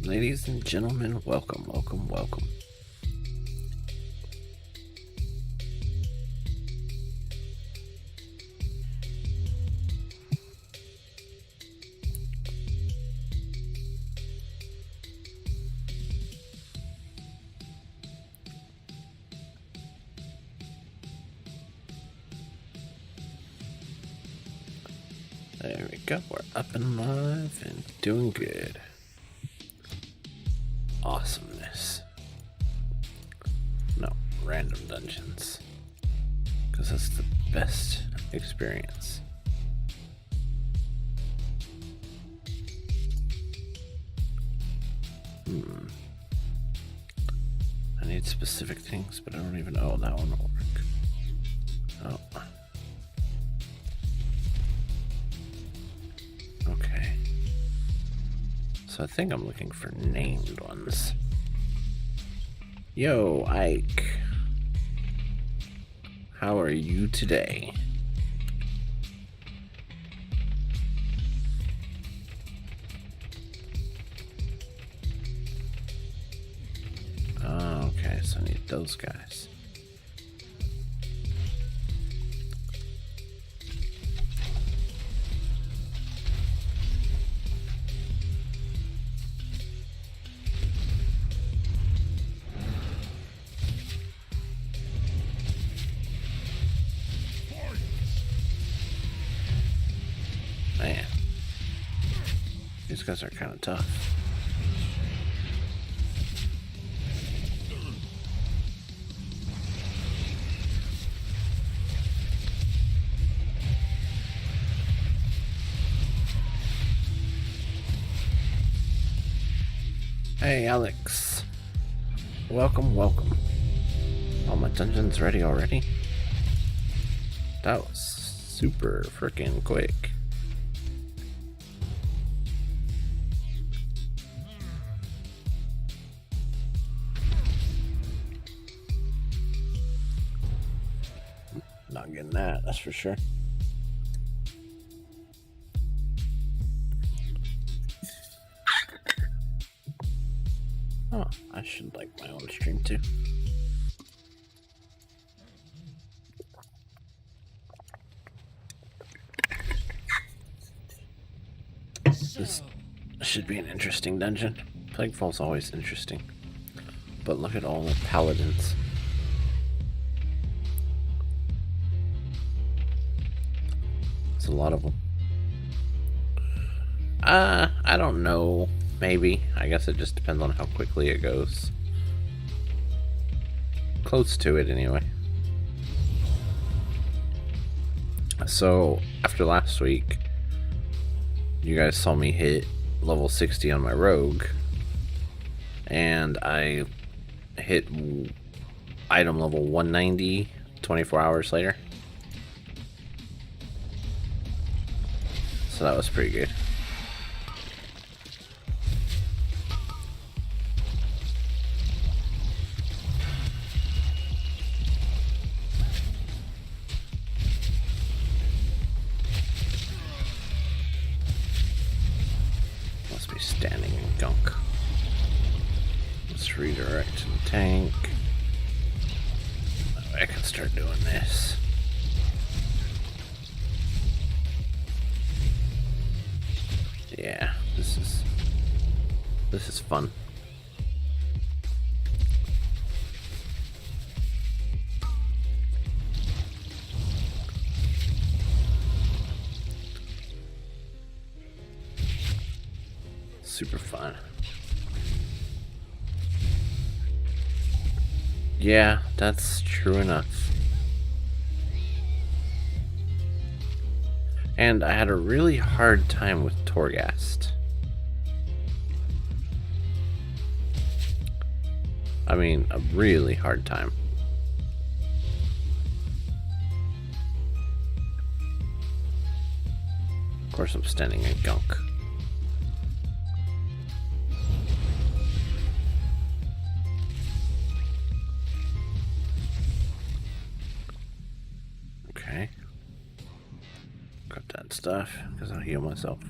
Ladies and gentlemen, welcome, welcome, welcome. There we go, we're up and live and doing good. Awesomeness. No, random dungeons. Because that's the best experience. I need specific things, but I don't even know that one will work. Oh. Okay. So I think I'm looking for named ones. Yo, Ike. How are you today? Okay, so I need those guys. Man, these guys are kind of tough. Hey, Alex. Welcome, welcome. Oh, my dungeon's ready already? That was super freaking quick. Not getting that's for sure. Oh, I should like my own stream too. This should be an interesting dungeon. Plaguefall's always interesting. But look at all the paladins. There's a lot of them. I don't know. Maybe. I guess it just depends on how quickly it goes. Close to it, anyway. So, after last week, you guys saw me hit level 60 on my rogue. And I hit item level 190 24 hours later. So that was pretty good. Must be standing in gunk. Let's redirect to the tank. I can start doing this. Yeah, this is fun. Super fun. Yeah, that's true enough. And I had a really hard time with Torghast. I mean, a really hard time. Of course, I'm standing in gunk. Okay. Got that stuff, because I'll heal myself.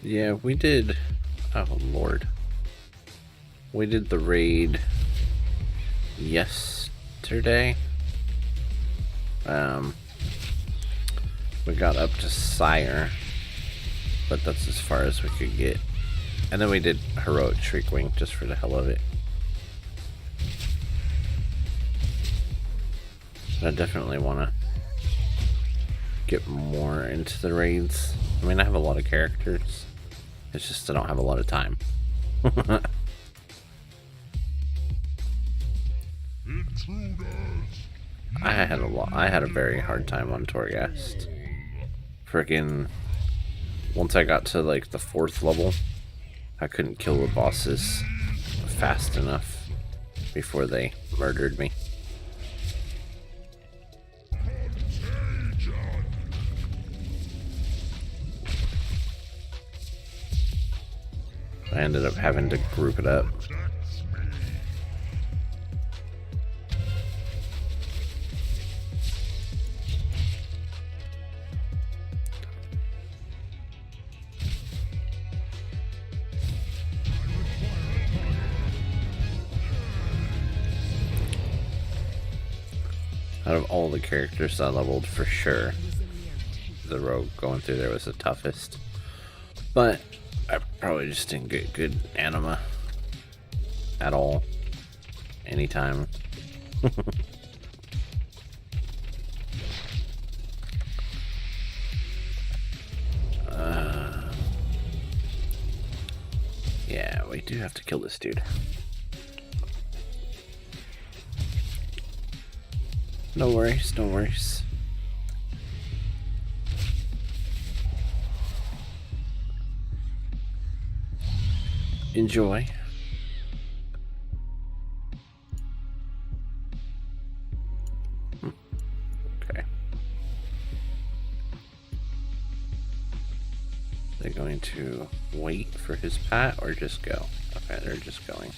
Yeah, we did. Oh, Lord. We did the raid yesterday. We got up to Sire, but that's as far as we could get. And then we did Heroic Shriekwing just for the hell of it. But I definitely want to get more into the raids. I mean, I have a lot of characters. It's just I don't have a lot of time. I had a very hard time on Torghast. Freaking, once I got to like the 4th level, I couldn't kill the bosses fast enough before they murdered me. I ended up having to group it up. Out of all the characters I leveled, for sure, the rogue going through there was the toughest. But I probably just didn't get good anima at all, anytime. Yeah, we do have to kill this dude. No worries, no worries. Enjoy. Okay. They're going to wait for his pat or just go? Okay, they're just going.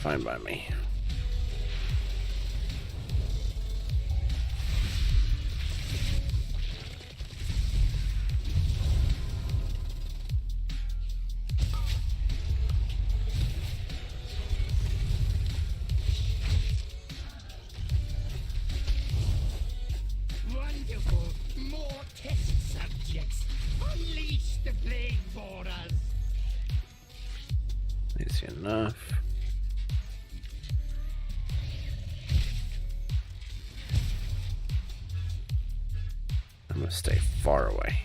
Fine by me. Easy enough. I'm gonna stay far away.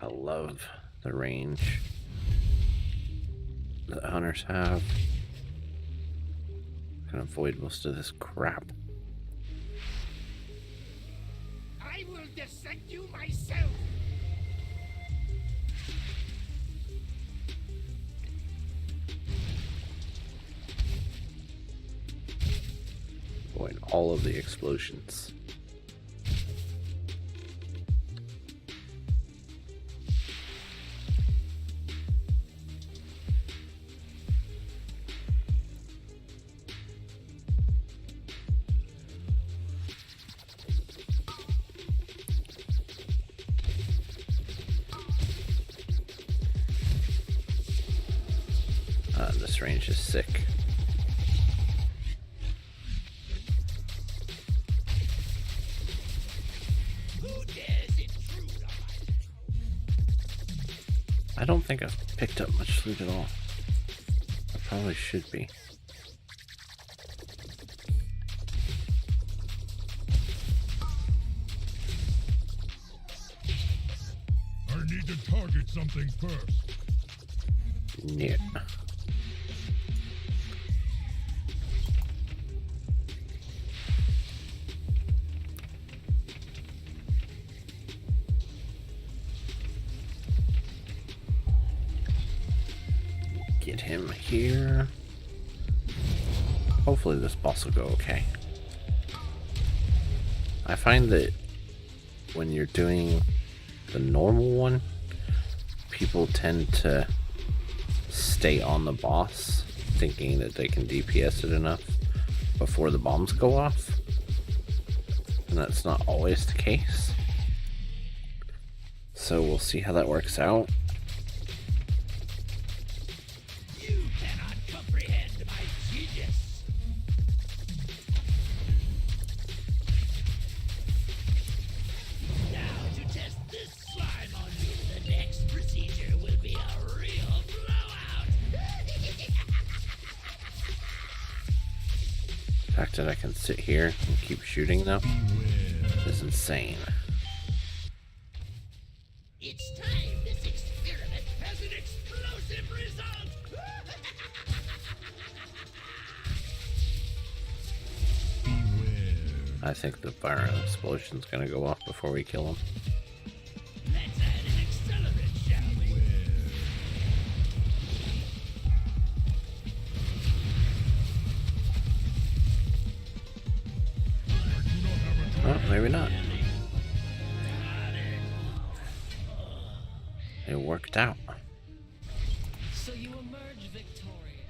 I love the range that hunters have. I can avoid most of this crap. I will dissect you myself. Avoid all of the explosions. This range is sick. I don't think I've picked up much loot at all. I probably should be. I need to target something first. Yeah. Get him here. Hopefully this boss will go okay. I find that when you're doing the normal one, people tend to stay on the boss thinking that they can DPS it enough. before the bombs go off. And that's not always the case. So we'll see how that works out. You cannot comprehend my genius. Now to test this slime on you, the next procedure will be a real blowout. The fact that I can sit here and keep shooting though is insane. It's time this experiment has an explosive result. I think the fire explosion's gonna go off before we kill him. Let's add an accelerant, shall we? Oh, maybe not. It worked out. So you emerge victorious.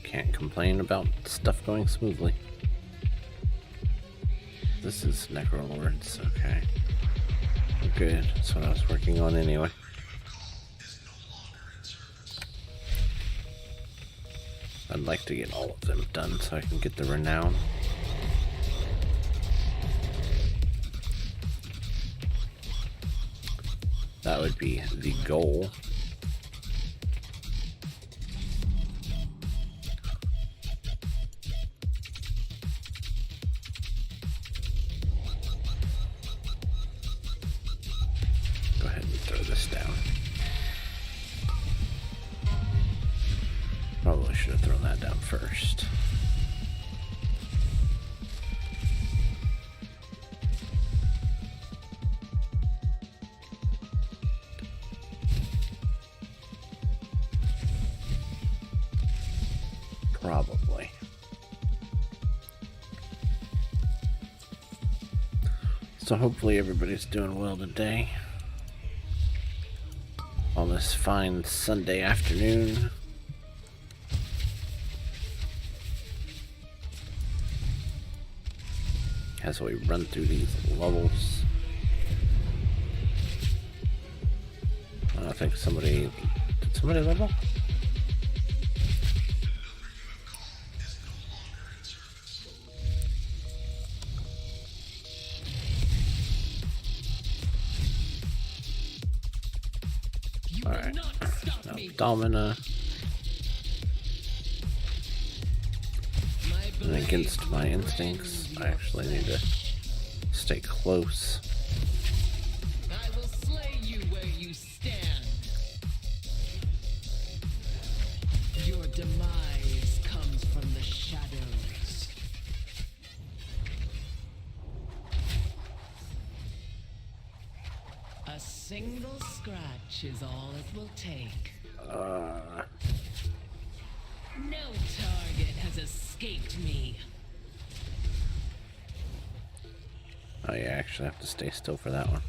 Can't complain about stuff going smoothly. This is Necrolords, okay. Good, that's what I was working on anyway. I'd like to get all of them done so I can get the renown. That would be the goal. Go ahead and throw this down. Probably should have thrown that down first. Probably. So hopefully everybody's doing well today. On this fine Sunday afternoon. As we run through these levels. I think somebody... Did somebody level? Alright, now Domina. And against my instincts, I actually need to stay close. I will slay you where you stand. Your demise comes from the shadows. A single scratch is all it will take. No target has escaped me. Oh yeah, I actually have to stay still for that one.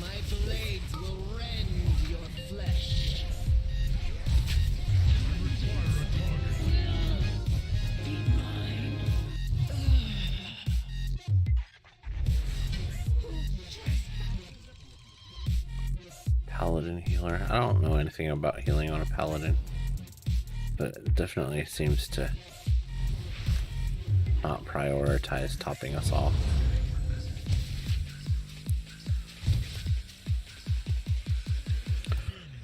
My blades will rend your flesh. Be mine. Paladin healer. I don't know anything about healing on a paladin, but it definitely seems to not prioritize topping us off.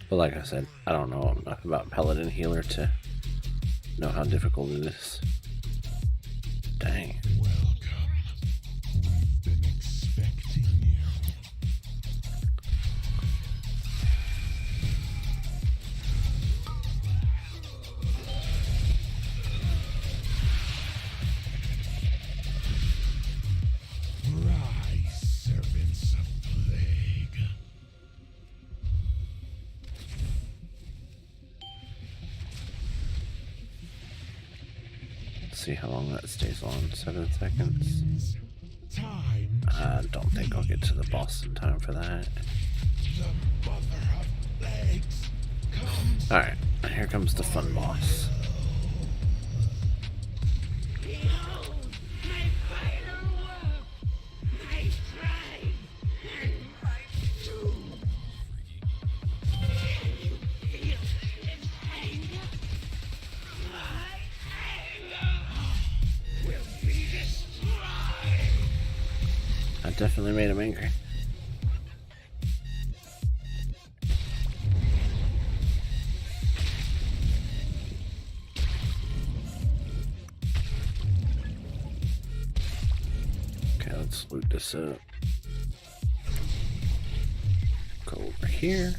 But like I said, I don't know enough about paladin healer to know how difficult it is. Dang. Welcome. We've been expecting you. Rise, servants of plague. see how long that stays on. 7 seconds. Time. I don't think I'll get to the boss in time for that. The mother of plagues comes. Alright, here comes the fun boss. Behold, my final work, my pride, and my doom. Can you feel its anger? My anger will be destroyed. I definitely made him angry. Okay, let's loot this up. Go over here.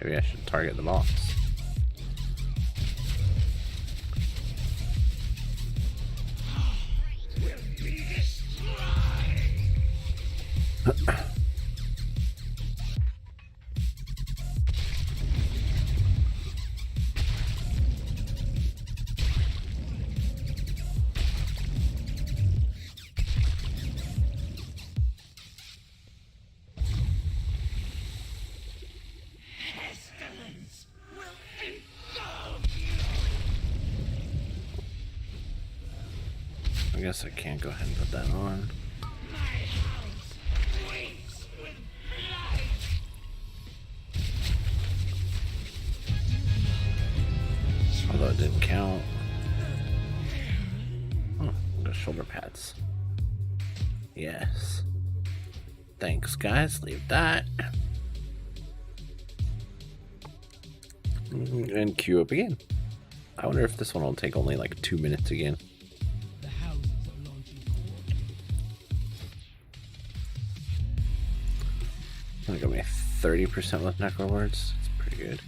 Maybe I should target the boss. Pestilence will engulf you. I guess I can't go ahead and put that on. My house quakes with blood. Although it didn't count. Oh, the shoulder pads. Yes. Thanks, guys. Leave that. And queue up again. I wonder if this one will take only like 2 minutes again. The houses are launching Only got me 30% with necro words. It's pretty good.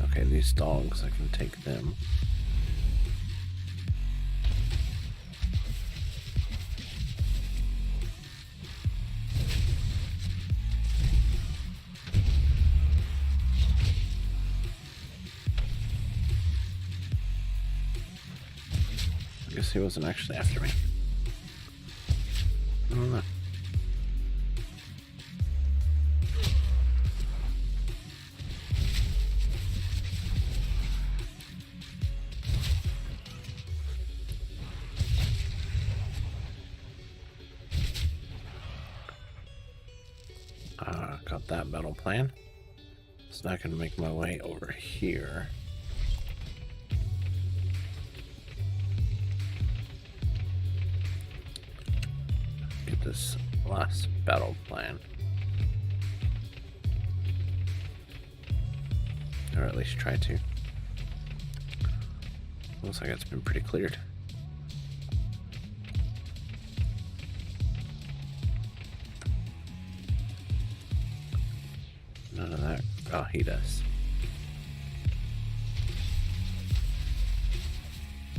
Okay, these dogs, I can take them. I guess he wasn't actually after me. I don't know. Got that battle plan. So now I can make my way over here. Get this last battle plan. Or at least try to. Looks like it's been pretty cleared. None of that. Oh, he does.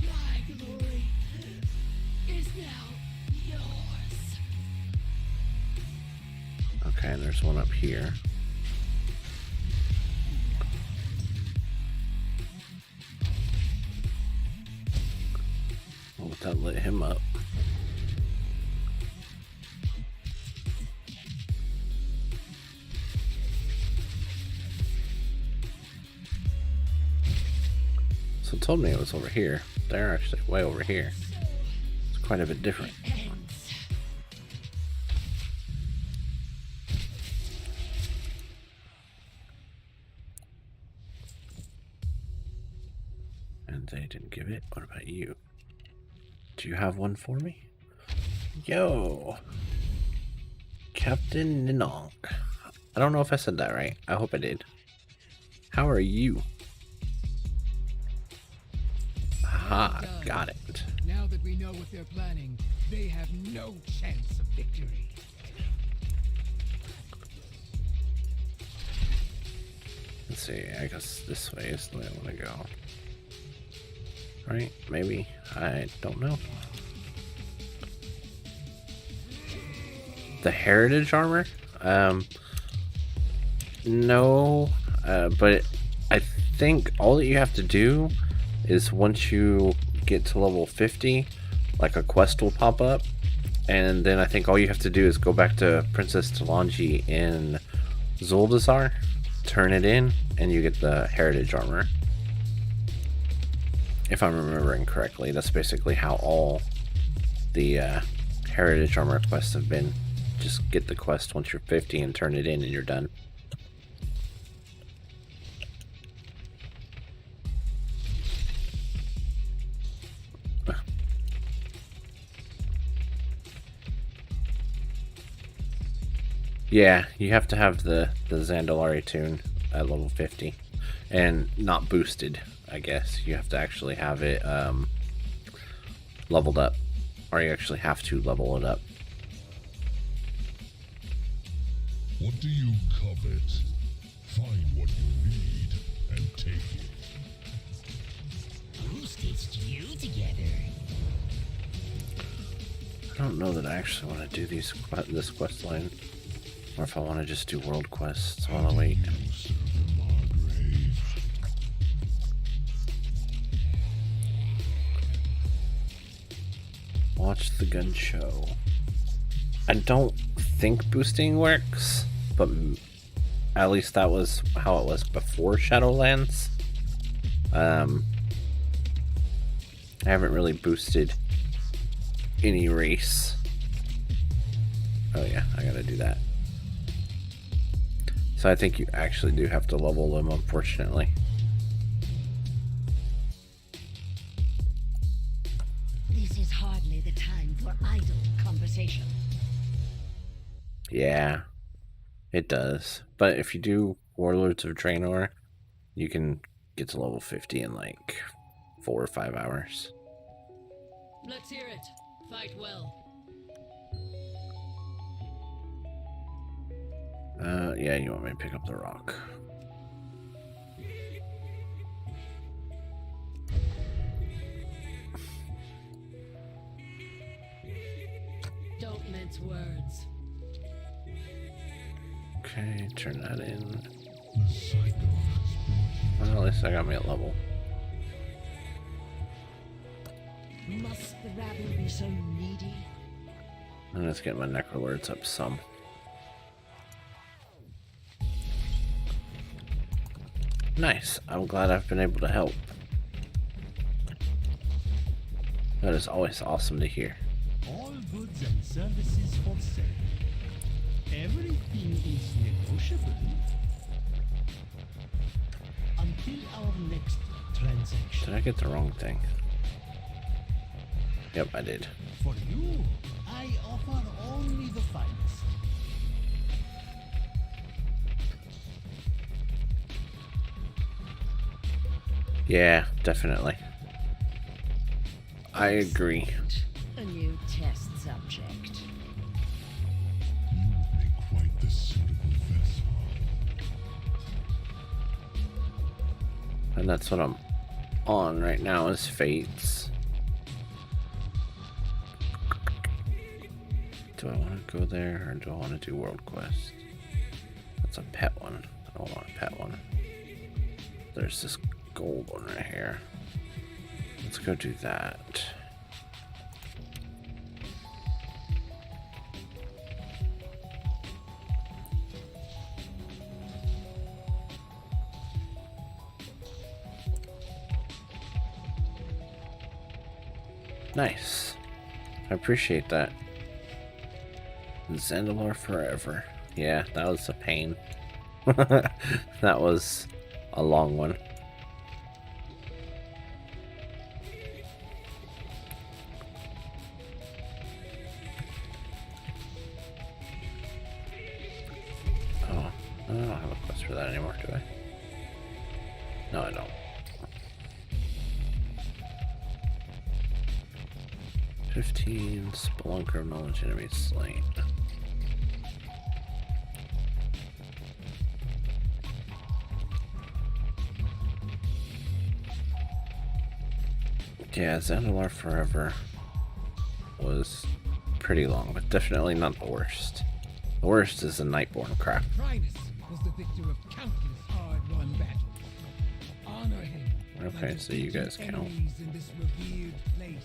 My glory is now yours. Okay, and there's one up here. Well, that lit him up. So it told me it was over here. They're actually way over here. It's quite a bit different. Ends. And they didn't give it. What about you? Do you have one for me? Yo! Captain Ninong. I don't know if I said that right. I hope I did. How are you? Aha, got it. Now that we know what they're planning, they have no chance of victory. Let's see, I guess this way is the way I want to go. Right? Maybe? I don't know. The heritage armor? No, but I think all that you have to do is once you get to level 50, like a quest will pop up, and then I think all you have to do is go back to Princess Talanji in Zuldazar, turn it in, and you get the heritage armor. If I'm remembering correctly, that's basically how all the heritage armor quests have been. Just get the quest once you're 50 and turn it in and you're done. Yeah, you have to have the Zandalari tune at level 50. And not boosted, I guess. You have to actually have it leveled up. Or you actually have to level it up. What do you covet? Find what you need and take it. Who stitched you together? I don't know that I actually want to do this quest line. Or if I want to just do world quests while I wait. You serve the Margrave. Watch the gun show. I don't think boosting works, but at least that was how it was before Shadowlands. I haven't really boosted any race. Oh yeah, I gotta do that. So I think you actually do have to level them, unfortunately. This is hardly the time for idle conversation. Yeah, it does. But if you do Warlords of Draenor, you can get to level 50 in like 4 or 5 hours. Let's hear it. Fight well. Yeah, you want me to pick up the rock. Don't mince words. Okay, turn that in. The cycle has brought you. Well, at least I got me at level. Must the rabble be so needy? I'm just getting my Necrolords up some. Nice. I'm glad I've been able to help. That is always awesome to hear. All goods and services for sale. Everything is negotiable. Until our next transaction. Did I get the wrong thing? Yep, I did. For you, I offer only the finest. Yeah, definitely. I agree. A new test subject. You would make quite the suitable vessel. And that's what I'm on right now is Fates. Do I want to go there or do I want to do World Quest? That's a pet one. I don't want a pet one. There's this gold one right here. Let's go do that. Nice. I appreciate that. Zandalar forever. Yeah, that was a pain. That was a long one. Oh, I don't have a quest for that anymore, do I? No, I don't. Spelunker of knowledge enemies slain. Yeah, Zandalar Forever was pretty long, but definitely not the worst. The worst is the Nightborn crap. Dryness was the victor of countless hard-won battles. Honor him. Okay, so you guys count. Enemies in this revered place.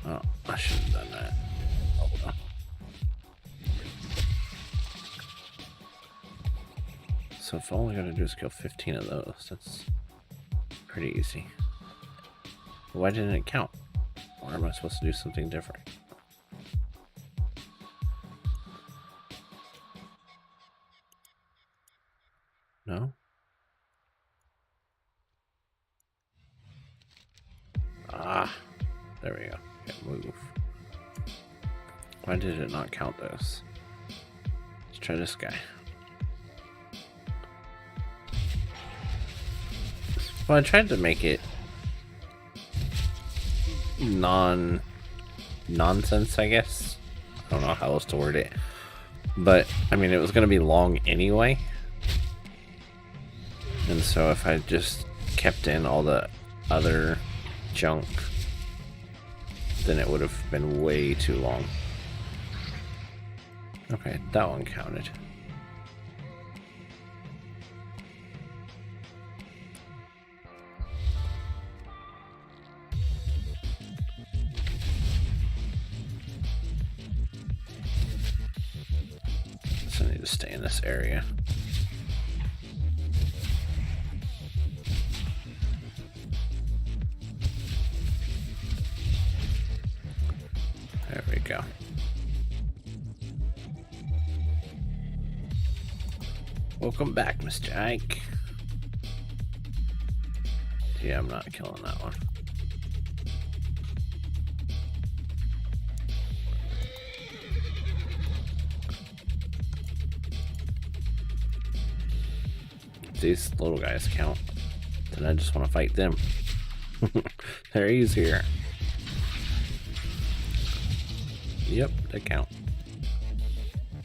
Oh, I should have done that. Oh, well. So if all I gotta do is kill 15 of those, that's pretty easy. Why didn't it count? Or am I supposed to do something different? No? Ah, there we go. Can't move. Why did it not count those? Let's try this guy. Well, I tried to make it nonsense, I guess. I don't know how else to word it. But, I mean, it was going to be long anyway. And so if I just kept in all the other junk, then it would have been way too long. Okay, that one counted. So I need to stay in this area. There we go. Welcome back, Mr. Ike. Yeah, I'm not killing that one. These little guys count, then I just want to fight them. They're easier. Yep, they count.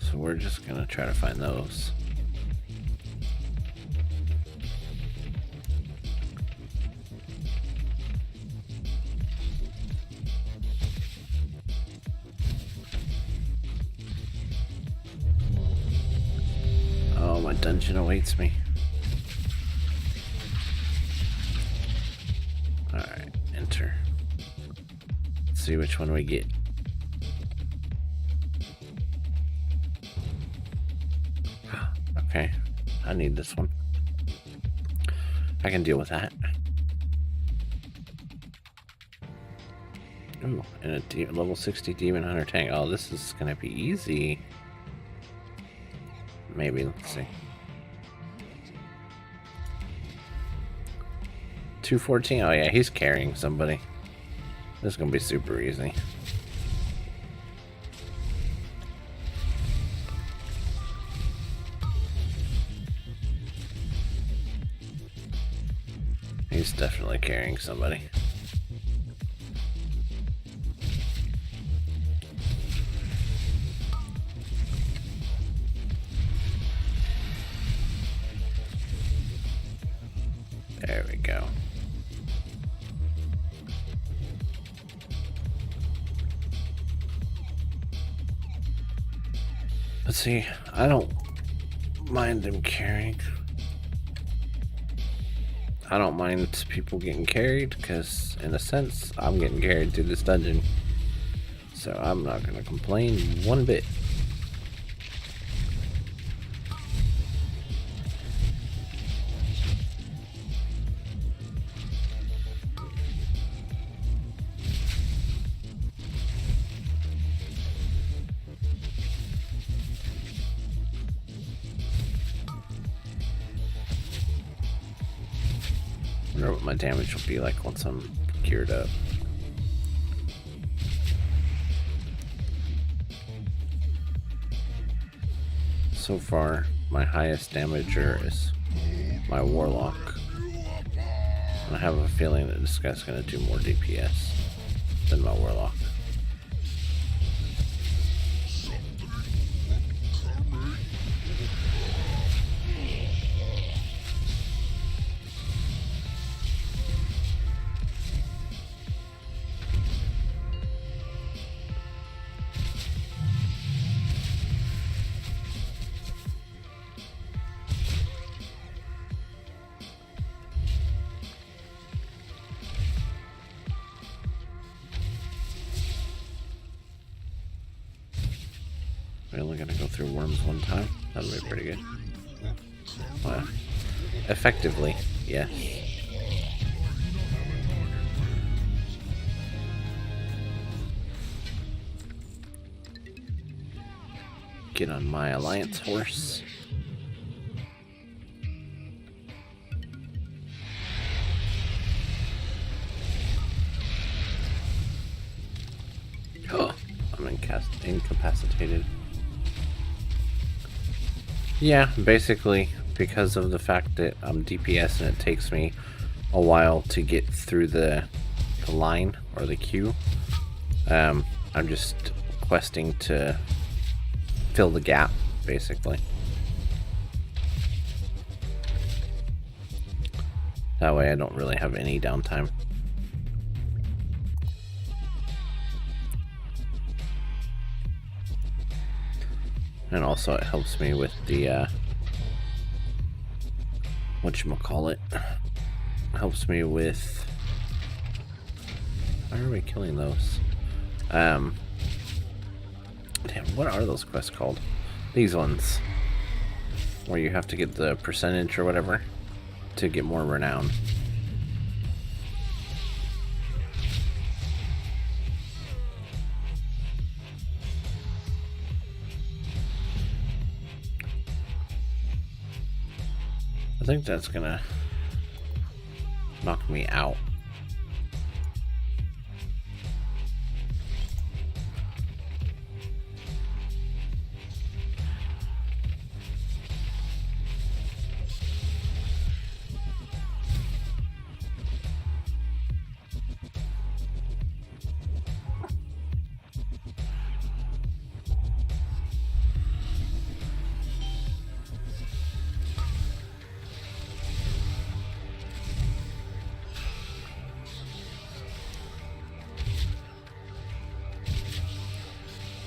So we're just gonna try to find those. Oh, my dungeon awaits me. Alright, enter. Let's see which one we get. Okay, I need this one. I can deal with that. Ooh, and a level 60 Demon Hunter tank. Oh, this is gonna be easy. Maybe, let's see. 214. Oh yeah, he's carrying somebody. This is gonna be super easy. He's definitely carrying somebody. There we go. Let's see, I don't mind them carrying. I don't mind people getting carried, because in a sense, I'm getting carried through this dungeon. So I'm not going to complain one bit. I wonder what my damage will be like once I'm geared up. So far, my highest damager is my Warlock. And I have a feeling that this guy's going to do more DPS than my Warlock. We're only gonna go through worms one time. That'll be pretty good. Well, effectively, yes. Get on my alliance horse. Oh, I'm incapacitated. Yeah, basically because of the fact that I'm DPS and it takes me a while to get through the line or the queue. I'm just questing to fill the gap, basically. That way I don't really have any downtime. And also it helps me with the whatchamacallit. Helps me with, why are we killing those? Damn, what are those quests called? These ones. Where you have to get the percentage or whatever to get more renown. I think that's gonna knock me out.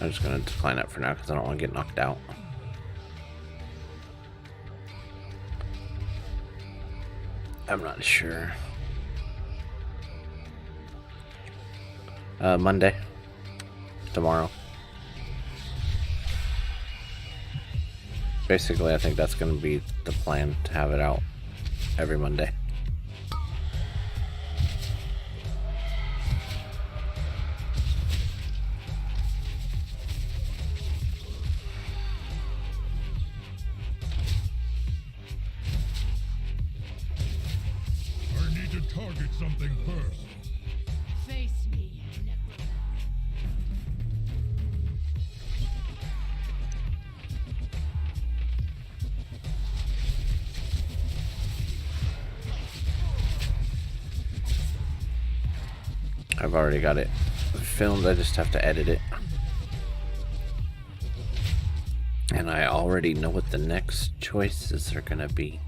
I'm just going to decline that for now because I don't want to get knocked out. I'm not sure. Monday. Tomorrow. Basically, I think that's going to be the plan, to have it out every Monday. Target something first. Face me, necromancer. I've already got it filmed, I just have to edit it. And I already know what the next choices are gonna be.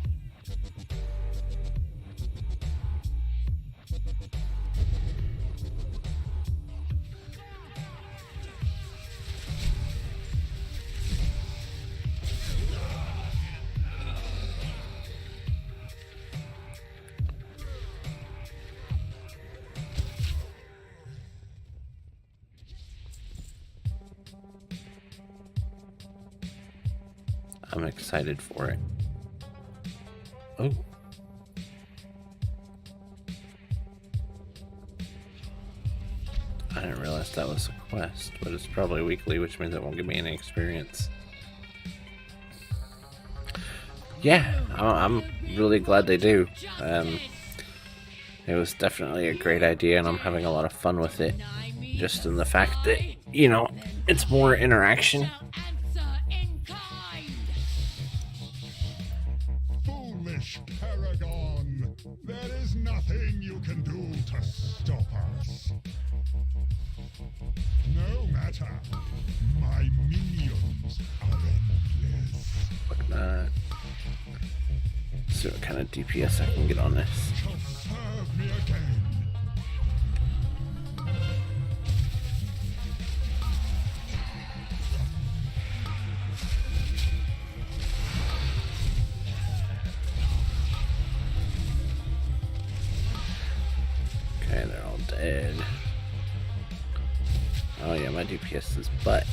I'm excited for it. Oh. I didn't realize that was a quest, but it's probably weekly, which means it won't give me any experience. Yeah, I'm really glad they do. It was definitely a great idea, and I'm having a lot of fun with it. Just in the fact that, you know, it's more interaction. Foolish Paragon! There is nothing you can do to stop us. No matter. My minions are endless. Like that. See what kind of DPS I can get on this. Shall serve me again. Okay, they're all dead. Oh yeah, my DPS is butt.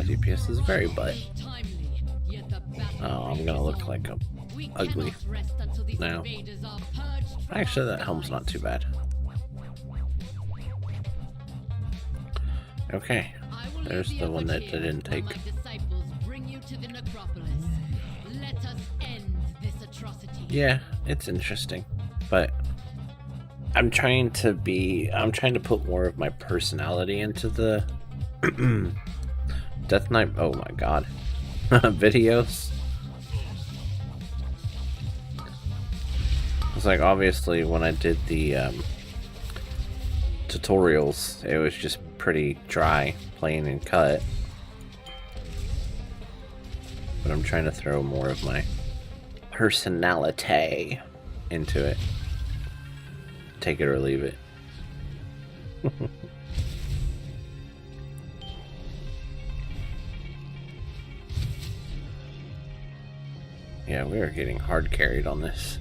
DPS is very butt. Timely, yet the battle Oh, I'm gonna look like a we ugly cannot rest until these now. invaders are purged from Actually, that our helm's not skies. too bad. Okay, I will there's leave the one that effort I here didn't while take. My disciples bring you to the necropolis. Let us end this atrocity. Yeah, it's interesting, but I'm trying to put more of my personality into the Death Knight. Oh my god, videos. It's like, obviously when I did the tutorials, it was just pretty dry, plain and cut. But I'm trying to throw more of my personality into it. Take it or leave it. Yeah, we are getting hard carried on this.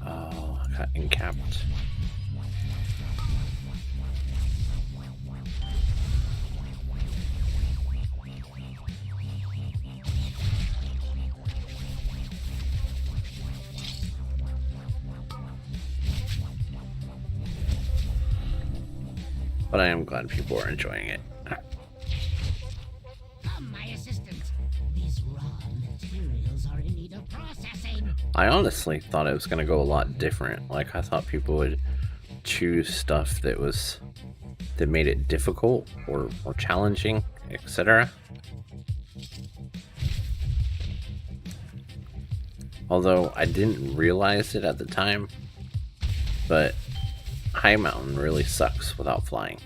Oh, I got encapped. But I am glad people are enjoying it. Come, my assistant. These raw materials are in need of processing. I honestly thought it was going to go a lot different. Like, I thought people would choose stuff that made it difficult or challenging, etc. Although I didn't realize it at the time, but High Mountain really sucks without flying.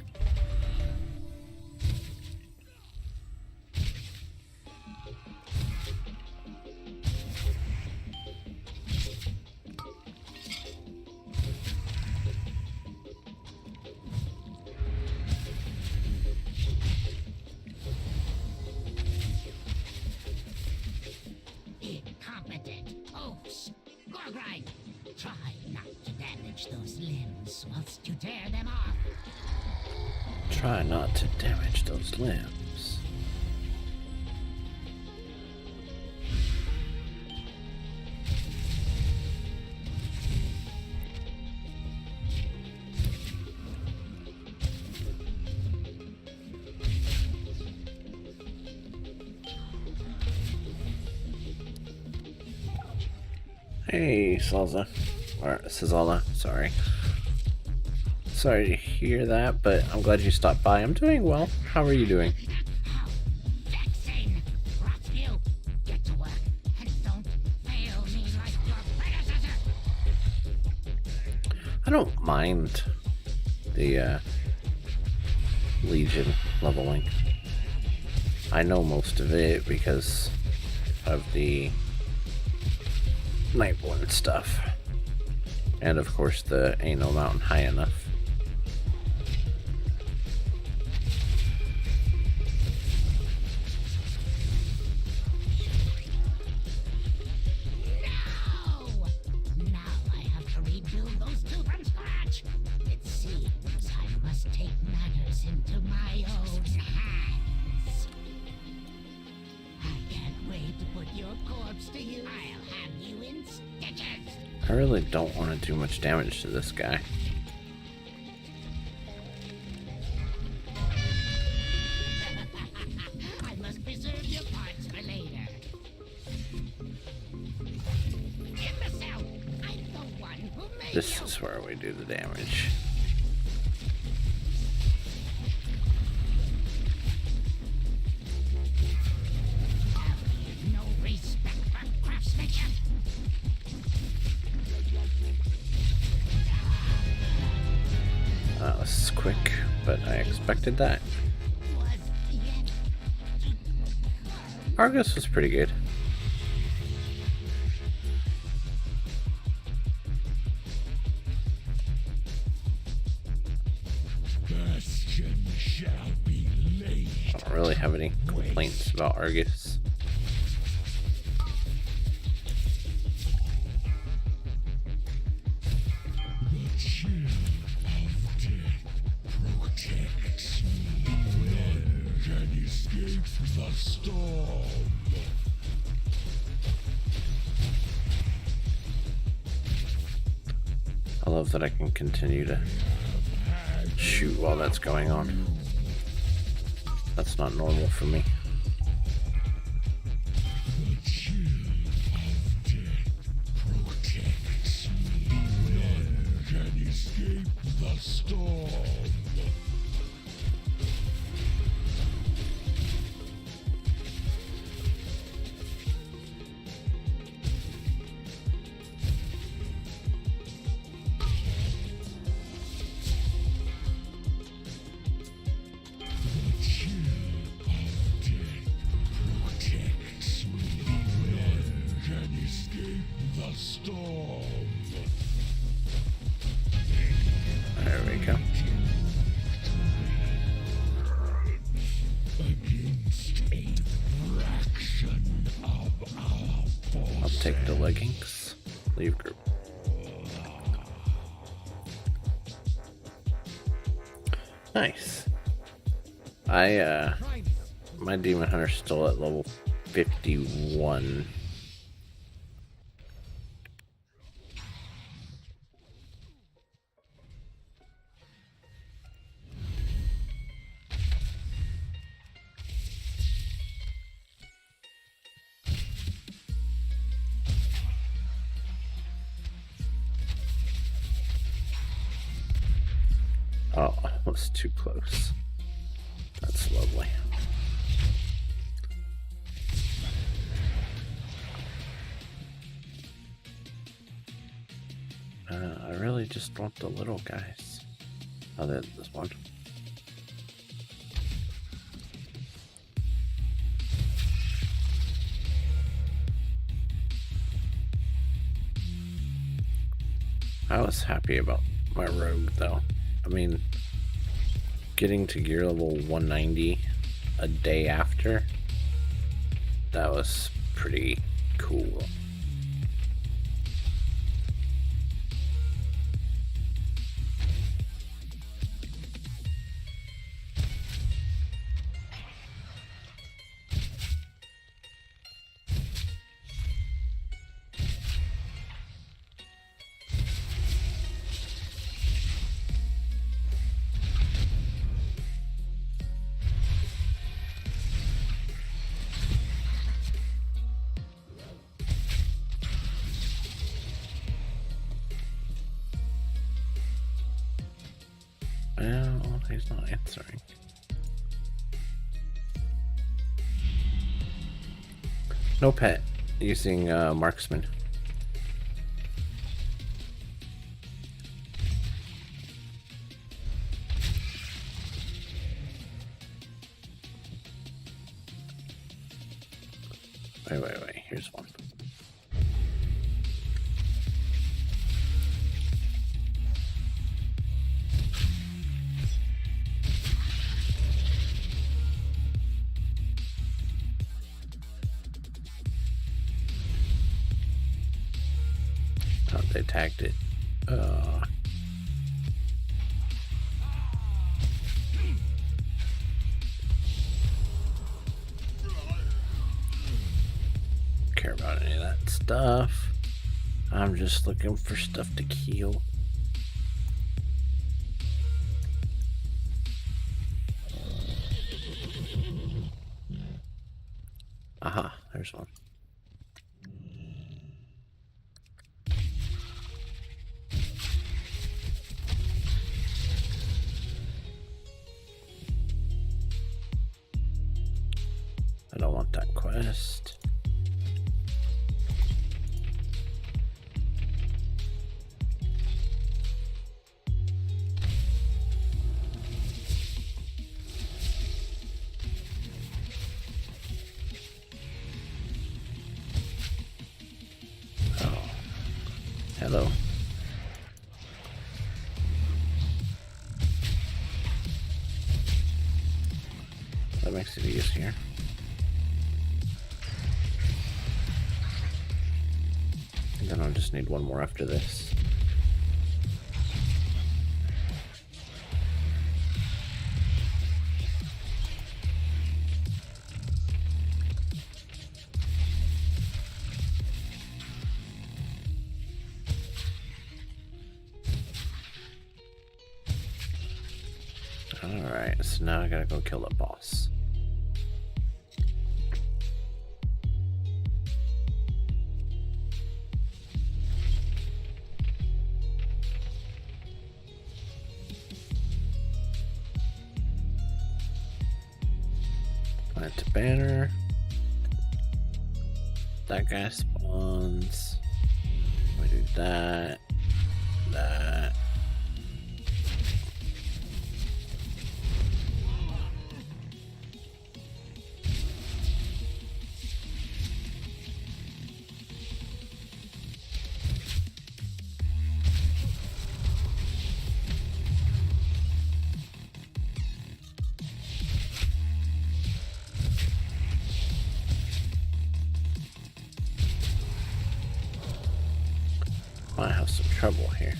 Incompetent oafs. Gorgrine, try not to damage those limbs whilst you tear them off. Try not to damage those limbs. Hey, Salza. Or Sizala, sorry. Sorry to hear that, but I'm glad you stopped by. I'm doing well. How are you doing? How vexing. Rotsview, get to work and don't fail me like your predecessor. I don't mind the Legion leveling. I know most of it because of the Nightborn stuff. And of course the Ain't No Mountain High Enough. No! Now I have to rebuild those two from scratch. It seems I must take matters into my own hands. I can't wait to put your corpse to use. I'll have you in stitches. I really don't want to do much damage to this guy. I must preserve your parts for later. Imbecile! I'm the one who made This you. is where we do the damage. No respect for craftsmanship. That was quick, but I expected that. Was yet Argus was pretty good. Bastion shall be curious about Argus. The chill of death protects me. None can escape the storm. I love that I can continue to shoot while that's going on. That's not normal for me. The chill of death protects me. None can escape the storm. There we go. I'll take the leggings. Leave group. Nice. My Demon Hunter's still at level 51. Oh, almost too close. That's lovely. I really just want the little guys. Oh, there's this one. I was happy about my rogue though. I mean, getting to gear level 190 a day after, that was pretty cool. Well, he's not answering. No pet using Marksman. Wait, here's one. They tagged it. Care about any of that stuff. I'm just looking for stuff to kill. Aha, there's one. I don't want that quest. Oh, hello. That makes it easier. I just need one more after this. Alright, so now I gotta go kill the boss. Plant a banner. That guy spawns. We do that. That. I have some trouble here.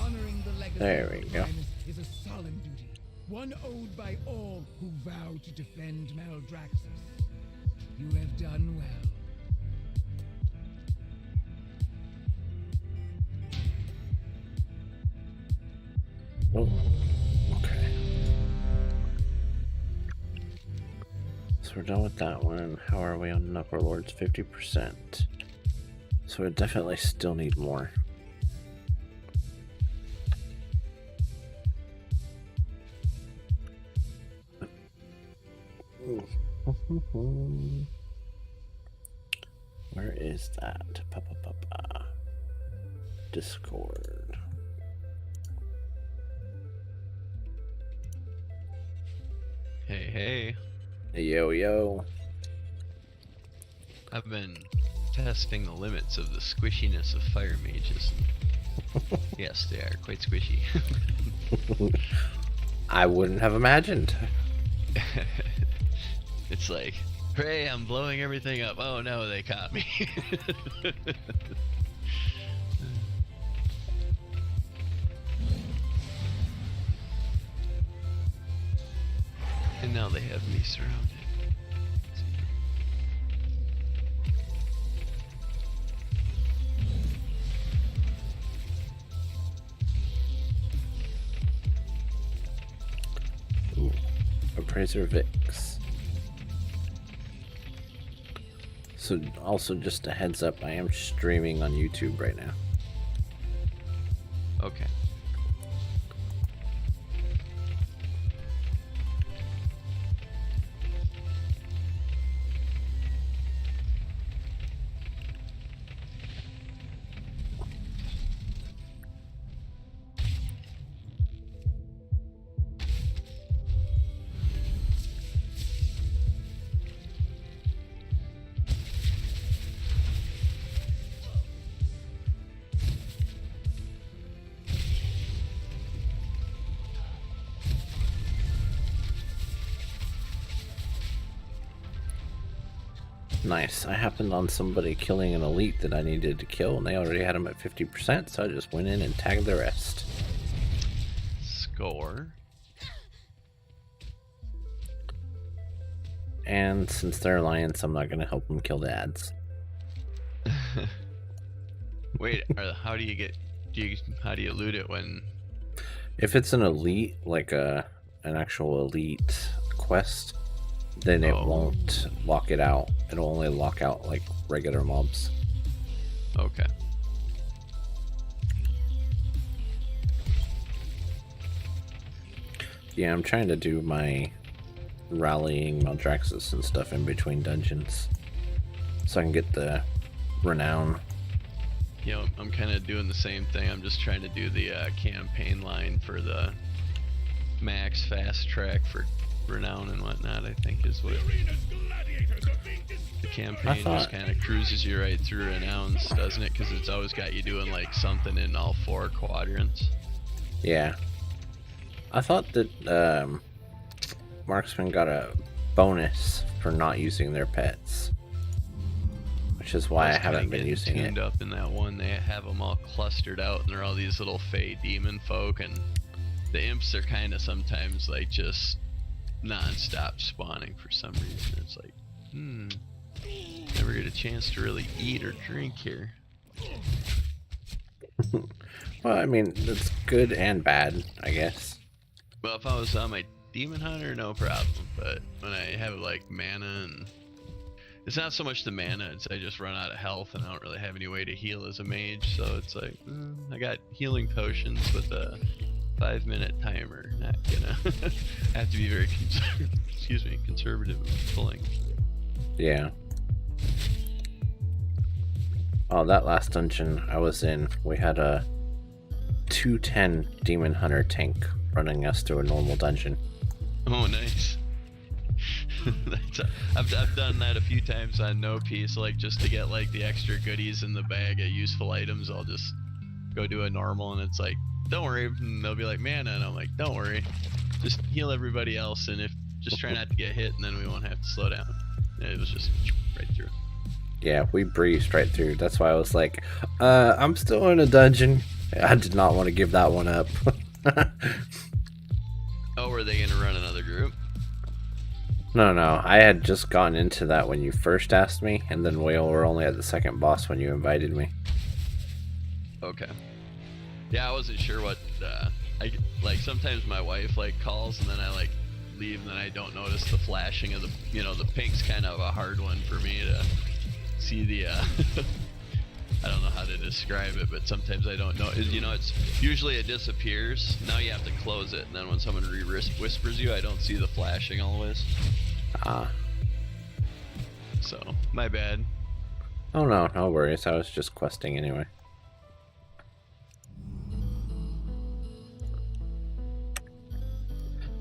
Honoring the legacy There of we the go. Primus is a solemn duty, one owed by all who vow to defend Maldraxxus. You have done well. Oh, okay. So we're done with that one. How are we on Knuckle-Lords? 50%. So we definitely still need more. Where is that? Discord. Hey, Yo, yo. I've been testing the limits of the squishiness of fire mages. Yes, they are quite squishy. I wouldn't have imagined. It's like, hooray, I'm blowing everything up. Oh no, they caught me. And now they have me surrounded. Ooh, Appraiser Vix. So also just a heads up, I am streaming on YouTube right now. Okay. Nice. I happened on somebody killing an elite that I needed to kill, and they already had him at 50%, so I just went in and tagged the rest. Score. And since they're alliance, I'm not going to help them kill the ads. Wait, how do you get? How do you loot it when? If it's an elite, like an actual elite quest, then it won't lock it out. It'll only lock out like regular mobs. Okay. Yeah, I'm trying to do my rallying Maldraxxus and stuff in between dungeons, so I can get the renown. You know, I'm kind of doing the same thing. I'm just trying to do the campaign line for the max fast track for renown and whatnot. I think is what the campaign just kind of cruises you right through renowns, doesn't it? Because it's always got you doing like something in all 4 quadrants. Yeah. I thought that Marksman got a bonus for not using their pets, which is why I haven't been using it. Tuned up in that one, they have them all clustered out, and they're all these little fey demon folk, and the imps are kind of sometimes like just non-stop spawning for some reason. It's like, never get a chance to really eat or drink here. Well, I mean, that's good and bad, I guess. Well, if I was on my demon hunter, no problem. But when I have like mana, and it's not so much the mana, it's I just run out of health and I don't really have any way to heal as a mage. So it's like, I got healing potions with a 5-minute timer. Not gonna have to be very conservative with pulling. Yeah. Oh, that last dungeon I was in, we had a 210 demon hunter tank running us through a normal dungeon. Oh, nice. I've done that a few times on No Peace, like just to get like the extra goodies in the bag of useful items. I'll just go do a normal, and it's like, don't worry, and they'll be like mana, and I'm like, don't worry, just heal everybody else, and if just try not to get hit, and then we won't have to slow down. And it was just right through. Yeah, we breezed right through. That's why I was like, I'm still in a dungeon. I did not want to give that one up. Oh, were they gonna run another group? No, I had just gotten into that when you first asked me, and then we were only at the second boss when you invited me. Okay. Yeah, I wasn't sure what, I, like, sometimes my wife, like, calls, and then I, like, leave, and then I don't notice the flashing of the, you know, the pink's kind of a hard one for me to see the, I don't know how to describe it, but sometimes I don't know. You know, it's usually it disappears. Now you have to close it, and then when someone whispers you, I don't see the flashing always. So, my bad. Oh no worries. I was just questing anyway.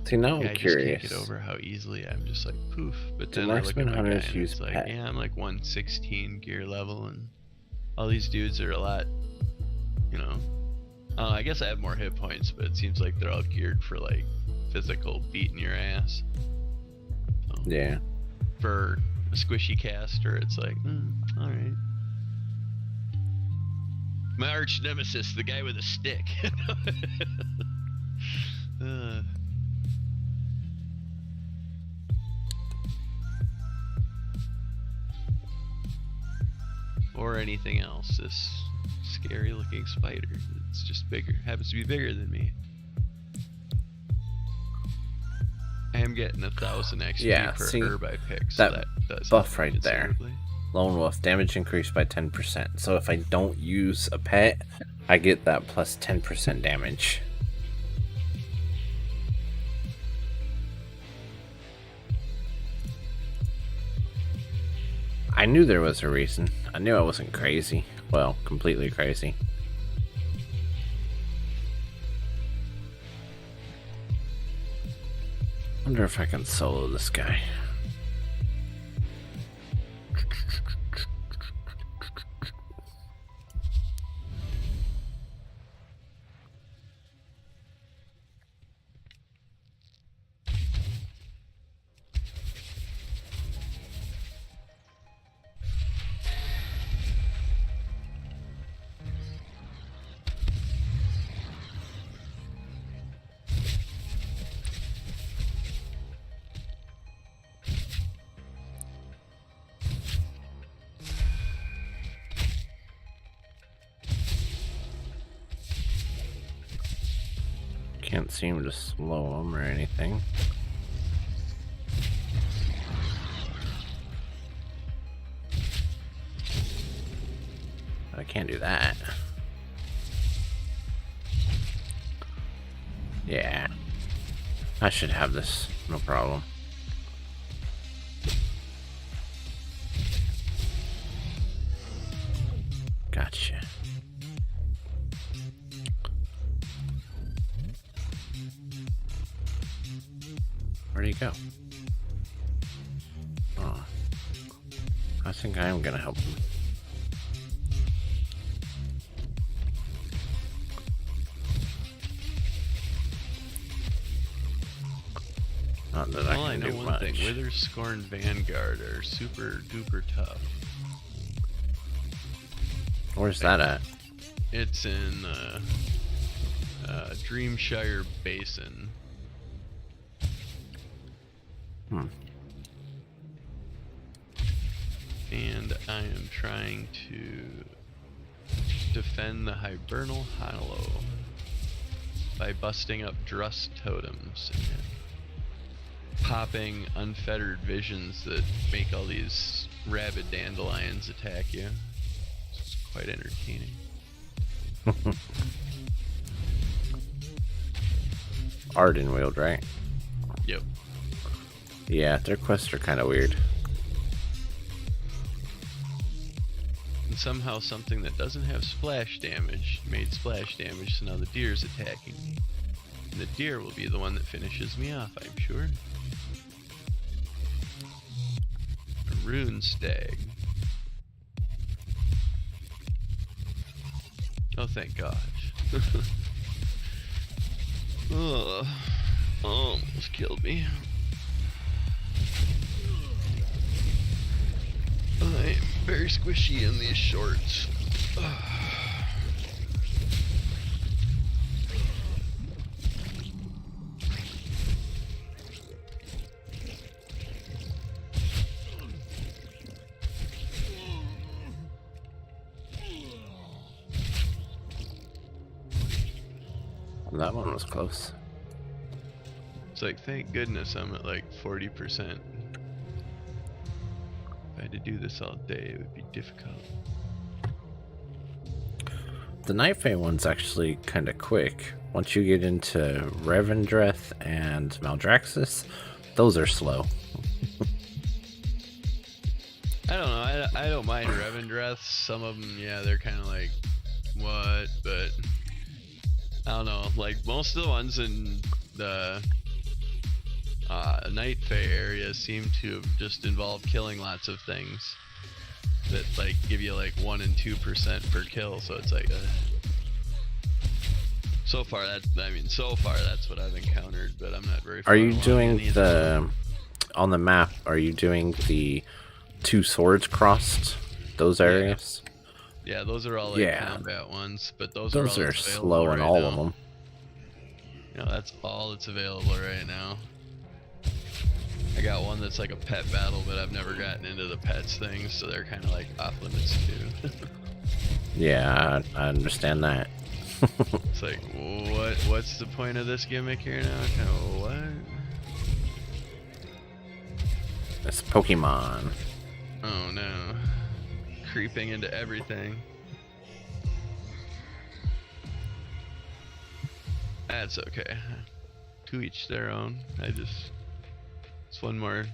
See, now I'm curious. I just can't get over how easily I'm just like poof. But then Marksman I look at my Hunters guy and use it's like, pet. yeah, I'm like 116 gear level, and all these dudes are a lot, you know. I guess I have more hit points, but it seems like they're all geared for like physical beating your ass. So, Yeah. for a squishy caster, it's like, all right. My arch nemesis, the guy with a stick. Or anything else. This scary looking spider. It's just bigger. Happens to be bigger than me. I am getting 1,000 XP per herb I pick, so that does buff right there. considerably. Lone Wolf, damage increased by 10%. So if I don't use a pet, I get that plus 10% damage. I knew there was a reason. I knew I wasn't crazy. Well, completely crazy. Wonder if I can solo this guy. Can't seem to slow him or anything. I can't do that. Yeah. I should have this, no problem. Where'd he go? Oh. I think I am gonna help him. Not that Well, I I can know do one much. thing. Wither Scorn Vanguard are super duper tough. Where's that at? It's in Dreamshire Basin. Hmm. And I am trying to defend the Hibernal Hollow by busting up Drust totems and popping unfettered visions that make all these rabid dandelions attack you. It's quite entertaining. Ardenweald, right? Yep. Yeah, their quests are kind of weird. And somehow something that doesn't have splash damage made splash damage, so now the deer's attacking me. And the deer will be the one that finishes me off, I'm sure. A rune stag. Oh, thank God. Oh, almost killed me. I'm very squishy in these shorts. That one was close. It's like, thank goodness I'm at like 40%. If I had to do this all day, it would be difficult. The Night Fae one's actually kind of quick. Once you get into ravendreth and Maldraxxus, those are slow. I don't know. I don't mind ravendreth. Some of them, yeah, they're kind of like, what? But I don't know. Like most of the ones in the Night Fae area seem to have just involved killing lots of things that like give you like 1 and 2% per kill. So it's like so far that's what I've encountered. But I'm not very. Are you doing the on the map? Are you doing the 2 swords crossed? Those areas? Yeah, those are all like combat ones, but those are slow in all of them. You know, that's all that's available right now. I got one that's like a pet battle, but I've never gotten into the pets things, so they're kind of like off limits too. Yeah, I understand that. It's like, what's the point of this gimmick here now? Kind of what? It's Pokemon. Oh no. Creeping into everything. That's okay. To each their own. It's one more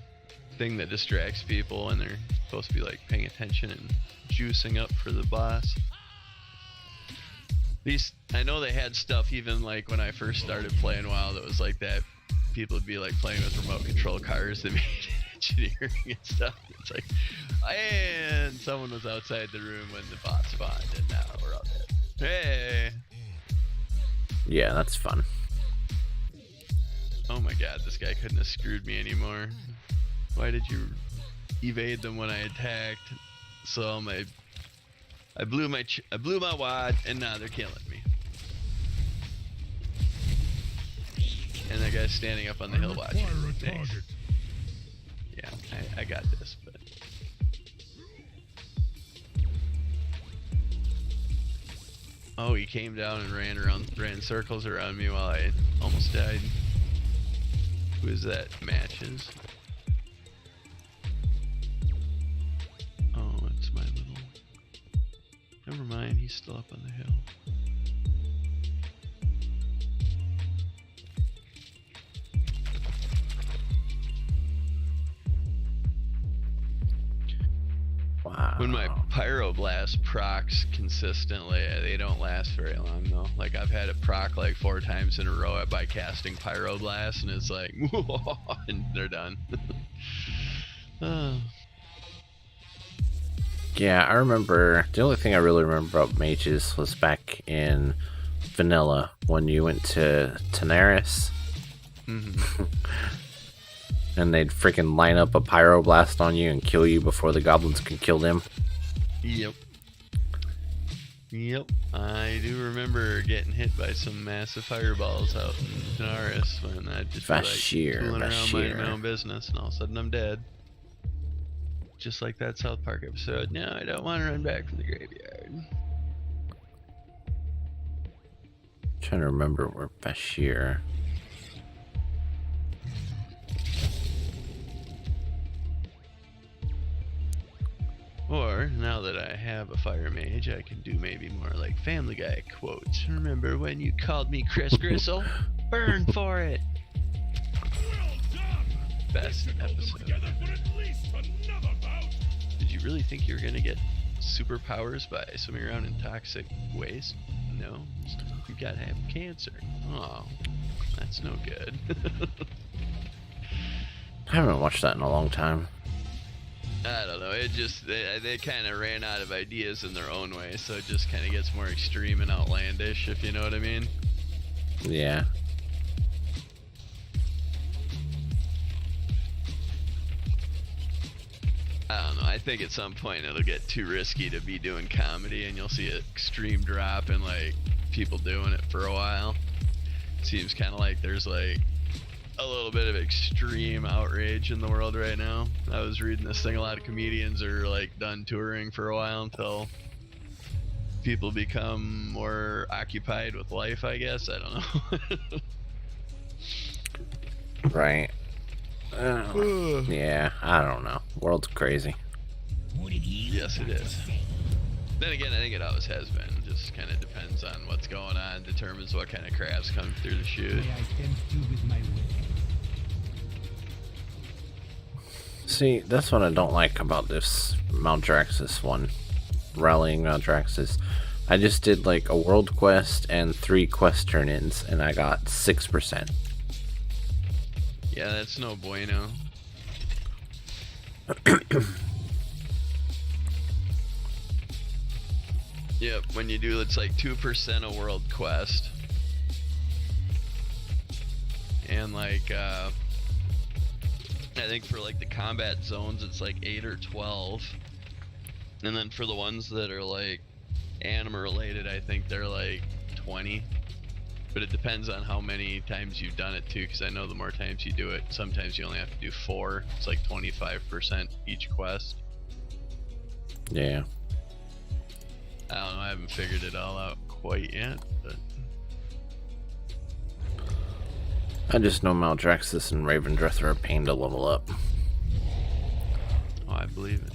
thing that distracts people when they're supposed to be like paying attention and juicing up for the boss. These, I know they had stuff even like when I first started playing WoW that was like that. People would be like playing with remote control cars that made engineering and stuff. It's like, and someone was outside the room when the boss spawned, and now we're all dead. Hey! Yeah, that's fun. Oh my God, this guy couldn't have screwed me anymore. Why did you evade them when I attacked? So I blew my wad, and now they're killing me. And that guy's standing up on the hill watching. Thanks. Yeah, I got this, but oh, he came down and ran circles around me while I almost died. Who is that? Matches. Oh, it's my little. Never mind, he's still up on the hill. Wow. When my pyroblast procs consistently, they don't last very long though. Like I've had it proc like 4 times in a row by casting pyroblast, and it's like, and they're done. Yeah, I remember, the only thing I really remember about mages was back in vanilla when you went to Tenaris. And they'd freaking line up a pyroblast on you and kill you before the goblins could kill them. Yep. I do remember getting hit by some massive fireballs out in Tenaris when I'd just be like fooling around minding my own business, and all of a sudden I'm dead. Just like that South Park episode. No, I don't want to run back from the graveyard. Trying to remember where Bashir. Or, now that I have a fire mage, I can do maybe more like Family Guy quotes. Remember when you called me Chris Gristle? Burn for it! Best episode. Did you really think you were gonna get superpowers by swimming around in toxic waste? No, you gotta have cancer. Oh, that's no good. I haven't watched that in a long time. I don't know, it just, they kind of ran out of ideas in their own way, so it just kind of gets more extreme and outlandish, if you know what I mean. Yeah. I don't know, I think at some point it'll get too risky to be doing comedy, and you'll see an extreme drop in like people doing it for a while. It seems kind of like there's like a little bit of extreme outrage in the world right now. I was reading this thing, a lot of comedians are like done touring for a while until people become more occupied with life, I guess. I don't know. Right. Yeah, I don't know. World's crazy. Yes, it is. Then again, I think it always has been. Just kind of depends on what's going on, determines what kind of crabs come through the chute. See, that's what I don't like about this Maldraxxus one. Rallying Maldraxxus. I just did like a world quest and 3 quest turn-ins, and I got 6%. Yeah, that's no bueno. Yep, when you do, it's like 2% a world quest. And like, I think for like the combat zones, it's like 8 or 12. And then for the ones that are like anima related, I think they're like 20. But it depends on how many times you've done it too, because I know the more times you do it, sometimes you only have to do 4. It's like 25% each quest. Yeah. I don't know, I haven't figured it all out quite yet, but I just know Maldraxxus and Ravendreth are a pain to level up. oh, I believe it.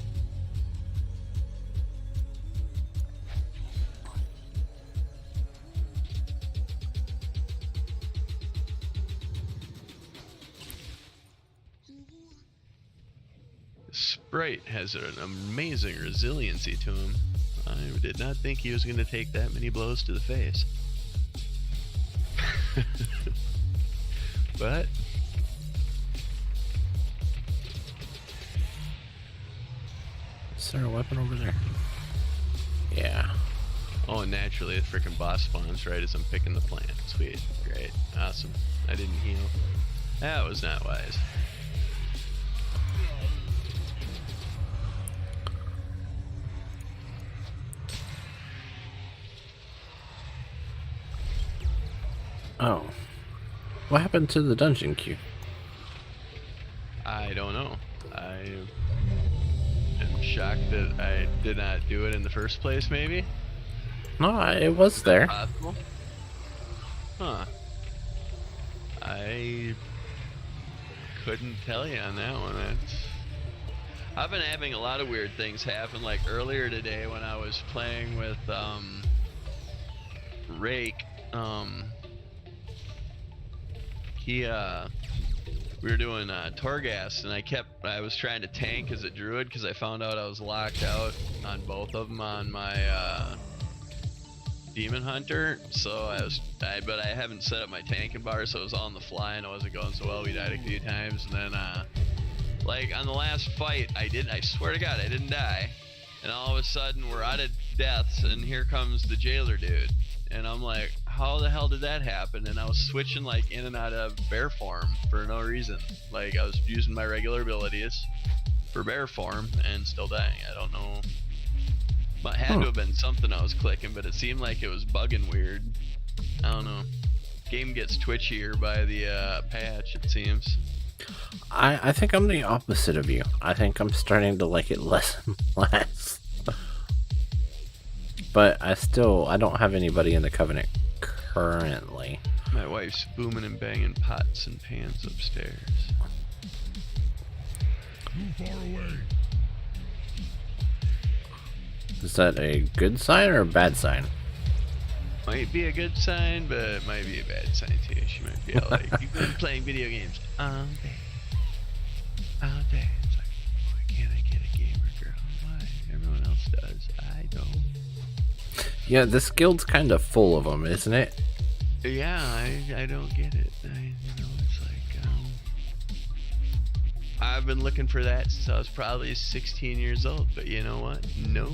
Sprite has an amazing resiliency to him. I did not think he was going to take that many blows to the face. But is there a weapon over there? Yeah. oh, and naturally the freaking boss spawns right as I'm picking the plant. Sweet, great, awesome. I didn't heal. That was not wise. Oh. What happened to the dungeon queue? I don't know. I am shocked that I did not do it in the first place, maybe? No, it was there. Possible? Huh. I couldn't tell you on that one. I've been having a lot of weird things happen, like earlier today when I was playing with Rake. He we were doing Torghast, and I was trying to tank as a druid because I found out I was locked out on both of them on my Demon Hunter. So but I haven't set up my tanking bar, so it was on the fly and it wasn't going so well. We died a few times, and then like on the last fight, I swear to God, I didn't die. And all of a sudden, we're out of deaths, and here comes the jailer dude. And I'm like, how the hell did that happen? And I was switching like in and out of bear form for no reason. Like I was using my regular abilities for bear form and still dying. I don't know. But had to have been something I was clicking, but it seemed like it was bugging weird. I don't know. Game gets twitchier by the patch, it seems. I think I'm the opposite of you. I think I'm starting to like it less and less. But I don't have anybody in the Covenant currently. My wife's booming and banging pots and pans upstairs. Too far away. Is that a good sign or a bad sign? Might be a good sign, but it might be a bad sign too. She might be all like, you've been playing video games all day. All day. It's like, why can't I get a gamer girl? Why? Everyone else does. I don't. Yeah, this guild's kind of full of them, isn't it? Yeah, I don't get it. It's like, I've been looking for that since I was probably 16 years old, but you know what? Nope,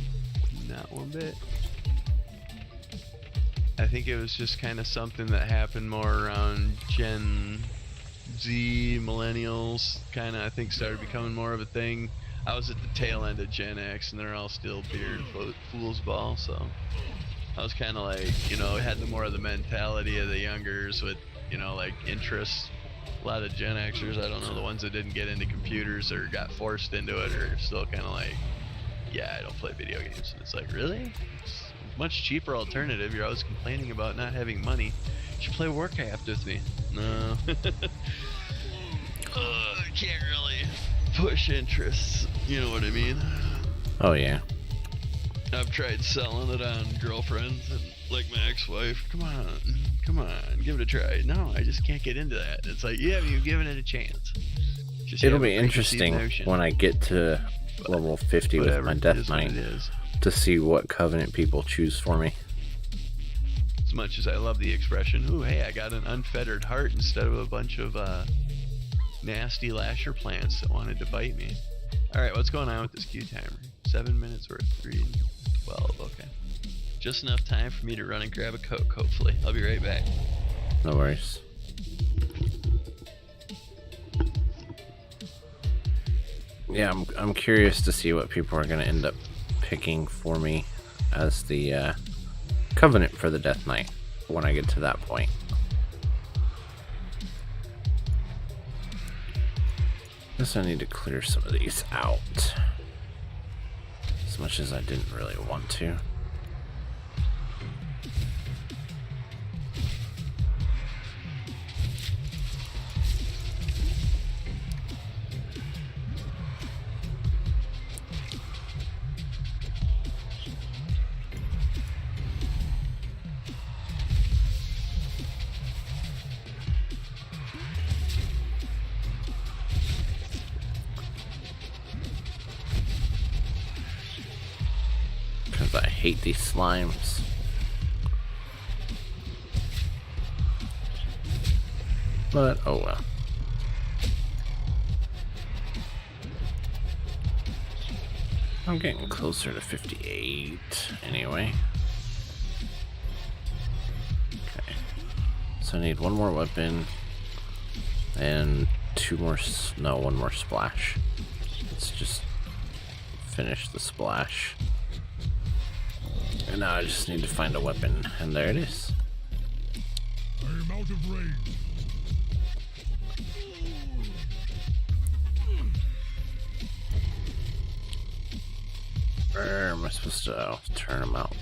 not one bit. I think it was just kind of something that happened more around Gen Z, millennials, kind of, I think, started becoming more of a thing. I was at the tail end of Gen X, and they're all still beard foosball, so I was kind of like, you know, had more of the mentality of the youngers with, you know, like interests. A lot of Gen Xers, I don't know, the ones that didn't get into computers or got forced into it are still kind of like, yeah, I don't play video games. And it's like, really? It's a much cheaper alternative. You're always complaining about not having money. You should play Warcraft with me. No. I can't really push interests. You know what I mean? Oh, yeah. I've tried selling it on girlfriends and like my ex-wife. Come on, give it a try. No, I just can't get into that. It's like, yeah, you've given it a chance. Just It'll be interesting when I get to level 50 with my Death Knight to see what Covenant people choose for me. As much as I love the expression, ooh, hey, I got an unfettered heart instead of a bunch of nasty lasher plants that wanted to bite me. Alright, what's going on with this queue timer? 7 minutes or 3 and 12, okay. Just enough time for me to run and grab a Coke, hopefully. I'll be right back. No worries. Yeah, I'm curious to see what people are going to end up picking for me as the Covenant for the Death Knight when I get to that point. Guess I need to clear some of these out. As much as I didn't really want to. I hate these slimes. But oh well. I'm getting closer to 58 anyway. Okay. So I need one more weapon and one more splash. Let's just finish the splash. And now I just need to find a weapon, and there it is. I am out of range. Where am I supposed to turn them out?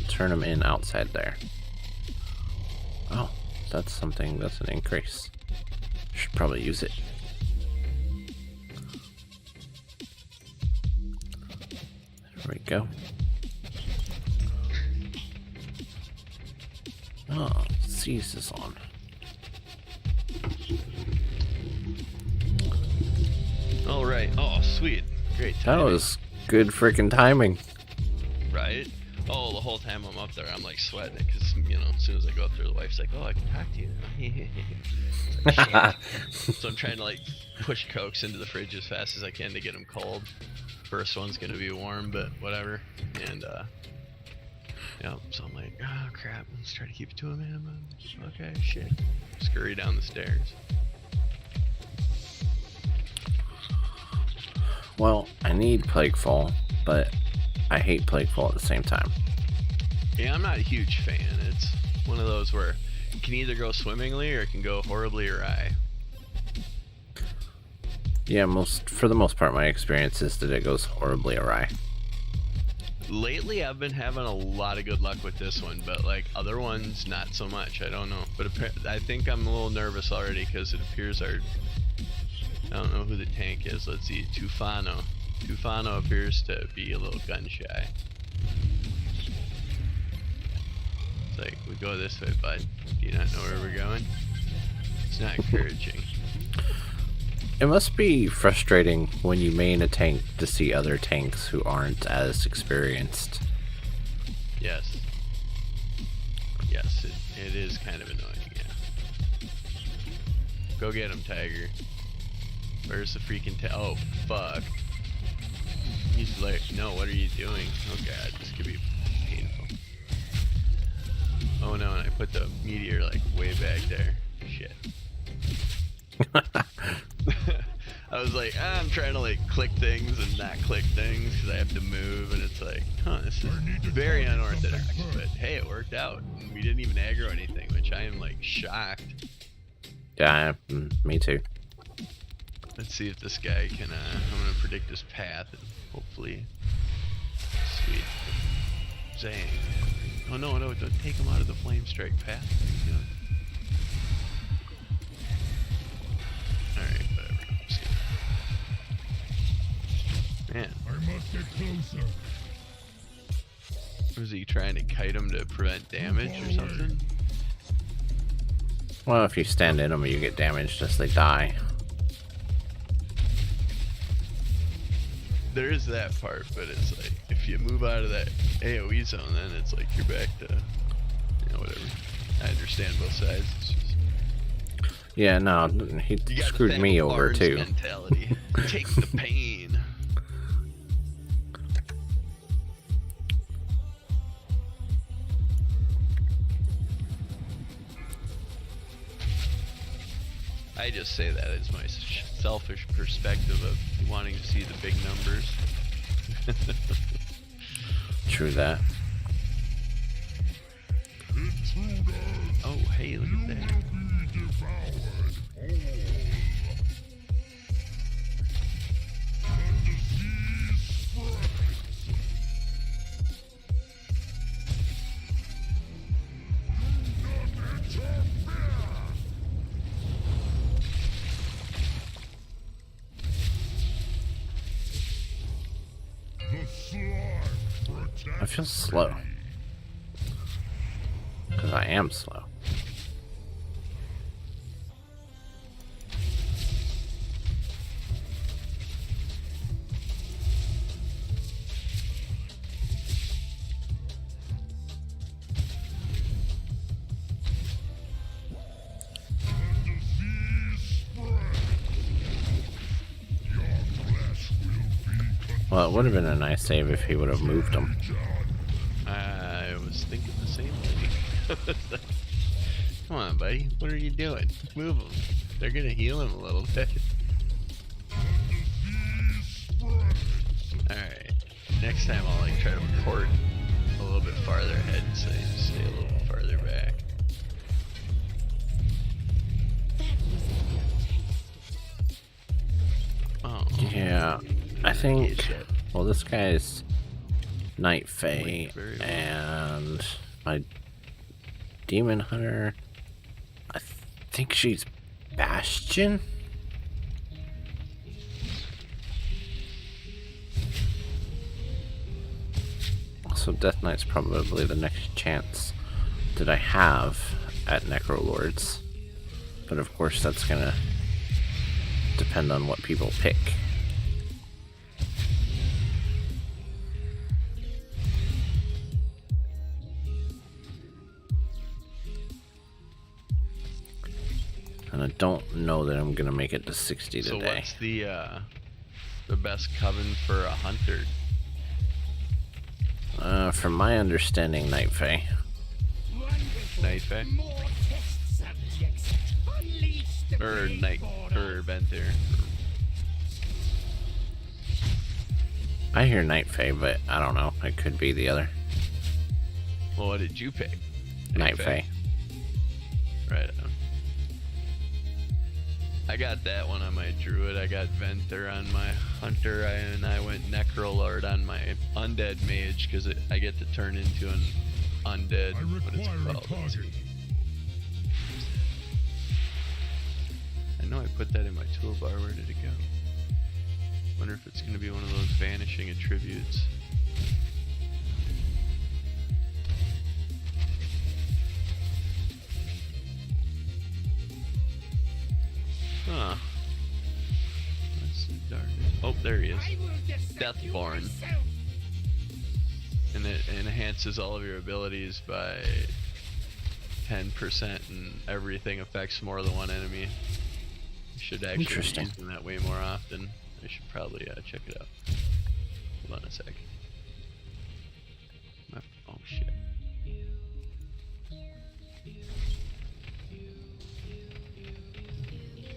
Turn them in outside there. Oh, that's something, that's an increase. Should probably use it. There we go. Oh, seize is on. sweet. Great That timing. was good freaking timing. Right? Oh, the whole time I'm up there, I'm like sweating it because, you know, as soon as I go up there, the wife's like, oh, I can talk to you. Shit. So I'm trying to like push Cokes into the fridge as fast as I can to get them cold. First one's gonna be warm, but whatever. And yeah, so I'm like, oh crap, let's try to keep it to a minimum. Okay, shit. Scurry down the stairs. Well, I need Plaguefall, but I hate Plaguefall at the same time. Yeah, I'm not a huge fan. It's one of those where it can either go swimmingly or it can go horribly awry. Yeah, for the most part, my experience is that it goes horribly awry. Lately, I've been having a lot of good luck with this one, but like other ones, not so much. I don't know, but I think I'm a little nervous already because it appears I don't know who the tank is. Let's see, Tufano. Tufano appears to be a little gun shy. It's like, we go this way, bud. Do you not know where we're going? It's not encouraging. It must be frustrating when you main a tank to see other tanks who aren't as experienced. Yes. Yes, it is kind of annoying, yeah. Go get him, Tiger. Where's the freaking oh, fuck. He's like, no, what are you doing? Oh god, this could be painful. Oh no, and I put the meteor like way back there. Shit. I was like, I'm trying to like click things and not click things because I have to move, and it's like, huh, this is very unorthodox, but hey, it worked out. And we didn't even aggro anything, which I am like shocked. Yeah, me too. Let's see if this guy can, I'm gonna predict his path and hopefully, sweet. Zang. Oh no, don't take him out of the flame strike path. Alright, whatever. Just kidding. Man, I must get closer. was he trying to kite him to prevent damage or something? Well, if you stand in them, you get damaged as they die. There is that part, but it's like, if you move out of that AoE zone, then it's like you're back to, you know, whatever. I understand both sides. It's just, Yeah, no, he you got screwed the me Thanos over Barnes too. mentality. Take the pain. I just say that as my selfish perspective of wanting to see the big numbers. True that. Oh, hey, look at that. I feel slow. Because I am slow. Well, it would have been a nice save if he would have moved them. I was thinking the same thing. Come on, buddy. What are you doing? Move them. They're gonna heal him a little bit. Alright. Next time I'll like try to port a little bit farther ahead so you stay a little bit farther back. Oh. Yeah, I think. Well, this guy's Night Fae, and my Demon Hunter. I think she's Bastion. So Death Knight's probably the next chance that I have at Necrolords. But of course that's gonna depend on what people pick. And I don't know that I'm gonna make it to 60 So today. what's the best coven for a hunter? From my understanding, Night Fae. Night Fae? More test subjects. Unleash the Or blade Night border. or Venthyr? I hear Night Fae, but I don't know. It could be the other. Well, what did you pick? Night Fae. Right on. I got that one on my druid. I got Venthyr on my hunter, and I went Necrolord on my undead mage because I get to turn into an undead. I What is require it a called? target. I know I put that in my toolbar. Where did it go? Wonder if it's going to be one of those vanishing attributes. Huh. That's the darkness. Oh, there he is. I will dissect you Deathborn. myself. And it enhances all of your abilities by 10%, and everything affects more than one enemy. You should actually be Interesting. using that way more often. I should probably check it out. Hold on a sec. Oh shit.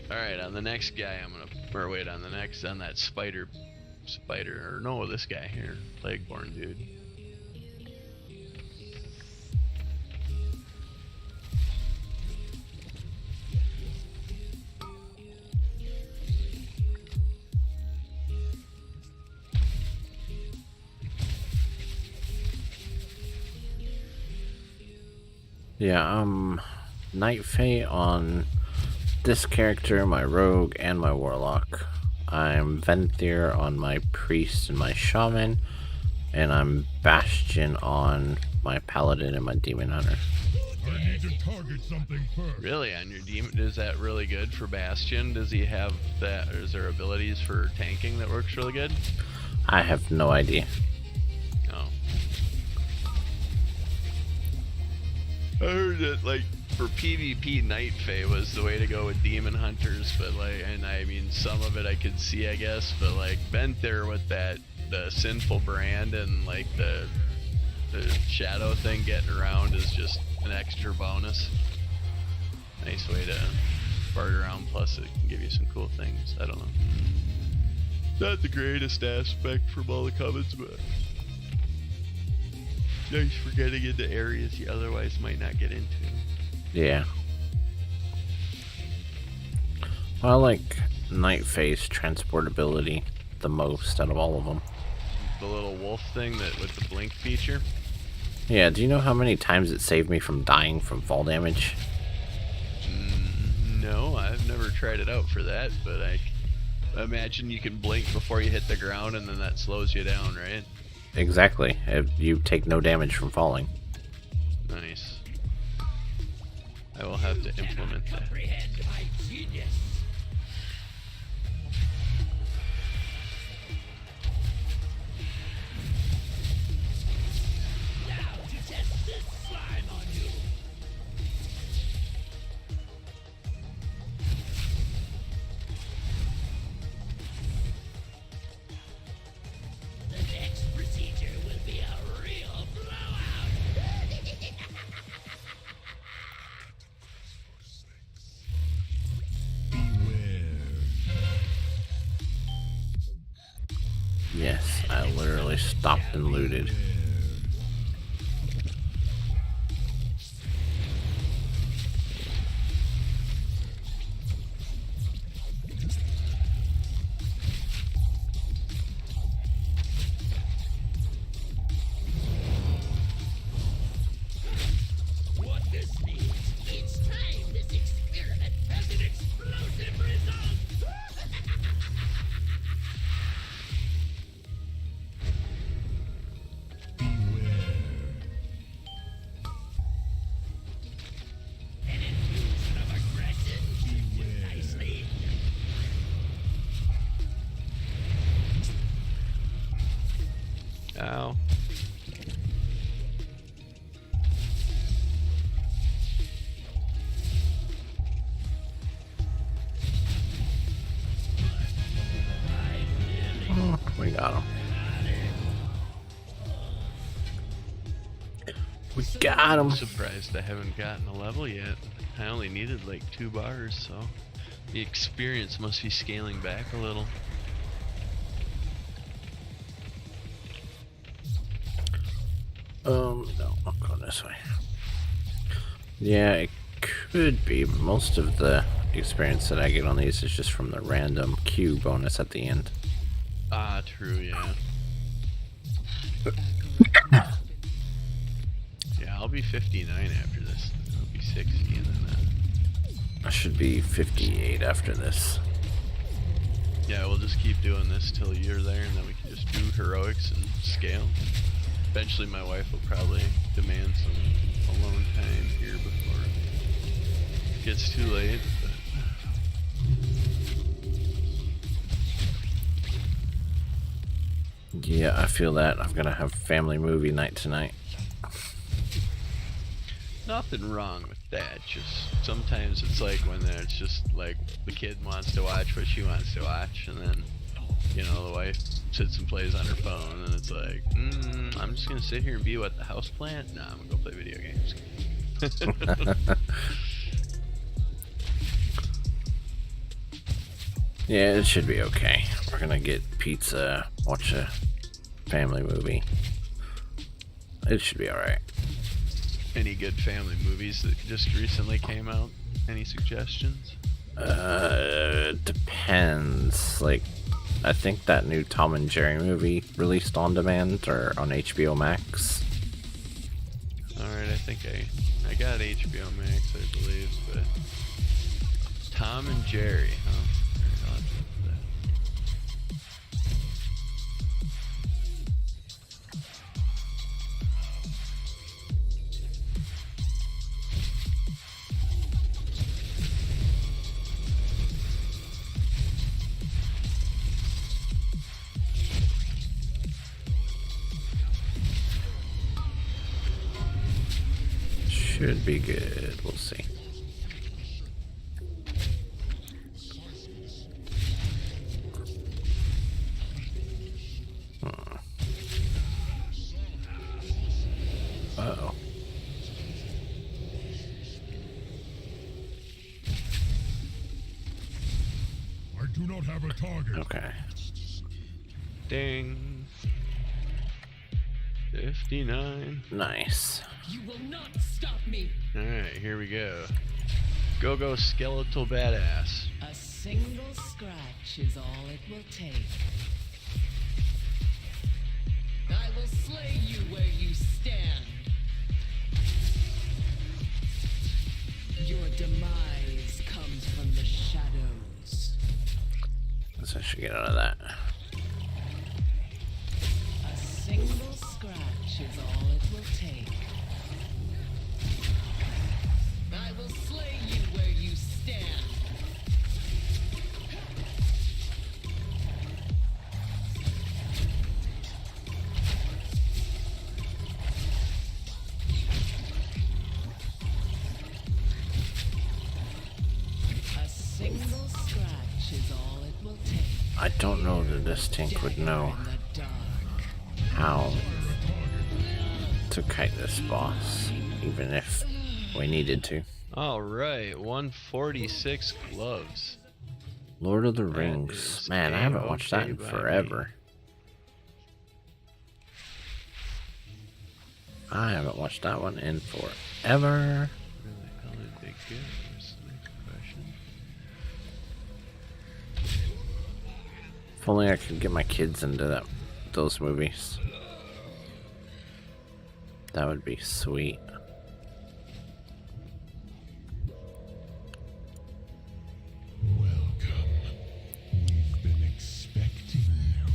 Alright, on the next guy I'm gonna, or wait, on that spider, or no, this guy here, Plagueborn dude. Yeah, Night Fae on this character, my rogue, and my warlock. I'm Venthyr on my priest and my shaman, and I'm Bastion on my paladin and my demon hunter. I need to target something first. Really, on your demon, is that really good for Bastion? Does he have that, or is there abilities for tanking that works really good? I have no idea. Oh. I heard that, like, for PvP, Night Fae was the way to go with demon hunters, but like, and I mean, some of it I could see, I guess, but like, Venthyr with the sinful brand and like the shadow thing getting around is just an extra bonus. Nice way to fart around, plus it can give you some cool things. I don't know. Not the greatest aspect from all the covens, but nice for getting into areas you otherwise might not get into. Yeah. Well, I like Night Fae's transportability the most out of all of them. The little wolf thing that with the blink feature. Yeah, do you know how many times it saved me from dying from fall damage? No, I've never tried it out for that, but I imagine you can blink before you hit the ground and then that slows you down, right? Exactly. You take no damage from falling. Nice. I will have to implement that. Comprehend my genius. Now to test this slime on you. The next procedure will be a real blowout. Yes, I literally stopped and looted. What this means, each time this experiment has an explosive result. An infusion of aggression fits you nicely. Ow. Got him. I'm surprised I haven't gotten a level yet. I only needed like 2 bars, so the experience must be scaling back a little. No, I'll go this way. Yeah, it could be, but most of the experience that I get on these is just from the random Q bonus at the end. Ah, true, yeah. Yeah, I'll be 59 after this. I'll be 60 and then I should be 58 after this. yeah, we'll just keep doing this till you're there, and then we can just do heroics and scale. Eventually my wife will probably demand some alone time here before it gets too late. But Yeah, I feel that. I'm gonna have family movie night tonight. nothing wrong with that, just sometimes it's like when it's just like the kid wants to watch what she wants to watch, and then, you know, the wife sits and plays on her phone, and it's like, I'm just gonna sit here and be what, the houseplant? Nah, I'm gonna go play video games. Yeah, it should be okay. We're gonna get pizza, watch a family movie. It should be alright. Any good family movies that just recently came out? Any suggestions? Depends. Like, I think that new Tom and Jerry movie released on demand or on HBO Max. Alright, I think I got HBO Max, I believe, but Tom and Jerry, huh? I'll have to look for that. Should be good. We'll see. Uh-oh. I do not have a target. Okay. Ding. 59. Nice. You will not stop me. Alright, here we go. Go skeletal badass. A single scratch is all it will take. I will slay you where you stand. Your demise comes from the shadows. Guess I should get out of that. A single scratch is all it will take. I will slay you where you stand. A single scratch is all it will take. I don't know that this tank would know In the dark. how to kite this boss, even if we needed to. Alright, 146 gloves. Lord of the That Rings. is Man, I haven't watched that in A-okay by forever. I haven't watched that one in forever. Really, how did they get? What's the next question? If only I could get my kids into those movies. That would be sweet. Welcome. We've been expecting you.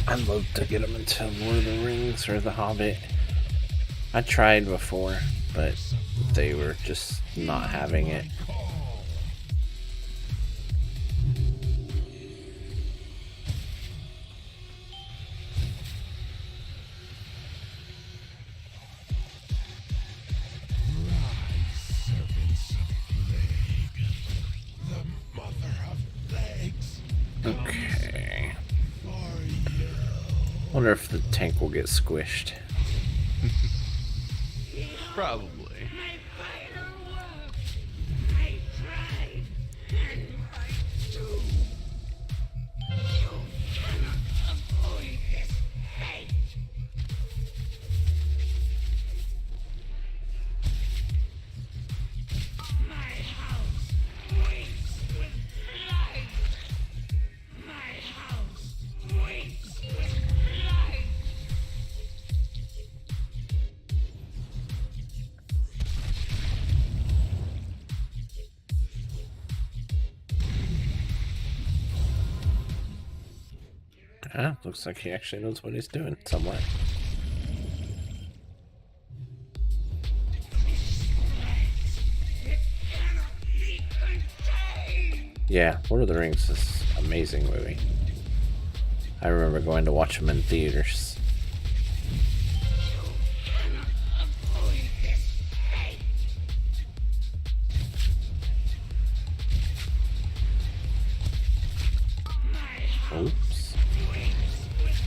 I'd love to get them into Lord of the Rings or The Hobbit. I tried before, but they were just not having it. Wonder if the tank will get squished. Probably. My final work. I tried, and I do. You cannot avoid this fate. My house wakes with life. My house wakes with life. Ah, looks like he actually knows what he's doing somewhat. It cannot be contained. Yeah, Lord of the Rings is an amazing movie. I remember going to watch them in theaters. Cannot avoid this fate. My house Oops. wakes with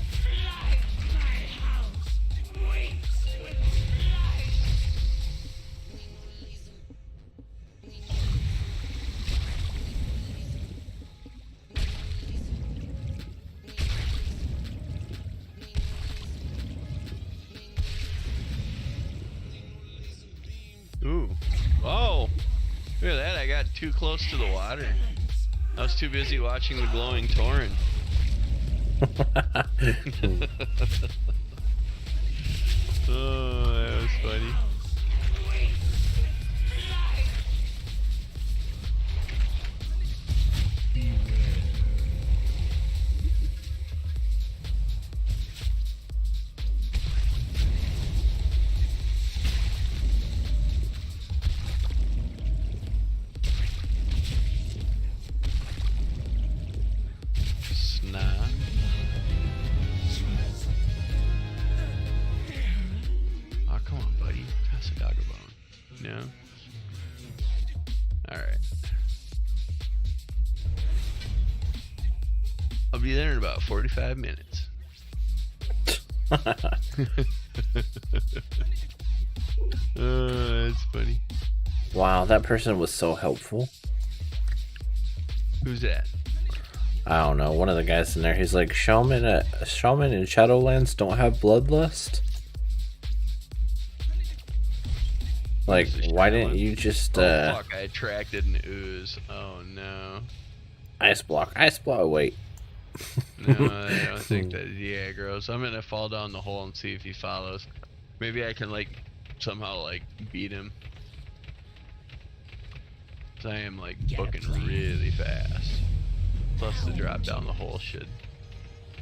life. My house wakes with life. Ooh. Oh! Look at that, I got too close to the water. I was too busy watching the glowing Tauren. Oh, that was funny. Snap. Oh, come on, buddy. Pass a dog a bone. No? Alright. I'll be there in about 45 minutes. Oh, that's funny. Wow, that person was so helpful. Who's that? I don't know, one of the guys in there, he's like, Shaman in Shadowlands don't have bloodlust? Like, why didn't you just, Oh, fuck, I attracted an ooze. Oh, no. ice block, wait. No, I don't think that he aggroes. I'm gonna fall down the hole and see if he follows. Maybe I can, like, somehow, like, beat him. 'Cause I am, like, booking really fast. Plus the drop down the hole should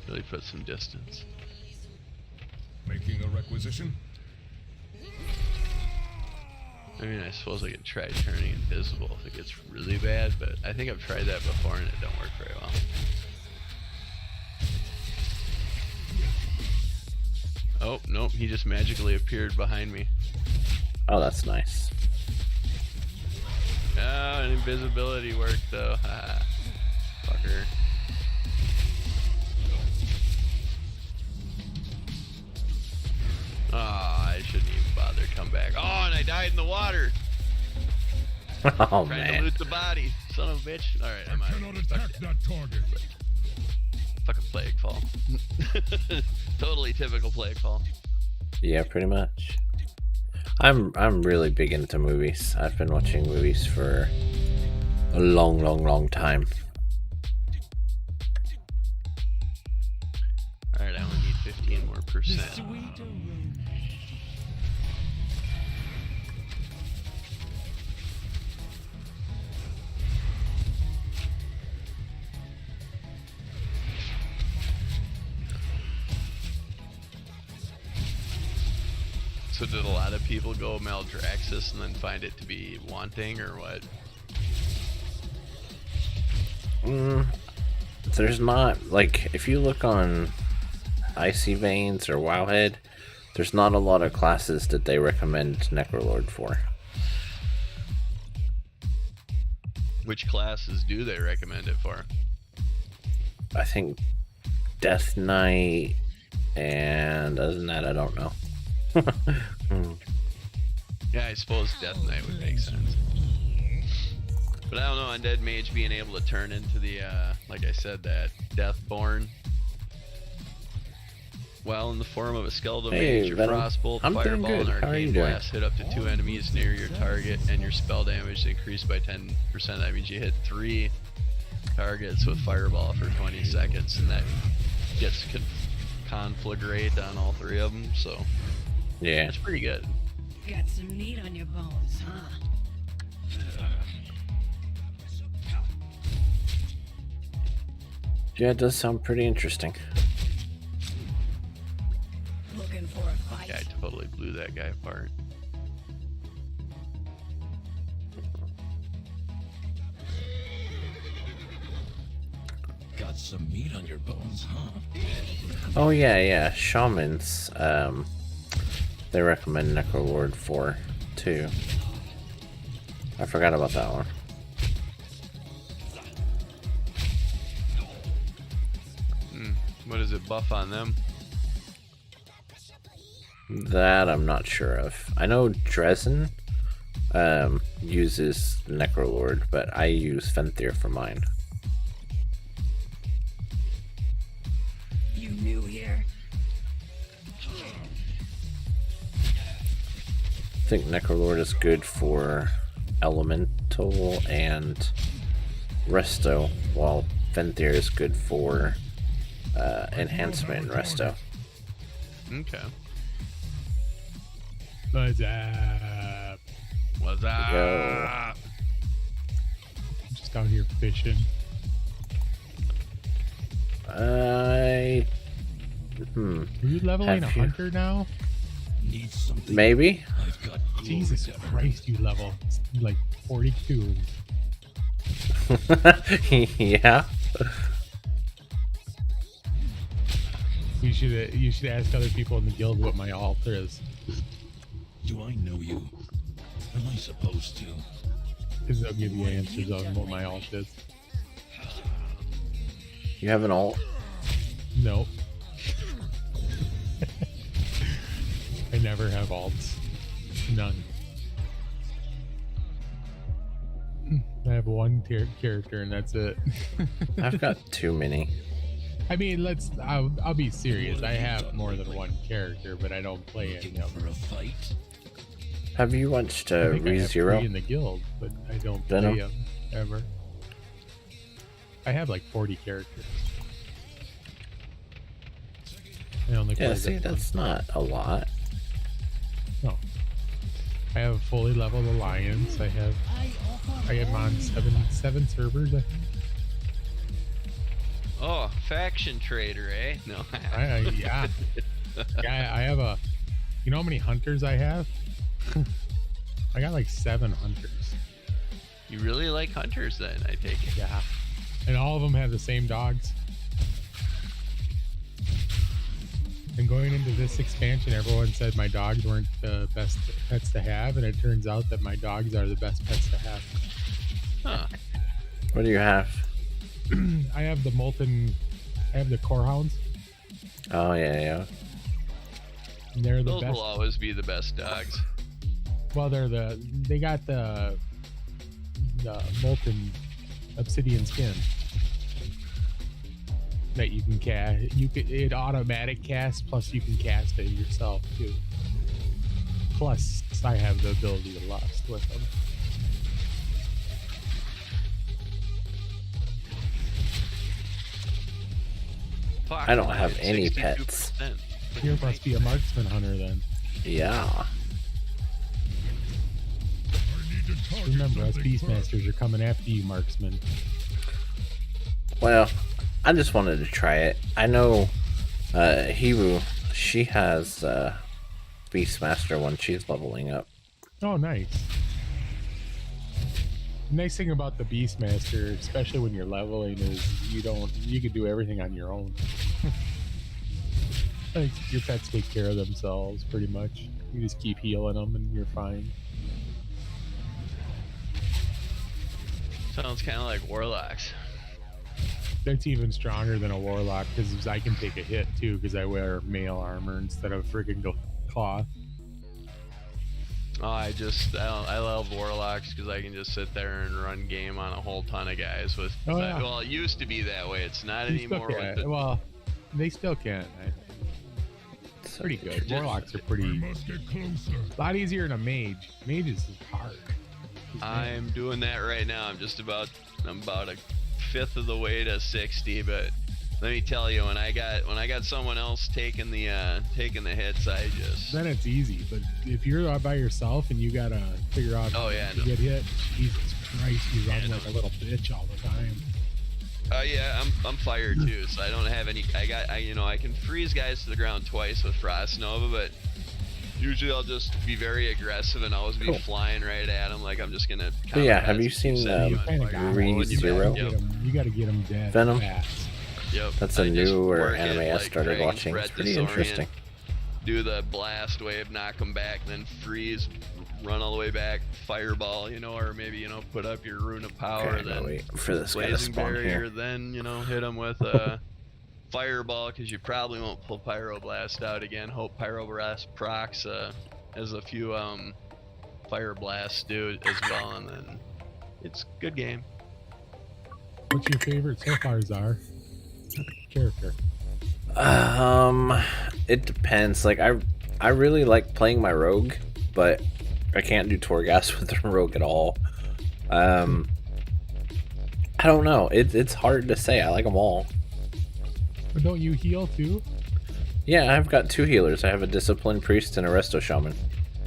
really put some distance. Making a requisition? I mean, I suppose I could try turning invisible if it gets really bad, but I think I've tried that before and it don't work very well. Oh, nope, he just magically appeared behind me. Oh, that's nice. Oh, and invisibility worked though. Haha. Fucker. Ah, I shouldn't even bother to come back. Oh, and I died in the water. Oh, Trying to man. loot the body. Son of a bitch. Alright, I'm I out. cannot Fuck attack that. that target. Fucking Plaguefall. Totally typical Plaguefall. Yeah, pretty much. I'm really big into movies. I've been watching movies for a long time. Alright, I only need 15 more The percent. sweet aroma. So did a lot of people go Maldraxxus and then find it to be wanting, or what? There's not, like, if you look on Icy Veins or Wowhead, there's not a lot of classes that they recommend Necrolord for. Which classes do they recommend it for? I think Death Knight And other than that, I don't know. Yeah, I suppose Death Knight would make sense. But I don't know, Undead Mage being able to turn into the, like I said, that Deathborn. Well, in the form of a Skeletal Hey, Mage, your Venom. Frostbolt, I'm doing Fireball, good. and How are you Arcane doing? Blast hit up to 2 enemies near your target, and your spell damage increased by 10%. That means you hit 3 targets with Fireball for 20 seconds, and that gets conflagrate on all 3 of them, so Yeah. it's pretty good. Got some meat on your bones, huh? Yeah, it does sound pretty interesting. Looking for a fight? Yeah, I totally blew that guy apart. Got some meat on your bones, huh? Oh yeah. Shamans. They recommend Necrolord for too. I forgot about that one. What does it buff on them? That I'm not sure of. I know Dresden uses Necrolord, but I use Fenthir for mine. You new here? I think Necrolord is good for Elemental and Resto, while Fenthir is good for Enhancement and Resto. Okay. What's up? What's up? Go. Just out here fishing. Are Are you leveling Have a you? hunter now? Need something? Maybe? I've got Jesus glory to Christ, you level like 42. Yeah. You should ask other people in the guild what my alt is. Do I know you? Am I supposed to? Because they'll give you answers on what my alt is. You have an alt? Nope. I never have alts. None. I have one character and that's it. I've got too many. I mean, I'll be serious. I have more than one character, but I don't play any of For them. a fight? Have you watched I think I have 3 in ReZero? the guild, but I don't Venom? play them ever. I have like 40 characters. I only play Yeah, this see, one. that's not a lot. No. I have a fully leveled alliance. I am on seven servers. I think. Oh, faction trader, eh? No. Yeah. Yeah, I have a. You know how many hunters I have? I got like 7 hunters. You really like hunters then, I take it. Yeah. And all of them have the same dogs. And going into this expansion, everyone said my dogs weren't the best pets to have, and it turns out that my dogs are the best pets to have. Huh. What do you have? I have the core hounds. Oh, yeah. And they're the Those best. will always be the best dogs. Well, they got the molten obsidian skin that you can cast. It automatic casts, plus you can cast it yourself too. Plus, I have the ability to lust with them. Fuck, I don't have it's any 62%. pets. You must be a marksman hunter then. Yeah. Remember, us beastmasters are coming after you, marksman. Well, I just wanted to try it. I know Hibu, she has Beastmaster when she's leveling up. Oh, nice. Nice thing about the beastmaster, especially when you're leveling, is you can do everything on your own. Like, your pets take care of themselves pretty much. You just keep healing them and you're fine. Sounds kind of like warlocks. That's even stronger than a warlock because I can take a hit too because I wear mail armor instead of friggin' cloth. Oh, I love warlocks because I can just sit there and run game on a whole ton of guys with. Oh, yeah. Well, it used to be that way. It's not You still anymore. can. With the, Well, they still can. It's pretty good. Warlocks are pretty. Must get closer. A lot easier than a mage. Mages is hard. I'm doing that right now. I'm about a fifth of the way to 60, but let me tell you, when I got someone else taking the hits, I just. Then it's easy. But if you're out by yourself and you gotta figure out Oh, yeah, to no. get hit, Jesus Christ, you run Yeah, like no. a little bitch all the time. Yeah, I'm fired too, so I don't have any. I can freeze guys to the ground twice with Frost Nova, but usually I'll just be very aggressive and always be flying right at them, like I'm just gonna. But yeah, have you seen ReZero? You gotta get them dead Venom? fast. Yep. That's a I just newer work it, anime I like started Dragon's watching. Breath It's pretty Disorient, interesting. Do the blast wave, knock them back, then freeze, run all the way back, fireball, or maybe put up your rune of power, Okay, then wait for this guy to blazing spawn barrier, here. then hit them with a fireball because you probably won't pull pyroblast out again. Hope pyroblast procs as a few fire blasts do as well, and then it's good game. What's your favorite so far, Zar? Character. It depends. Like I really like playing my rogue, but I can't do Torghast with the rogue at all. I don't know. It's hard to say. I like them all. But don't you heal too? Yeah, I've got 2 healers. I have a Disciplined Priest and a Resto Shaman.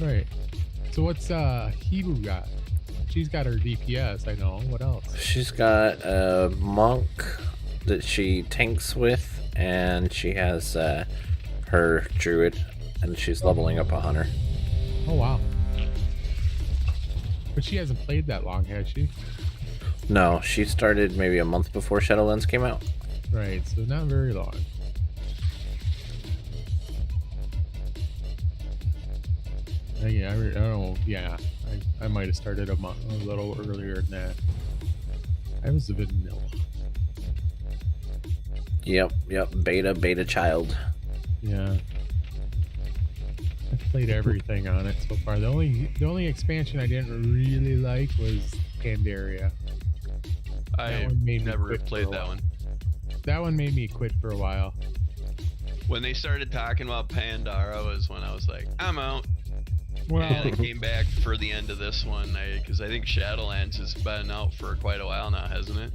Right. So what's Hibu got? She's got her DPS, I know. What else? She's got a Monk that she tanks with, and she has her Druid, and she's leveling up a Hunter. Oh wow. But she hasn't played that long, has she? No, she started maybe a month before Shadowlands came out. Right, so not very long. I might have started a little earlier than that. I was a vanilla. Yep, beta child. Yeah. I've played everything on it so far. The only expansion I didn't really like was Pandaria. I one made me never quit played for a that while. one. That one made me quit for a while. When they started talking about Pandara was when I was like, I'm out. Well, And I came back for the end of this one, because I think Shadowlands has been out for quite a while now, hasn't it?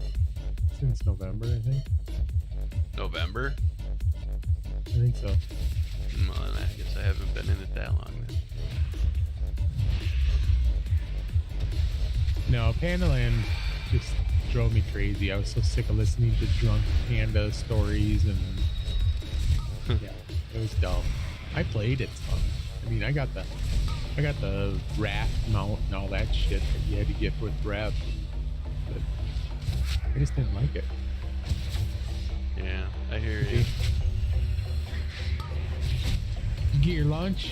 since November, I think. November? I think so. Well, then I guess I haven't been in it that long then. No, Pandaland just drove me crazy. I was so sick of listening to drunk panda stories and yeah, it was dumb. I played it fun. I mean, I got the raft mount and all that shit that you had to get with rev, but I just didn't like it. Yeah, I hear you. Did you get your lunch?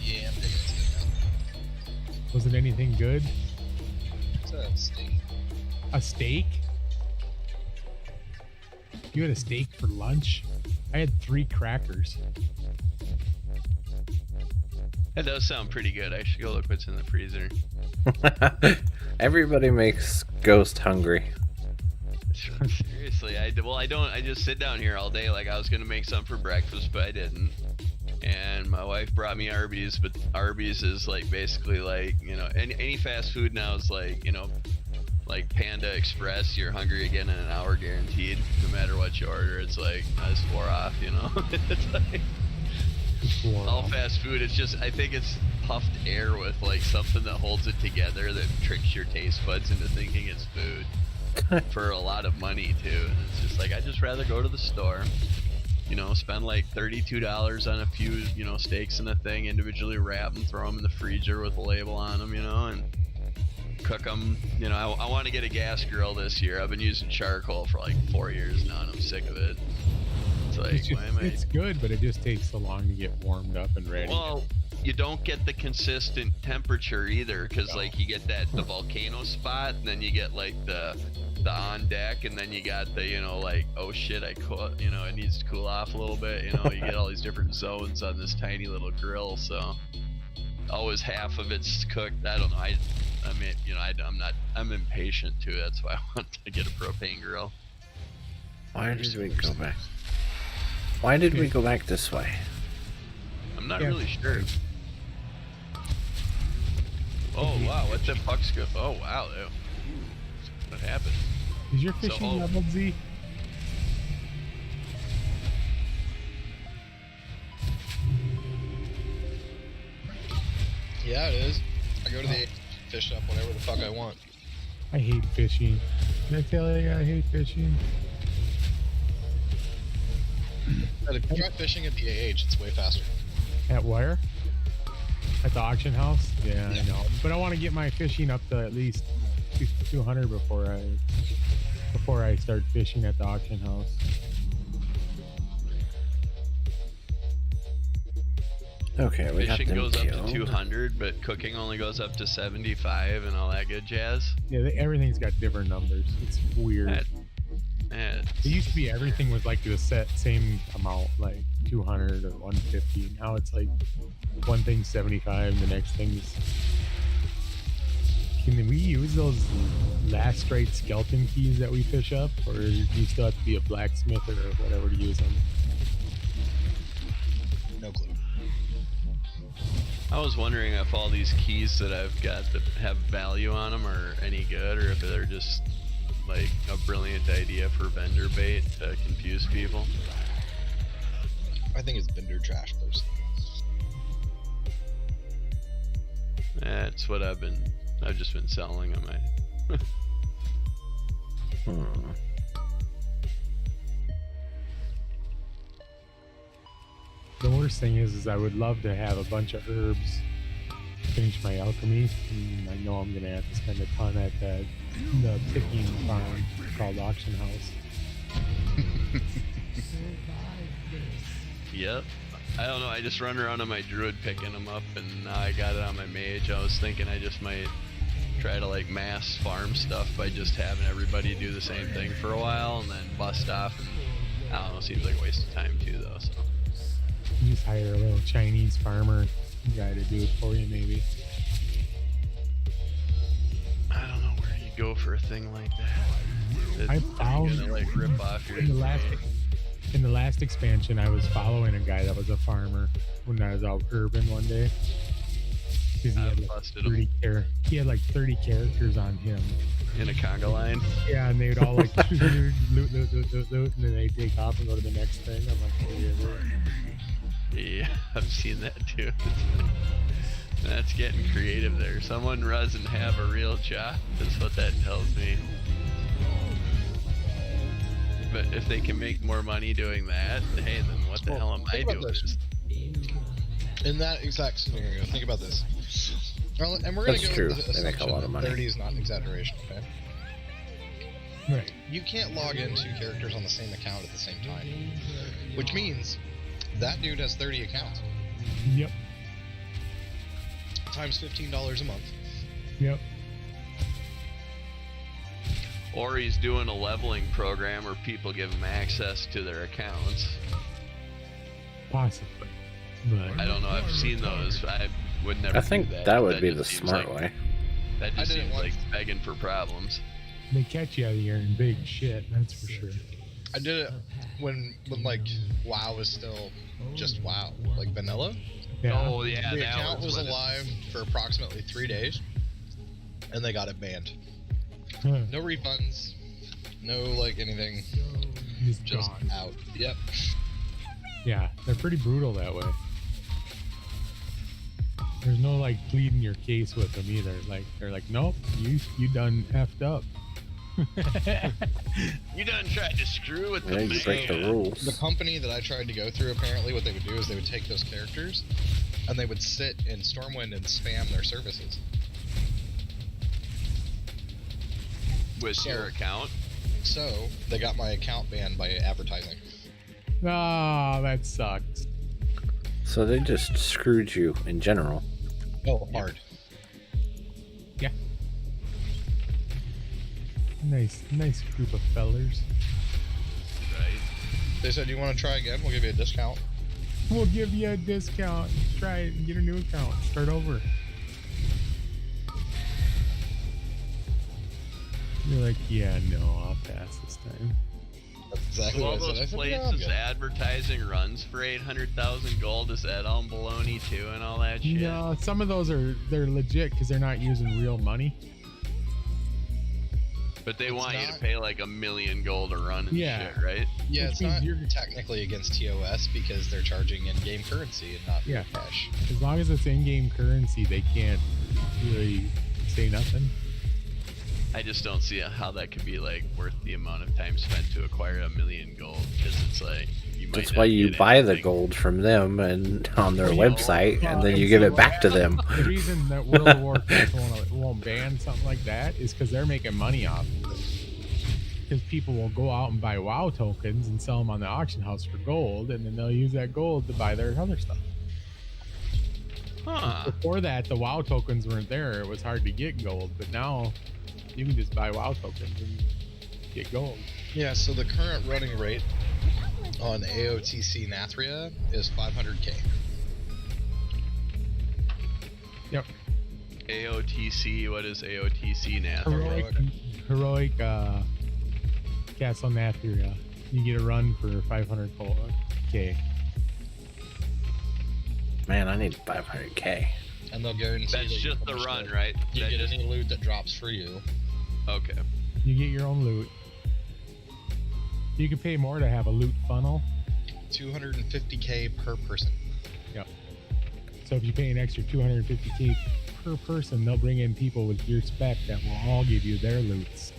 Yeah, I'm taking it Was it anything good? to go. It's a steak. A steak? You had a steak for lunch? I had 3 crackers. That does sound pretty good. I should go look what's in the freezer. Everybody makes Ghost hungry. Seriously, I just sit down here all day. Like I was gonna make some for breakfast, but I didn't. And my wife brought me Arby's, but Arby's is like basically like, you know, any fast food now is like, you know, like Panda Express. You're hungry again in an hour guaranteed, no matter what you order. It's like I just wore off, you know. It's like all fast food. It's just, I think it's puffed air with like something that holds it together that tricks your taste buds into thinking it's food for a lot of money too. And it's just like, I'd just rather go to the store, you know, spend like $32 on a few, you know, steaks in a thing, individually wrap them, throw them in the freezer with a label on them, you know, and cook them. You know, I want to get a gas grill this year. I've been using charcoal for like 4 years now and I'm sick of it. It's like, It's, just, why am I... it's good, but it just takes so long to get warmed up and ready. Well, you don't get the consistent temperature either, because like you get the volcano spot, and then you get like the the on deck, and then you got the, you know, like, oh shit, it needs to cool off a little bit. You know, you get all these different zones on this tiny little grill, so always half of it's cooked. I don't know. I mean, you know, I'm impatient too. That's why I want to get a propane grill. Why did we go back? Why did we go back this way? I'm not really sure. Oh wow, what the fuck's good? Oh wow, what happened? Is your fishing leveled, Z? Yeah, it is. I go to the fish up whenever the fuck I want. I hate fishing. Did I tell you I hate fishing? But if you try fishing at the AH, it's way faster. At where? At the auction house? Yeah, Yeah. I know. But I want to get my fishing up to at least 200 before I start fishing at the auction house. Okay, we got Fishing them goes up killed. to 200, but cooking only goes up to 75 and all that good jazz. Yeah, everything's got different numbers. It's weird. It used to be everything was like the same amount, like 200 or 150. Now it's like one thing's 75, the next thing's. Can we use those last right skeleton keys that we fish up, or do you still have to be a blacksmith or whatever to use them? No clue. I was wondering if all these keys that I've got that have value on them are any good, or if they're just like a brilliant idea for vendor bait to confuse people. I think it's vendor trash, personally. That's what I've just been selling them. The worst thing is I would love to have a bunch of herbs finish my alchemy, and I know I'm gonna have to spend a ton at the picking farm called Auction House. Yep. I don't know, I just run around on my druid picking them up, and now I got it on my mage. I was thinking I just might try to like mass farm stuff by just having everybody do the same thing for a while and then bust off. I don't know, seems like a waste of time too though, so. You just hire a little Chinese farmer guy to do it for you, maybe. I don't know where you go for a thing like that. I found gonna, like, rip off your in the last expansion, I was following a guy that was a farmer when I was out urban one day. Because he had like he had like 30 characters on him. In a conga line? Yeah, and they'd all like loot, and then they take off and go to the next thing. I'm like, oh, yeah. Yeah, I've seen that too. That's getting creative there. Someone doesn't have a real job, is what that tells me. But if they can make more money doing that, hey, then what the hell am I doing? In that exact scenario, think about this. Well, and we're going to go true. with the They make a lot of money. 30 is not an exaggeration, okay? Right. You can't log in 2 characters on the same account at the same time. Which means that dude has 30 accounts. Yep. Times $15 a month. Yep. Or he's doing a leveling program where people give him access to their accounts. Possibly. But I don't know, I've seen those. I would never I think do that. that would be just the seems smart like- way. That I just did it seems once. like begging for problems. they catch you out of here in big shit, that's for sure. I did it when like WoW was still just WoW, like vanilla. Yeah. Oh yeah, The that account was when it- alive for approximately 3 days, and they got it banned. Huh. No refunds, no like anything, Just just gone. out. Yep. Yeah, they're pretty brutal that way. There's no like pleading your case with them either. Like they're like, nope, you done effed up. You done tried to screw with Yeah, the you break the man. rules. The company that I tried to go through, apparently, what they would do is they would take those characters, and they would sit in Stormwind and spam their services. With So- your account. So they got my account banned by advertising. Ah, that sucks. So they just screwed you in general. Oh, hard. Yeah. Nice group of fellers. Right. They said, you want to try again? We'll give you a discount. We'll give you a discount. Try it and get a new account. Start over. You're like, yeah, no, I'll pass this time. That's exactly All what I said. I those said, places yeah, advertising runs for 800,000 gold, is that all baloney too and all that shit? No, some of those they're legit because they're not using real money. But they It's want you not- to pay like 1,000,000 gold a run and Yeah. shit, right? Yeah, Which it's means not you're- technically against TOS because they're charging in-game currency and not Yeah. cash. As long as it's in-game currency, they can't really say nothing. I just don't see how that could be like worth the amount of time spent to acquire 1,000,000 gold, because it's like you might That's not why you get buy the anything. gold from them and on their Yeah. website, and then you give it back to them. The reason that World of Warcraft won't ban something like that is because they're making money off of it. Because people will go out and buy WoW tokens and sell them on the auction house for gold, and then they'll use that gold to buy their other stuff. Huh. Before that, the WoW tokens weren't there. It was hard to get gold, but now you can just buy WoW tokens and get gold. Yeah, so the current running rate on AOTC Nathria is 500k. Yep. AOTC, what is AOTC now? Heroic Castle Nathria. You get a run for 500k. Man, I need 500k. And they'll guarantee That's that you just the finish run, it. right? You That get just- any loot that drops for you. Okay. You get your own loot. You can pay more to have a loot funnel. 250k per person. Yep. So if you pay an extra 250k per person, they'll bring in people with your spec that will all give you their loots.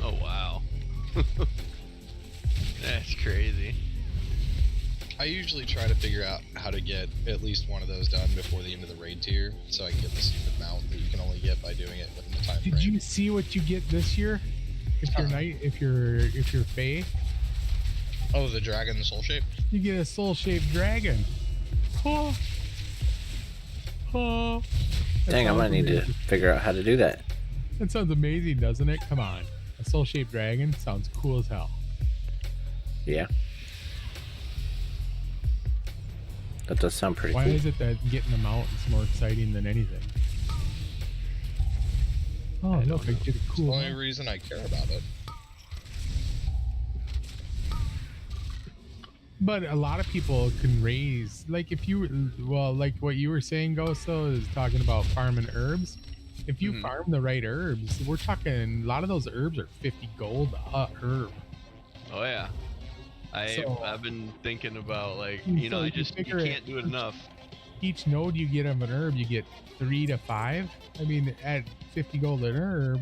Oh wow. That's crazy. I usually try to figure out how to get at least one of those done before the end of the raid tier, so I can get the stupid mount that you can only get by doing it within the time frame. Did you see what you get this year? If you're knight, if you're Fae, Oh, the dragon soul shape? you get a soul-shaped dragon. Oh. Oh. That Dang, I sounds might need to amazing. figure out how to do that. That sounds amazing, doesn't it? Come on. A soul-shaped dragon sounds cool as hell. Yeah. That does sound pretty Why cool. is it that getting them out is more exciting than anything? Oh, look, I get a It's the cool only mount. reason I care about it. But a lot of people can raise, like if you, well, like what you were saying, Goso, is talking about farming herbs. If you farm the right herbs, we're talking, a lot of those herbs are 50 gold a herb. Oh yeah. So- I've been thinking about like, And you know, so I if you just you figure it- can't do it enough. Each node you get of an herb, you get 3 to 5. I mean, at 50 gold an herb,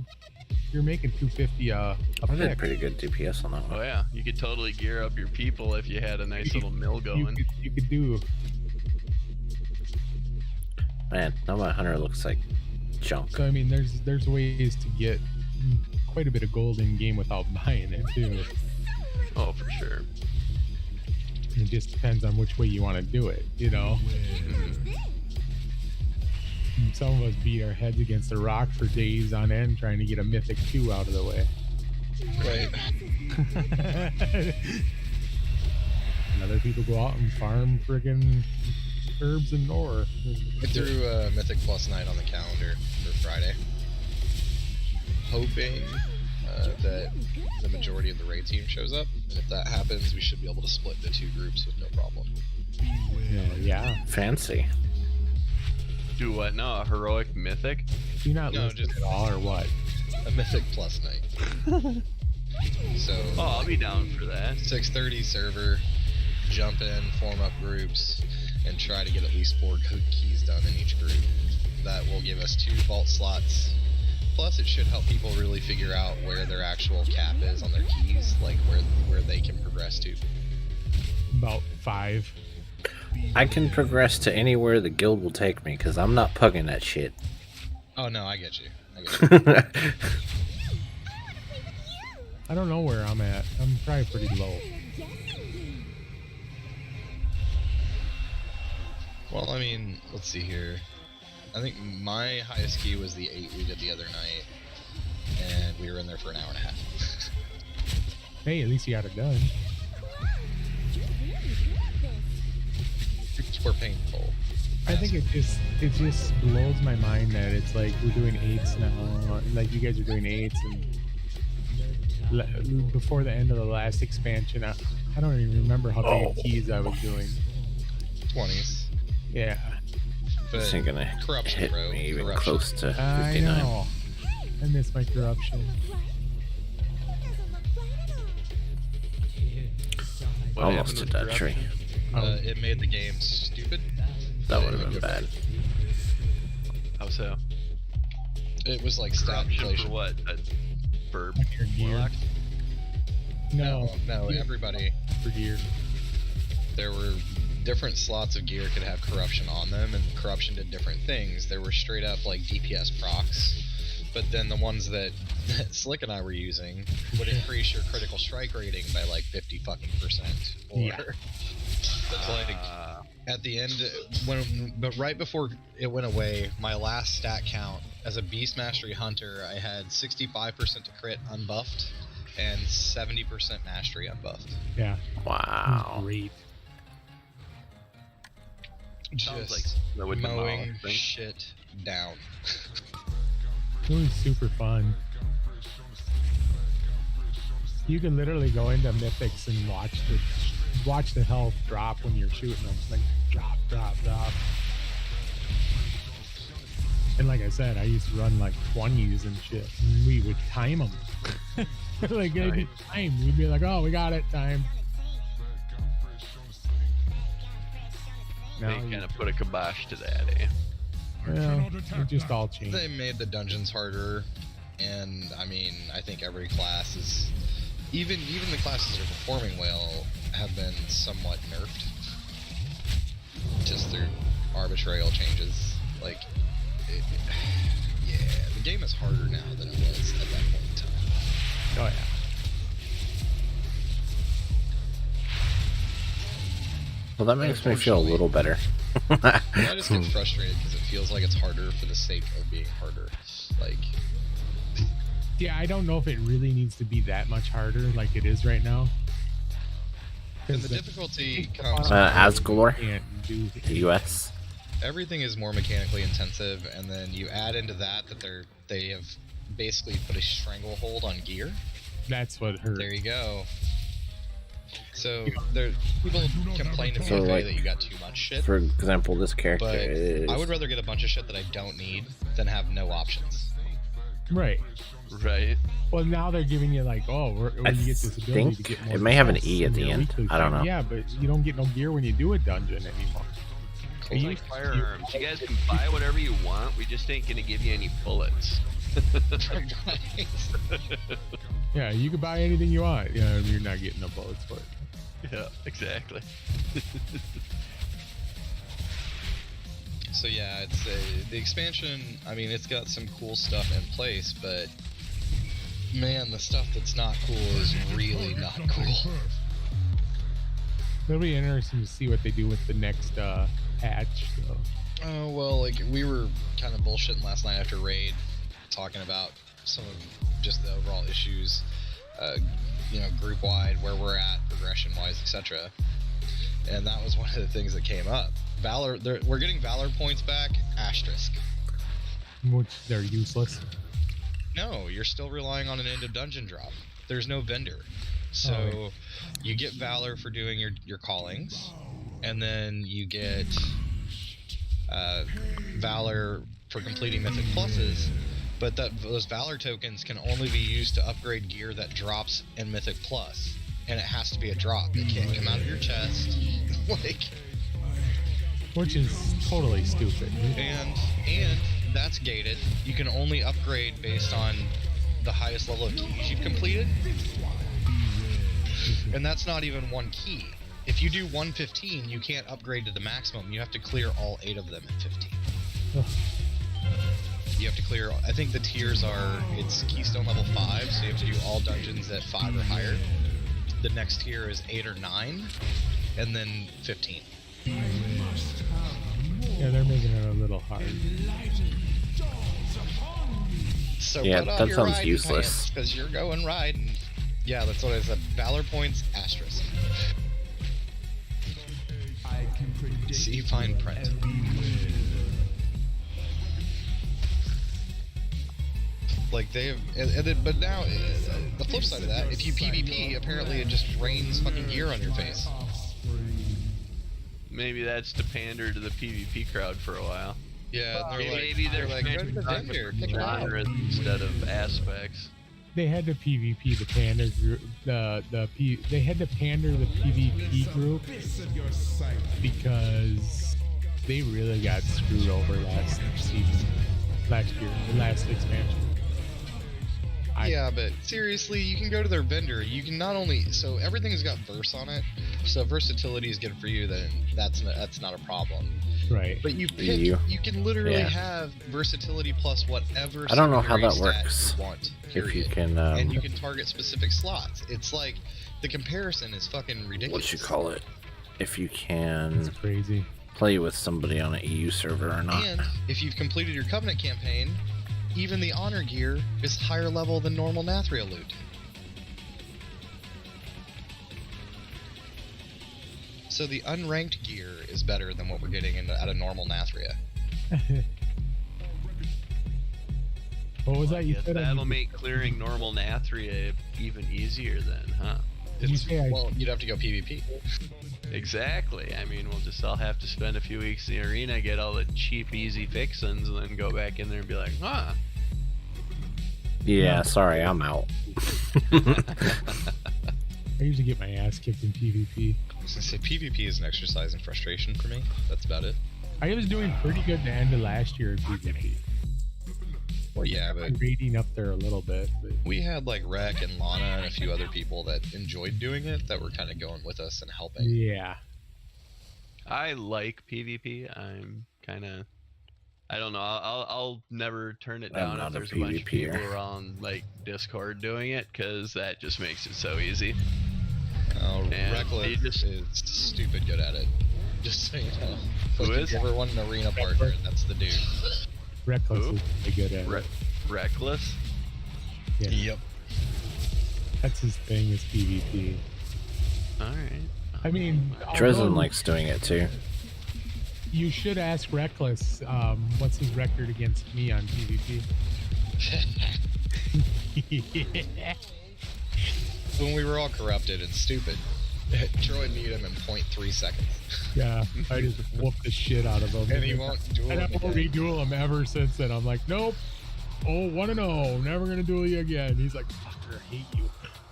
you're making 250 a I did pick. pretty good DPS on that Oh one. yeah, you could totally gear up your people if you had a nice little mill going. You could do. Man, now my hunter looks like junk. So I mean, there's ways to get quite a bit of gold in game without buying it too. Oh, for sure. It just depends on which way you want to do it, you know. And some of us beat our heads against a rock for days on end trying to get a mythic 2 out of the way. Right. And other people go out and farm friggin' herbs and ore. I threw Mythic Plus Night on the calendar for Friday, hoping that the majority of the raid team shows up. And if that happens, we should be able to split into 2 groups with no problem. Yeah. Fancy. Do what now? A heroic mythic? Do you not No, listen just- at all or what? A Mythic Plus Night. So Oh, I'll be down for that. 6:30 server, jump in, form up groups, and try to get at least 4 keys done in each group. That will give us 2 vault slots. Plus, it should help people really figure out where their actual cap is on their keys, like where they can progress to. About 5. I can progress to anywhere the guild will take me, because I'm not pugging that shit. Oh no, I get you. I get you. I don't know where I'm at. I'm probably pretty low. Well, I mean, let's see here. I think my highest key was the 8 we did the other night, and we were in there for an hour and a half. Hey, at least you got it done. Groups were painful. I think it just blows my mind that it's like we're doing 8s now. Like you guys are doing 8s, and before the end of the last expansion, I don't even remember how many keys I was doing. 20s. Yeah. But This ain't gonna corruption, hit bro. me even Corruption. close to 59. I know. I miss my corruption. What Almost happened hit with that tree. It made the game stupid. That would have been bad. How so? It was like stat Corruption inflation. for what? For Like your gear. Warlock? No, everybody. For gear. There were different slots of gear could have corruption on them, and corruption did different things. There were straight up like DPS procs, but then the ones that Slick and I were using would increase your critical strike rating by like 50%. Or Yeah. like at the end, but right before it went away, my last stat count as a Beast Mastery Hunter, I had 65% to crit unbuffed and 70% mastery unbuffed. Yeah. Wow. Great. Sounds Just like that would mowing thing. shit down. It was super fun. You can literally go into mythics and watch the health drop when you're shooting them. Like drop, drop, drop. And like I said, I used to run like 20s and shit. And we would time them. Like it'd be time. We'd be like, oh, we got it, time. They Now kind of put a kibosh to that, eh? well, it just all changed. They made the dungeons harder, and I mean, I think every class is, even the classes that are performing well have been somewhat nerfed, just through arbitrary changes. Like, yeah, the game is harder now than it was at that point in time. Oh yeah. Well, that makes me feel a little better. And I just get frustrated because it feels like it's harder for the sake of being harder. Like, Yeah, I don't know if it really needs to be that much harder like it is right now. and the difficulty comes. Asgore, Can't do the US. Everything is more mechanically intensive, and then you add into that they have basically put a stranglehold on gear. That's what hurt. There you go. So people complain to me So, like, that you got too much shit, For example, this character but is. I would rather get a bunch of shit that I don't need than have no options. Right. Right. Well, now they're giving you like, oh, when I you get this ability think to get more it may have an success E at in the your end. weekly I don't fight. know. Yeah, but you don't get no gear when you do a dungeon anymore. It's like firearms. You guys can buy whatever you want. We just ain't gonna give you any bullets. Yeah, you can buy anything you want. Yeah, you're not getting no bullets for it. Yeah, exactly. So yeah, it's the expansion. I mean, it's got some cool stuff in place, but man, the stuff that's not cool is really not cool. It'll be interesting to see what they do with the next patch. So. Oh well, like we were kind of bullshitting last night after raid, talking about some of just the overall issues, group wide, where we're at, progression wise, etc. And that was one of the things that came up. Valor, we're getting Valor points back, asterisk. Which they're useless. No, you're still relying on an end of dungeon drop. There's no vendor. So you get Valor for doing your callings, and then you get Valor for completing Mythic Pluses, but those Valor tokens can only be used to upgrade gear that drops in Mythic Plus, and it has to be a drop. It can't come out of your chest. Which is totally stupid. And that's gated. You can only upgrade based on the highest level of keys you've completed. And that's not even one key. If you do 115, you can't upgrade to the maximum. You have to clear all 8 of them at 15. Ugh. You have to clear, I think the tiers are, it's Keystone level 5, so you have to do all dungeons at 5 or higher. The next tier is 8 or 9, and then 15. Yeah, they're making it a little hard. So Yeah, put on that your sounds riding useless. because you're going riding. Yeah, that's what I said. Valor points, asterisk. I can predict See fine print. Like they have, and then, but now the flip side of that, if you PvP, apparently it just rains fucking gear on your face. Maybe that's to pander to the PvP crowd for a while. Yeah, and Maybe they're like, trying go to the to talk vendor, about pick her out. genres instead of aspects. They had to PvP the pander group. They had to pander the PvP group because they really got screwed over last season, last year, the last expansion. Yeah, but seriously, you can go to their vendor. You can not only so everything's got verse on it, so if versatility is good for you, then that's not a problem. Right. But you can literally have versatility plus whatever. I don't know how that secondary stat works. You want, If you period. can, and you can target specific slots. It's like the comparison is fucking ridiculous. what you call it? If you It's can crazy. play with somebody on an EU server or not. And if you've completed your Covenant campaign, even the honor gear is higher level than normal Nathria loot. So the unranked gear is better than what we're getting out of normal Nathria. What was that you Yes, said? that'll make clearing normal Nathria even easier then, huh? Did you say Well, you'd have to go PvP. Exactly. I mean, I'll have to spend a few weeks in the arena, get all the cheap, easy fixins, and then go back in there and be like, huh. Yeah, sorry, I'm out. I usually get my ass kicked in PvP. I was gonna say PvP is an exercise in frustration for me. That's about it. I was doing pretty good at the end of last year in PvP. Well, yeah, but I'm rating up there a little bit. But we had like Rek and Lana and a few other people that enjoyed doing it that were kind of going with us and helping. yeah. I like PvP. I'm kind of, I don't know. I'll never turn it I'm down not if a there's a bunch of people PvPer. on like Discord doing it, because that just makes it so easy. Oh, And Reckless you just- is stupid good at it. Just so you know. Who Like, is? if you ever want an arena partner, that's the dude. Reckless Who? is pretty good at it. Reckless. Yeah. Yep. That's his thing is PvP. All right. I mean, Dresden although likes doing it too. you should ask Reckless what's his record against me on PvP. When we were all corrupted and stupid, Troy beat him in 0.3 seconds. Yeah, I just whooped the shit out of him. And he won't duel And I him won't again. reduel him ever since then. I'm like, nope. Oh, 1-0. Never gonna duel you again. He's like, fucker, I hate you.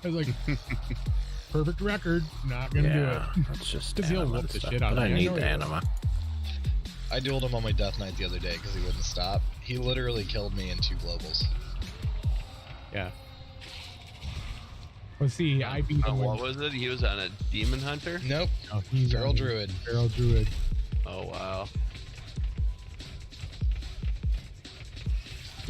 I was like, perfect record. Not gonna Yeah, do it. that's just 'Cause he'll anima whoop the stuff, shit out but of I me. I need know the he will. anima. I dueled him on my Death Knight the other day because he wouldn't stop. He literally killed me in 2 globals. Yeah. Well, see, I beat him. What was it? He was on a Demon Hunter? Nope. Oh, he's Feral on a Druid. Feral Druid. Oh, wow.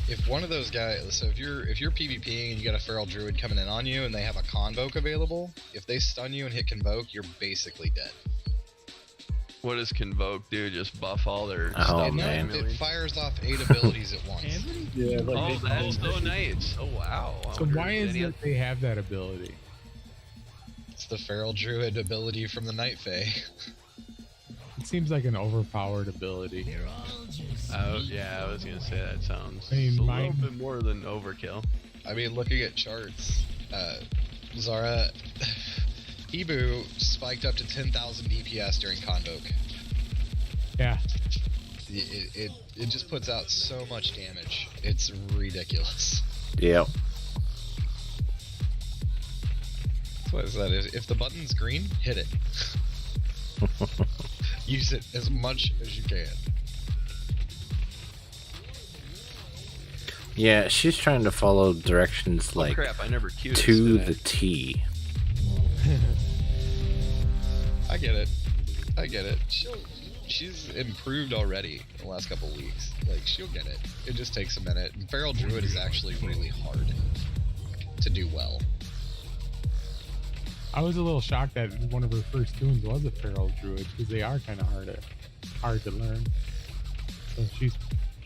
If one of those guys, so if you're PvPing and you got a Feral Druid coming in on you and they have a Convoke available, if they stun you and hit Convoke, you're basically dead. What does Convoke do? Just buff all their Oh, stuff? man. It fires off 8 abilities at once. Yeah, Oh, that's so nice. Oh, wow. I So wonder why if is any it they have that ability? It's the Feral Druid ability from the Night Fae. It seems like an overpowered ability. They're all just Oh, yeah, I was gonna say that sounds I mean, a mine- little bit more than overkill. I mean, looking at charts, Zara, Ibu spiked up to 10,000 DPS during Convoke. Yeah. It just puts out so much damage. It's ridiculous. Yep. What is that? If the button's green, hit it. Use it as much as you can. Yeah, she's trying to follow directions like Crap, I never queued to it, the did T. I get it. I get it. She's improved already in the last couple weeks. Like, she'll get it. It just takes a minute. And Feral Druid is actually really hard to do well. I was a little shocked that one of her first tunes was a Feral Druid because they are kind of hard to learn. So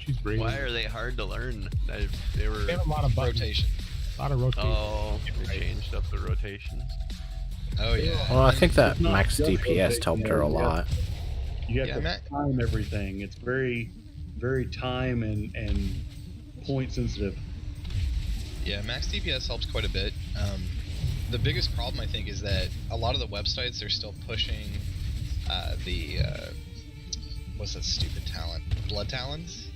She's brave. Why are they hard to learn? They were They have a lot of buttons. Rotation. A lot of rotation. Oh, they changed up the rotations. Oh yeah. Well, I think that It's not max just DPS rotating, helped her a yeah. lot. You have Yeah, to Matt- time everything. It's very, very time and point sensitive. Yeah, max DPS helps quite a bit. The biggest problem I think is that a lot of the websites are still pushing what's that stupid talent? Blood Talons.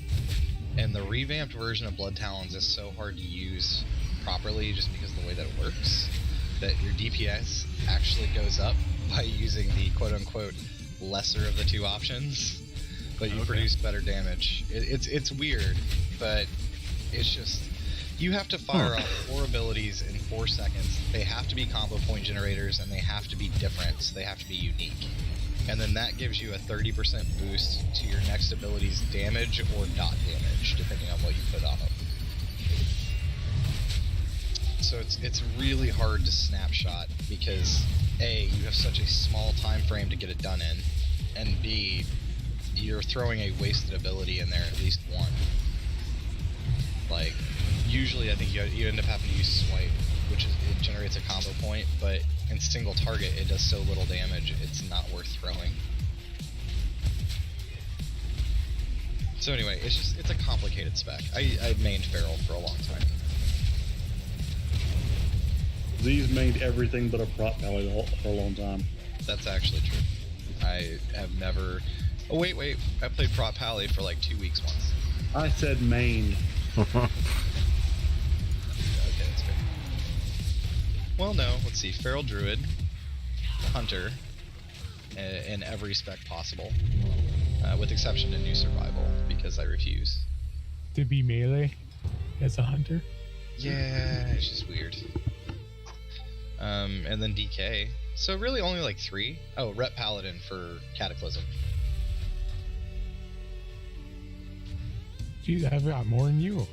And the revamped version of Blood Talons is so hard to use properly just because of the way that it works, that your DPS actually goes up by using the quote-unquote lesser of the two options, but you produce better damage. It's weird, but it's just, you have to fire off 4 abilities in 4 seconds. They have to be combo point generators, and they have to be different, so they have to be unique. And then that gives you a 30% boost to your next ability's damage or dot damage, depending on what you put on them. So it's really hard to snapshot because A, you have such a small time frame to get it done in, and B, you're throwing a wasted ability in there at least one. Like, usually I think you end up having to use Swipe, which is, it generates a combo point, but in single target it does so little damage, it's not worth throwing. So anyway, it's a complicated spec. I mained Feral for a long time. Z's made everything but a prop pally for a long time. That's actually true. I have never... Oh, wait. I played Prop Pally for like 2 weeks once. I said main. Okay, that's fair. Well, no. Let's see. Feral Druid. Hunter. In every spec possible. With exception to New Survival, because I refuse. To be melee as a hunter? Yeah, it's just weird. And then DK. So really only like 3. Oh, Rep Paladin for Cataclysm. Geez, I've got more than you.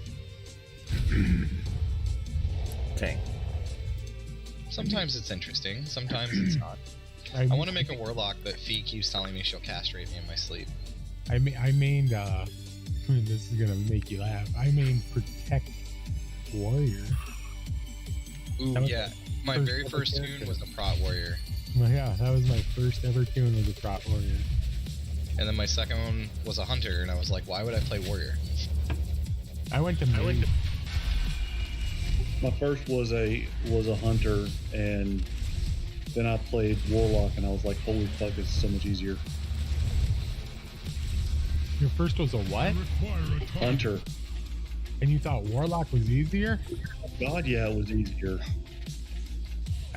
Okay. Sometimes it's interesting, sometimes it's not. I want to make a Warlock, but Fee keeps telling me she'll castrate me in my sleep. I mained, this is gonna make you laugh. I mained Protect Warrior. Ooh, yeah. My first very ever first character. tune was a Prot Warrior. Well, yeah, that was my first ever tune with a Prot Warrior. And then my second one was a Hunter, and I was like, why would I play Warrior? I went to main. My first was a hunter, and then I played Warlock, and I was like, holy fuck, this is so much easier. Your first was a what? Hunter. And you thought Warlock was easier? God, yeah, it was easier.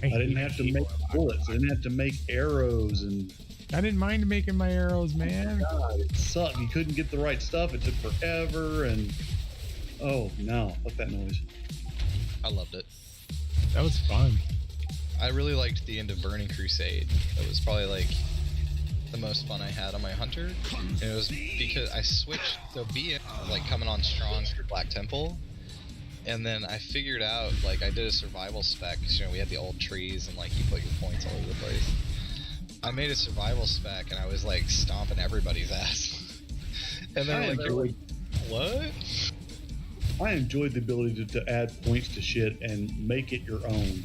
I didn't have to make bullets. I didn't have to make arrows, and I didn't mind making my arrows, man. God, it sucked. You couldn't get the right stuff. It took forever, and oh no, fuck that noise. I loved it. That was fun. I really liked the end of Burning Crusade. That was probably like the most fun I had on my Hunter. And it was because I switched, so B like coming on strong for Black Temple. And then I figured out, like, I did a survival spec, because, you know, we had the old trees, and, like, you put your points all over the place. I made a survival spec, and I was, like, stomping everybody's ass. And they're like, what? I enjoyed the ability to add points to shit and make it your own.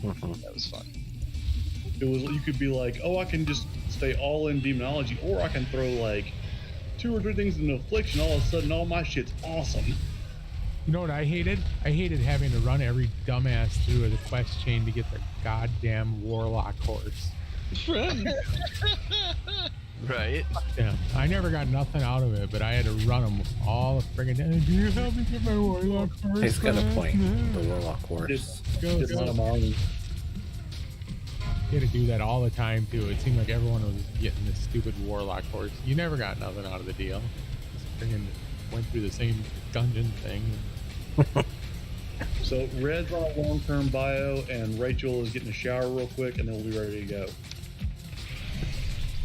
That was fun. It was, you could be like, oh, I can just stay all in demonology, or I can throw, like, 2 or 3 things in affliction, all of a sudden all my shit's awesome. You know what I hated? I hated having to run every dumbass through the quest chain to get the goddamn Warlock horse. Right? Yeah, I never got nothing out of it, but I had to run them all the friggin' day. Do you help me get my Warlock horse? He's got a point. man? The Warlock horse. Just one of my own. You had to do that all the time too. It seemed like everyone was getting this stupid Warlock horse. You never got nothing out of the deal. Just friggin' went through the same dungeon thing. So Red's on a long-term bio, and Rachel is getting a shower real quick, and then we'll be ready to go.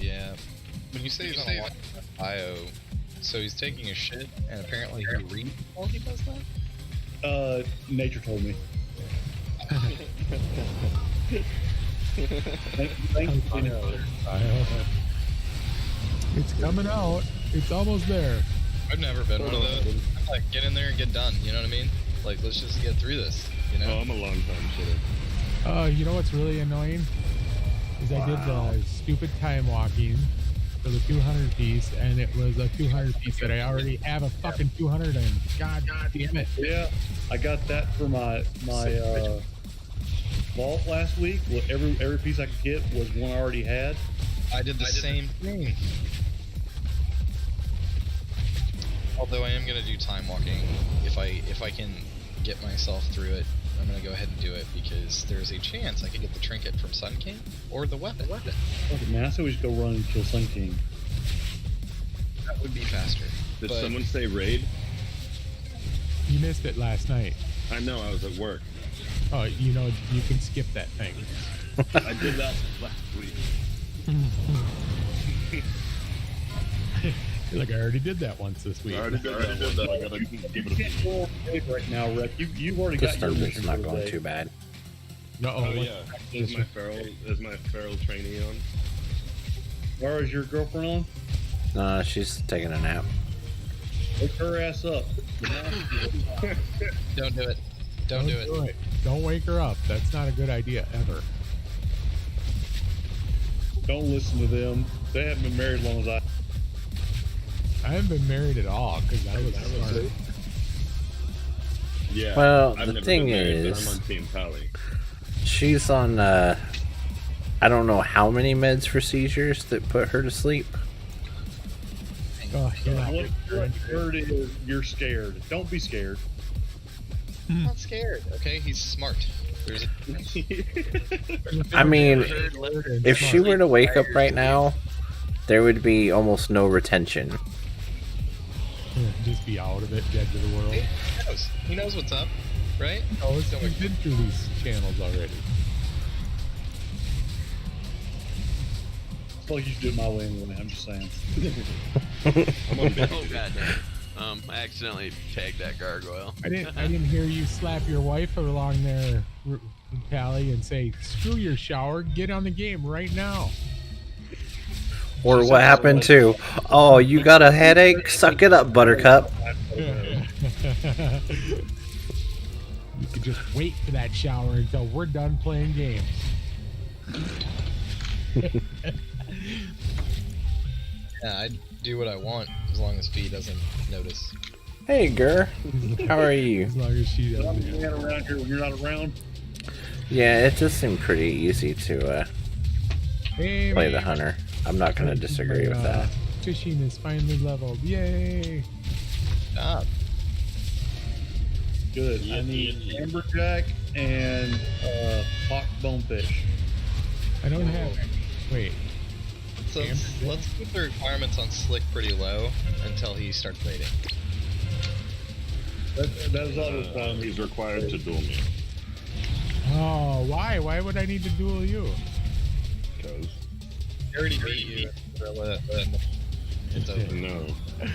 Yeah. When you say he's on a long bio, so he's taking a shit, and apparently he reads while he does that? Nature told me. Thank you. It's coming out. It's almost there. I've never been one of those. I'm like, get in there and get done. You know what I mean? Like, let's just get through this. You know? Oh, I'm a long time shitter. You know what's really annoying? Is I did the stupid time walking for the 200 piece, and it was a 200 piece that I already have a fucking 200 in. God damn it. Yeah, I got that for my vault last week. Well, every piece I could get was one I already had. I did the same thing. Although I am gonna do time walking, if I can get myself through it, I'm gonna go ahead and do it because there's a chance I could get the trinket from Sun King or the weapon. Okay, man, I say we just go run and kill Sun King. That would be faster. Did someone say raid? You missed it last night. I know, I was at work. Oh, you know, you can skip that thing. I did that last week. Like, I already did that once this week. I already did that. I gotta give it a go right now, Rick. You've already got your mission not for the going day. too bad. No, Oh yeah. Is my feral trainee on? Or is your girlfriend on? She's taking a nap. Wake her ass up. Don't do it. Don't do it. Don't wake her up. That's not a good idea ever. Don't listen to them. They haven't been married as long as I haven't been married at all because I was smart. Yeah. Well, I've the never thing been married, but is, I'm on Team Pally. she's on, I don't know how many meds for seizures that put her to sleep. Oh, yeah. what I heard is you're scared. Don't be scared. I'm not scared. Okay, he's smart. There's I mean, if she were to wake up right now, there would be almost no retention. Just be out of it, dead to the world. He knows what's up, right? Oh, he's been through these channels already. I feel like you should do it my way anyway. I'm just saying. Oh goddamn! I accidentally tagged that gargoyle. I didn't hear you slap your wife along there, Pally, and say, "Screw your shower, get on the game right now." Or what happened to, oh, you got a headache? Suck it up, Buttercup. You could just wait for that shower until we're done playing games. Yeah, I do what I want as long as Fee doesn't notice. Hey, Gur. How are you? As long as she I'm doesn't. hanging around here when you're not around. Yeah, it does seem pretty easy to Hey, play the man. hunter. I'm not going to disagree with that. Fishing is finally leveled. Yay! Ah, Good. I need amberjack and hawk bonefish. I don't have. Wait. so let's keep the requirements on Slick pretty low until he starts raiding. That is all the time. He's required to duel me. Oh, why? Why would I need to duel you? Because He already beat you. It's over. no,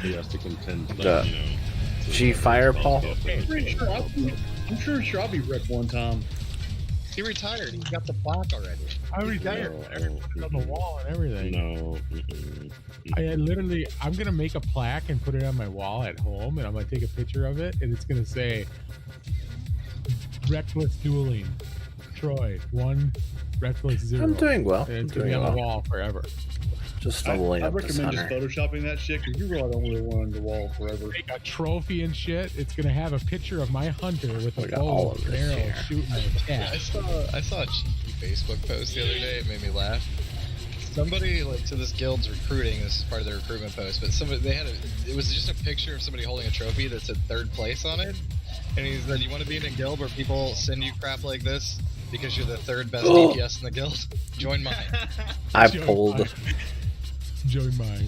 he has to contend to Duh. G Fireball. I'm sure I'll be wrecked one time. He retired. He's got the plaque already. I retired. No, On the wall and everything. No. I'm gonna make a plaque and put it on my wall at home, and I'm gonna take a picture of it, and it's gonna say "Reckless Dueling, Troy 1, Reckless 0." I'm doing well. And I'm it's gonna be doing on the well. wall forever. Just I stumbling up this recommend just hunter. photoshopping that shit because you really don't really want it on the wall forever. Make a trophy and shit. It's gonna have a picture of my hunter with We a got bow all and of this arrow here. shooting a I cat. saw a cheeky Facebook post the other day. It made me laugh. Somebody so this guild's recruiting. This is part of their recruitment post, but it was just a picture of somebody holding a trophy that said 3rd place on it, and he said, "You want to be in a guild where people send you crap like this because you're the 3rd best DPS in the guild? Join mine." I Join pulled. mine. Join mine.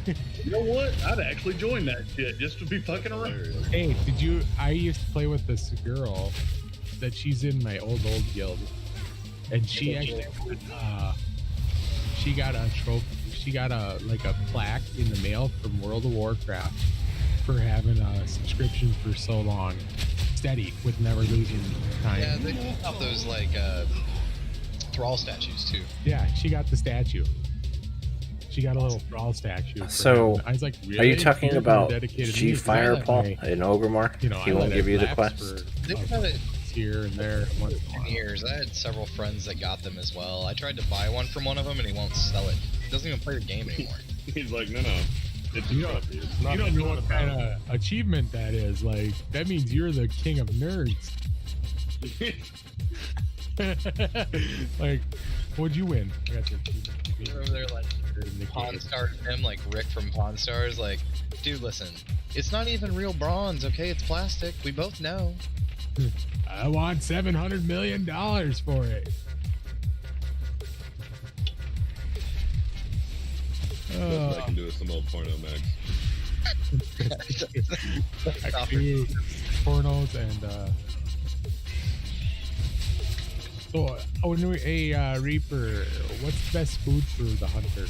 You know what? I'd actually join that shit just to be fucking around. Hey, I used to play with this girl that she's in my old guild, and she actually she got a trophy. She got a plaque in the mail from World of Warcraft for having a subscription for so long, steady with never losing time. Yeah, they have those thrall statues too. Yeah, she got the statue. She got a little brawl statue. for So, him. I was like, really? are you talking You're about dedicated to G me? 'Cause I let Firepaw my- in Ogremar? You know, He I won't let give it you the lapse quest. They've for had it here and there. Once in a for while. years. I had several friends that got them as well. I tried to buy one from one of them, and he won't sell it. He doesn't even play the game anymore. He's like, no. It's You a don't, trophy. It's not, you don't it's know not what a kind power. of achievement that is. Like, that means you're the king of nerds. Like, what'd you win? I got the achievement. Over there, like Pawn Star him, like Rick from Pawn Stars, like, dude, listen, it's not even real bronze, okay? It's plastic. We both know. I want $700 million for it. Best I can do is some old porno, Max. I do pornos and so a Reaper. What's the best food for the hunter?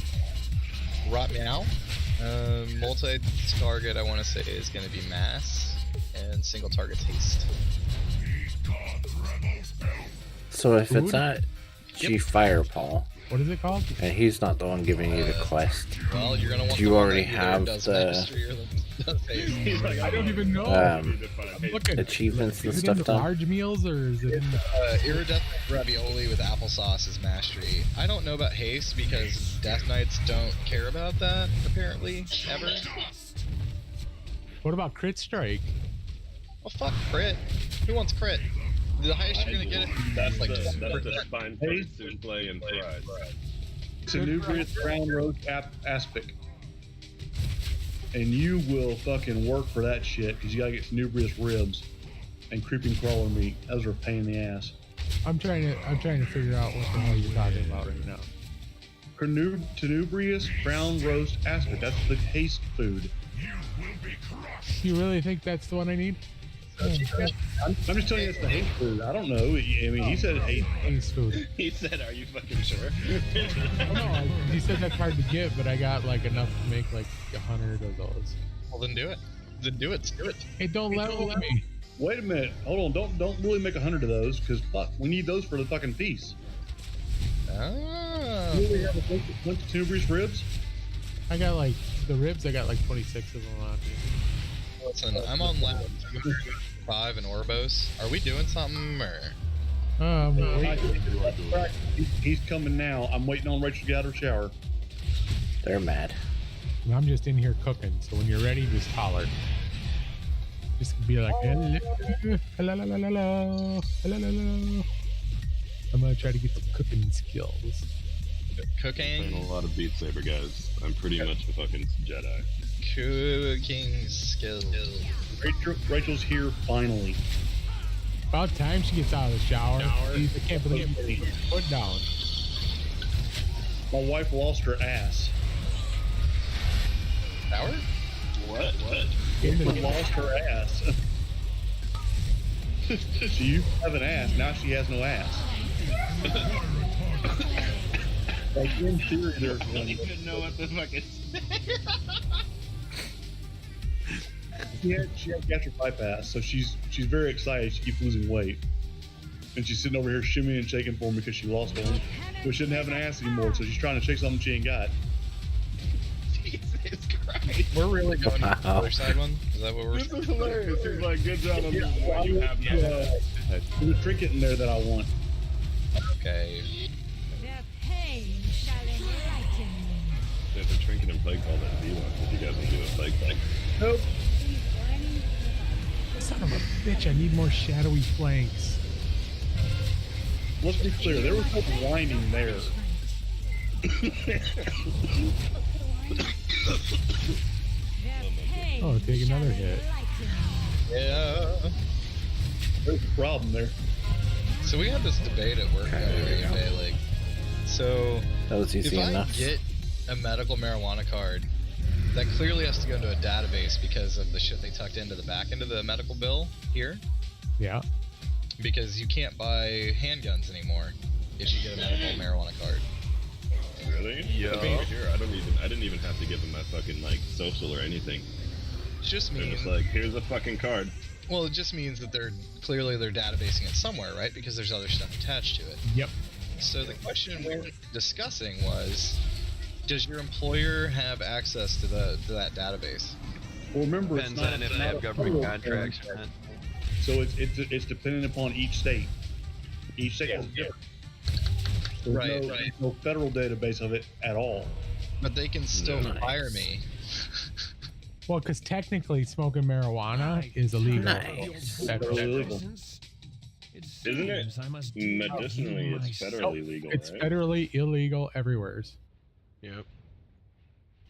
Rot Meow. Multi-target, I want to say, is going to be mass, and single target haste. So if it's Food? not G Firepaw, What is it called? and he's not the one giving you the quest, Well, you're going to want do you the one already that either have does the mastery or does haste. He's like, I don't even know. um, I'm looking. achievements and Is it stuff in the done? large meals or is it in the? Iridescent ravioli with applesauce is mastery. I don't know about haste because Death Knights don't care about that, apparently, ever. What about crit strike? Well, fuck crit. Who wants crit? The highest you're gonna get it. That's like the 20%. spine Hey. first in play and thrive. Tenubrious brown roast aspic. And you will fucking work for that shit because you gotta get tenubrious ribs and creeping crawler meat. Those are a pain in the ass. I'm trying to figure out what the hell you're talking about right now. Tenubrious brown roast aspic. That's the haste food. You really think that's the one I need? I'm just telling you it's the haste food. I don't know. I mean, he said haste. Haste food. He said, are you fucking sure? No, he said that's hard to get, but I got like enough to make like 100 of those. Well, then do it. Then do it. Do it. Hey, don't level with me. Wait a minute. Hold on. Don't really make 100 of those because fuck, we need those for the fucking feast. Ah. You only have a bunch of tenubrious ribs. I got like the ribs. I got like 26 of them on me. Listen, I'm on lap 205 in Orbos. Are we doing something or? Wait. He's coming now. I'm waiting on Rachel to get out of her shower. They're mad. I'm just in here cooking, so when you're ready, just holler. Just be like, hello, hello, hello, hello, hello, hello. I'm gonna try to get some cooking skills. Cooking? Playing a lot of Beat Saber, guys. I'm pretty much a fucking Jedi. Cooking skills. Rachel's here finally. About time she gets out of the shower. I can't believe you put your foot down. My wife lost her ass. Shower? What? She lost her ass. She used to have an ass, now she has no ass. Like in theory, there's I don't even know what the fuck is. she had gastric bypass, so she's very excited. She keeps losing weight, and she's sitting over here shimmying and shaking for me because she lost one. So she doesn't have an ass anymore, so she's trying to shake something she ain't got. Jesus Christ. We're really going to the other side one? Is that what we're This is hilarious. He's like, good job on what you have now. There's a trinket in there that I want. Okay. Their pain shall enlighten me. There's a trinket and Plaguefall that D1 if you guys want to do a Plague. Nope. Son of a bitch, I need more shadowy flanks. Let's be clear, there was no blinding there. Oh, take another hit. Yeah. There's a problem there. So we had this debate at work the other day, like, so That was easy if enough. I get a medical marijuana card, that clearly has to go into a database because of the shit they tucked into the back end of the medical bill here. Yeah. Because you can't buy handguns anymore if you get a medical marijuana card. Really? Yeah. Here, I didn't even have to give them my fucking like social or anything. It just They're means just like, here's a fucking card. well, it just means that they're databasing it somewhere, right? Because there's other stuff attached to it. Yep. So the question we were discussing was, Does your employer have access to that database? Well, remember, Depends on if they have government contracts or not. So it's dependent upon each state. Each state has different. There's no federal database of it at all. But they can still fire me. Well, because technically smoking marijuana is illegal. Federally illegal. Isn't it? Medicinally, it's federally legal, It's right? federally illegal everywhere. Yep.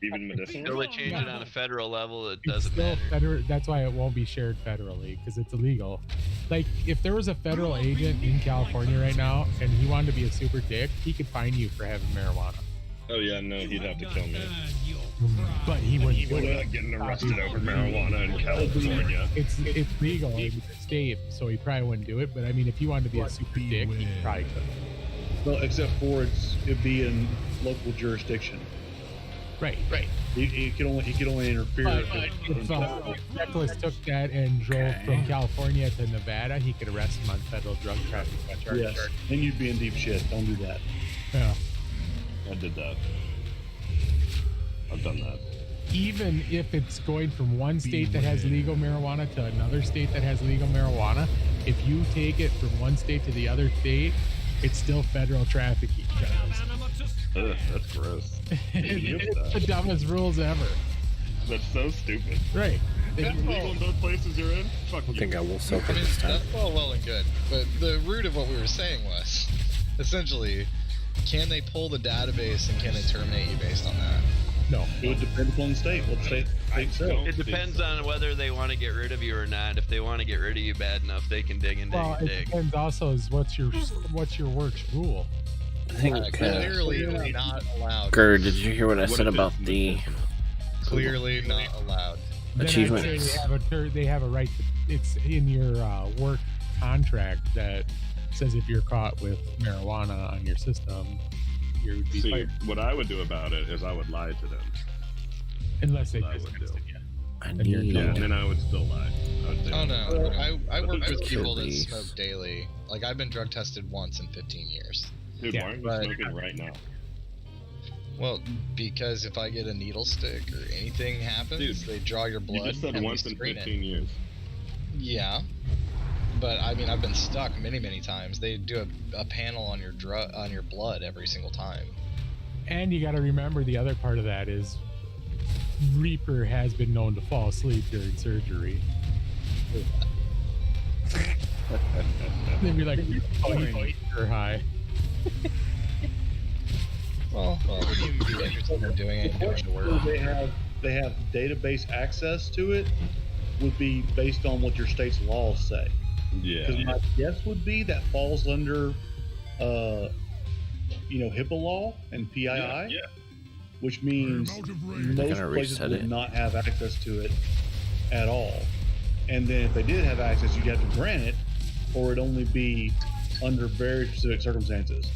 Even medicinally? Until they change it on a federal level, it It's doesn't still matter. that's why it won't be shared federally, because it's illegal. Like, if there was a federal agent in California right now and he wanted to be a super dick, he could fine you for having marijuana. Oh yeah, no, he'd have to kill me. But he wouldn't. We're not getting arrested over marijuana in California. It's legal in the state, so he probably wouldn't do it. But I mean, if he wanted to be a super dick, he probably could. Well, except for it'd be in local jurisdiction. Right. He could only interfere. But if Nicholas took that and drove from California to Nevada, he could arrest him on federal drug trafficking charges. Yes, then you'd be in deep shit. Don't do that. Yeah. I did that. I've done that. Even if it's going from one state that has legal marijuana to another state that has legal marijuana, if you take it from one state to the other state, it's still federal trafficking charges. Ugh, that's gross. It's the dumbest rules ever. That's so stupid. Right. That's legal in both places you're in? Fuck you. I think I will soak it this time. That's all well and good, but the root of what we were saying was, essentially, can they pull the database and can they terminate you based on that? No. It would depend upon the state. What the state says. It depends on whether they want to get rid of you or not. If they want to get rid of you bad enough, they can dig and dig Well, and it dig. depends also is what's your work's rule. I think Clearly not allowed. Gerd, did you hear what I said about the Clearly not allowed. Then I'd say achievements? they have a right to, it's in your work contract that says if you're caught with marijuana on your system, you would be See, fired. what I would do about it is I would lie to them. Unless they That's what I would dismissed do. it, I Then you're in need. Yeah, trouble. and then I would still lie. I would say, Oh no, I work with Kill people that these. smoke daily. Like, I've been drug tested once in 15 years. Dude, Yeah, why aren't you but- smoking right now? Well, because if I get a needle stick or anything happens, Dude, they draw your blood You just said and once they in screen 15 it. years. Yeah, but I mean, I've been stuck many times. They do a panel on your blood every single time. And you got to remember the other part of that is Reaper has been known to fall asleep during surgery. They'd be like, you're high. Well, would you be interested in doing it and going to work? They have database access to it would be based on what your state's laws say. Because Yeah. my guess would be that falls under, HIPAA law and PII, Yeah. which means most gonna places reset would it. not have access to it at all. And then if they did have access, you'd have to grant it, or it'd only be under very specific circumstances.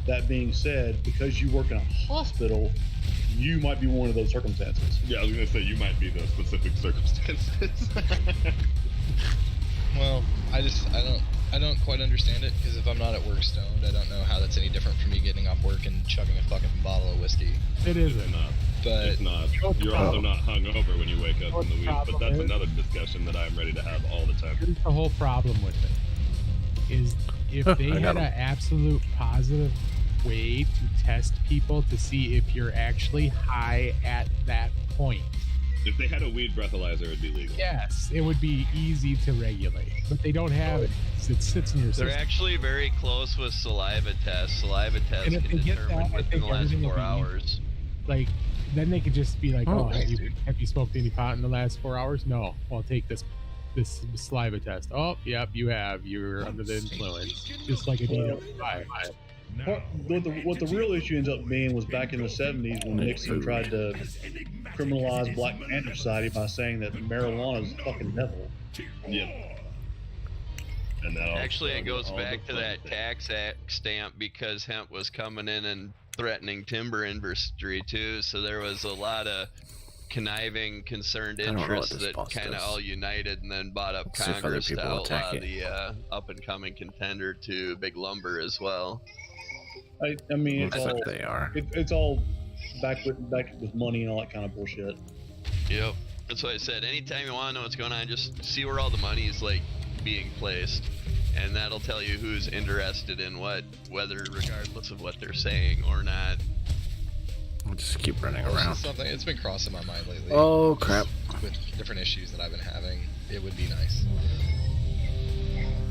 That being said, because you work in a hospital, you might be one of those circumstances. Yeah, I was gonna say you might be the specific circumstances. Well, I don't quite understand it, because if I'm not at work stoned, I don't know how that's any different from me getting off work and chugging a fucking bottle of whiskey. It It's isn't. not. But It's not. You're also not hungover when you wake up in the week, but that's another discussion that I'm ready to have all the time. Here's the whole problem with it is if they I had got an 'em. absolute positive way to test people to see if you're actually high at that point. If they had a weed breathalyzer, it'd be legal. Yes, it would be easy to regulate, but they don't have it. It sits in your They're system. actually very close with saliva tests. Saliva tests And if can they get determine that, I within think the last everything will 4 be hours. Like, then they could just be like, Oh, "Oh, nice, dude. have you smoked any pot in the last 4 hours?" No. Well, take this saliva test. Oh, yep, you have. You're under the influence, just like a DUI. What the real issue ends up being was back in the 70s when Nixon tried to criminalize Black Panther Society by saying that marijuana is the fucking devil. Yeah. And that Actually, it also- goes all back the to that fun tax act stamp because hemp was coming in and threatening timber industry too. So there was a lot of conniving, concerned I don't know what interests this that boss kind of does. all united and then bought up Let's see if other Congress to people attack outlaw it. the up-and-coming contender to big lumber as well. I mean, Looks like they are. it's all back with money and all that kind of bullshit. Yep. That's what I said. Anytime you want to know what's going on, just see where all the money is like being placed, and that'll tell you who's interested in what, whether regardless of what they're saying or not. I'll just keep running This is around. something it's been crossing my mind lately. Oh crap! With different issues that I've been having, it would be nice.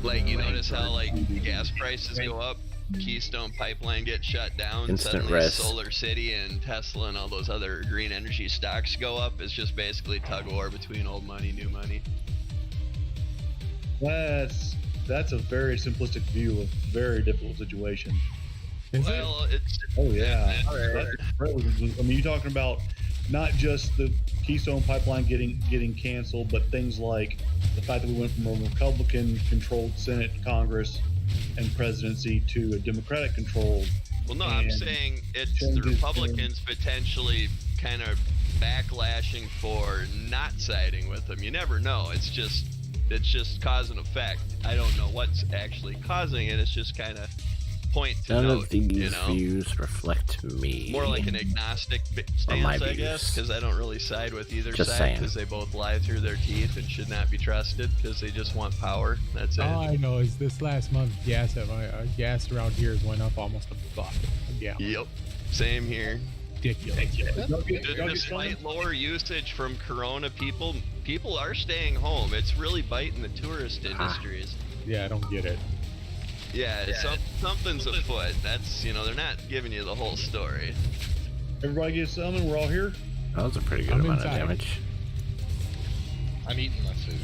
Like, you notice how like the gas prices go up, Keystone Pipeline gets shut down, Instant suddenly rest. Solar City and Tesla and all those other green energy stocks go up. It's just basically tug of war between old money, new money. That's a very simplistic view of a very difficult situation. Well, it's Oh yeah. That's incredible. I mean, you're talking about not just the Keystone Pipeline getting canceled, but things like the fact that we went from a Republican-controlled Senate, Congress, and presidency to a Democratic-controlled. well, no, I'm saying it's the changes Republicans potentially kind of backlashing for not siding with them. You never know. It's just cause and effect. I don't know what's actually causing it. It's just kind of point to None note, of these you know? views reflect me. More like an agnostic Or my stance, I views. guess, because I don't really side with either Just side, saying. because they both lie through their teeth and should not be trusted, because they just want power. That's it. All I know is this last month, gas around here went up almost $1 a gallon. Yep, same here. Ridiculous. Despite lower usage from Corona, people are staying home. It's really biting the tourist industries. Yeah, I don't get it. Yeah, something's afoot. That's, they're not giving you the whole story. Everybody get some, and we're all here. That was a pretty good amount of damage. I'm eating my food.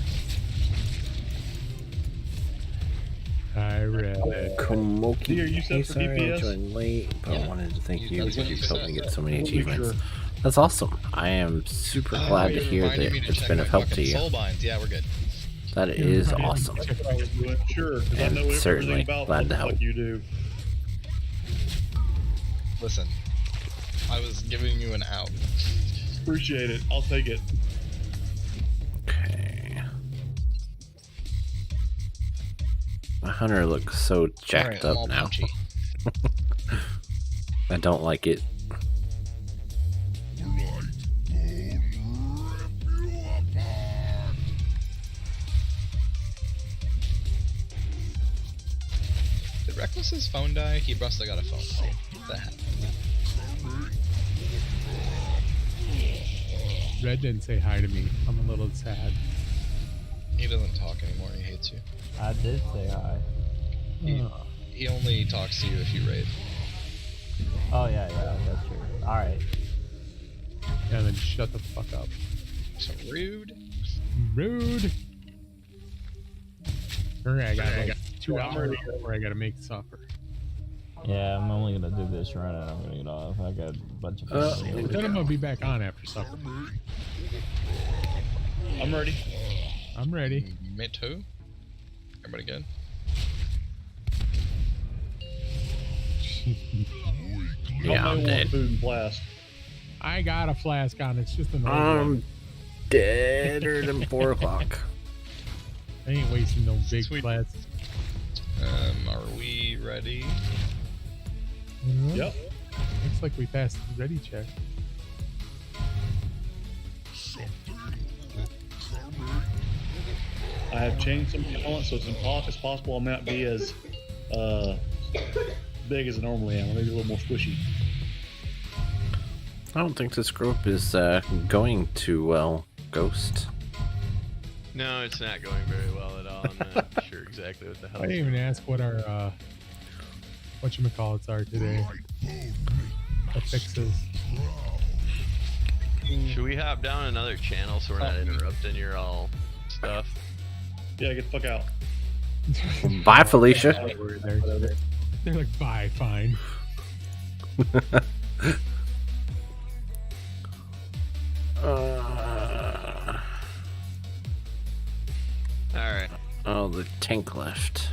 I read it. Komoki. Here, you set Hey, for sorry I DPS? joined late, but I wanted to thank you That's what because you you've helped said. me get so many We'll be achievements. sure. That's awesome. I am super glad to you're hear that reminding me to it's check been my of help to fucking you. soul binds. Yeah, we're good. That is awesome. Sure, because I And know certainly everything about glad to what help. you do. Listen, I was giving you an out. Appreciate it. I'll take it. Okay. My hunter looks so jacked Alright, I'm up all now. punchy. I don't like it. Did Reckless's phone die? He must have got a phone call. What the heck? Red didn't say hi to me. I'm a little sad. He doesn't talk anymore. He hates you. I did say hi. He only talks to you if you raid. Oh yeah, that's true. Alright. And then shut the fuck up. So rude. Rude. Alright, I got like 2 hours where I gotta make supper. Yeah, I'm only gonna do this run and I'm gonna get off. I got a bunch of Then I'm gonna be back on after supper. I'm ready. I'm ready. Me too. Everybody good? Yeah, I'm dead. Food and flask. I got a flask on. It's just an old one. I'm deader than 4 o'clock. I ain't wasting no big Sweet. flasks. Are we ready? Yep. Looks like we passed the ready check. I have changed some talent, so it's possible I might be as big as I normally am. Maybe a little more squishy. I don't think this group is going too well, Ghost. No, it's not going very well at all. I'm not sure exactly what the hell. I didn't even ask what our whatchamacallits are today. The fixes. Should we hop down another channel so we're not interrupting your all stuff? Yeah, get the fuck out. Bye, Felicia. They're like, bye, fine. Alright. Oh, the tank left.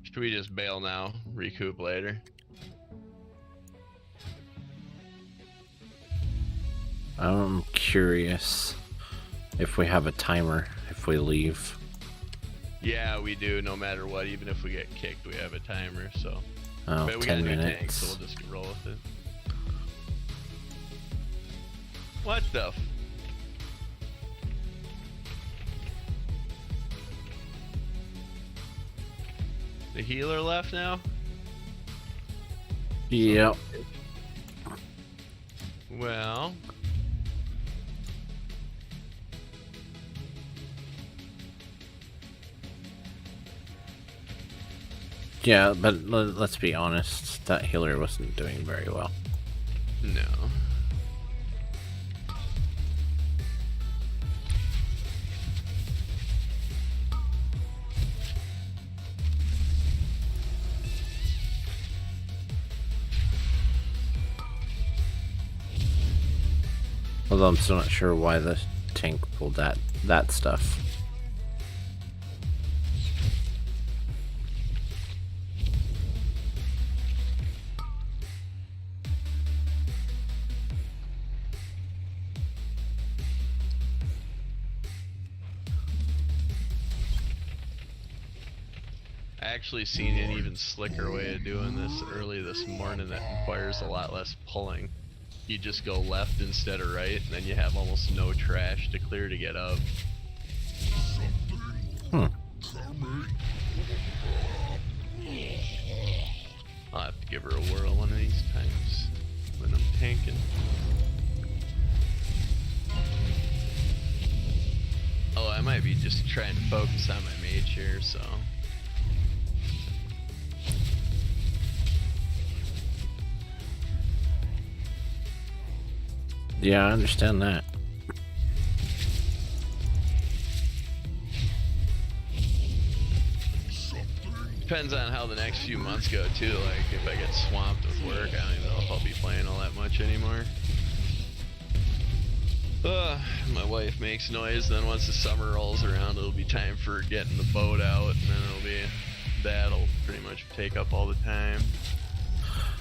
Should we just bail now? Recoup later? I'm curious if we have a timer if we leave. Yeah, we do. No matter what, even if we get kicked, we have a timer. So, Oh, but we 10 got a new tank, minutes. so we'll just roll with it. What the? The healer left now? Yep. Well. Yeah, but let's be honest, that healer wasn't doing very well. No. Although I'm still not sure why the tank pulled that stuff. I actually seen an even slicker way of doing this early this morning that requires a lot less pulling. You just go left instead of right, and then you have almost no trash to clear to get up. Hmm. I'll have to give her a whirl one of these times when I'm tanking. Oh, I might be just trying to focus on my mage here, so. Yeah, I understand that. Depends on how the next few months go too. Like if I get swamped with work, I don't even know if I'll be playing all that much anymore. My wife makes noise, then once the summer rolls around, it'll be time for getting the boat out, and then that'll pretty much take up all the time.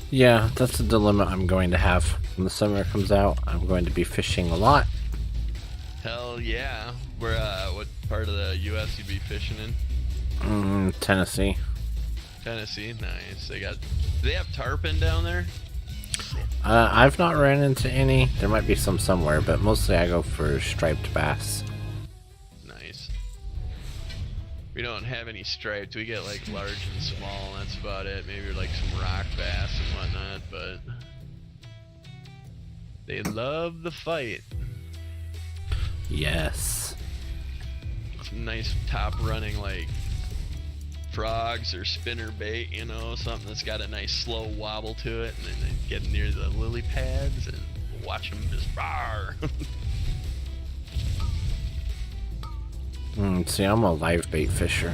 Yeah, that's a dilemma I'm going to have. When the summer comes out, I'm going to be fishing a lot. Hell yeah. Where, what part of the U.S. you be fishing in? Tennessee. Tennessee, nice. Do they have tarpon down there? I've not ran into any. There might be some somewhere, but mostly I go for striped bass. Nice. We don't have any striped. We get like large and small, and that's about it. Maybe like some rock bass and whatnot, but they love the fight. Yes. Some nice top running like frogs or spinner bait, you know, something that's got a nice slow wobble to it, and then they get near the lily pads and watch them just roar. See, I'm a live bait fisher.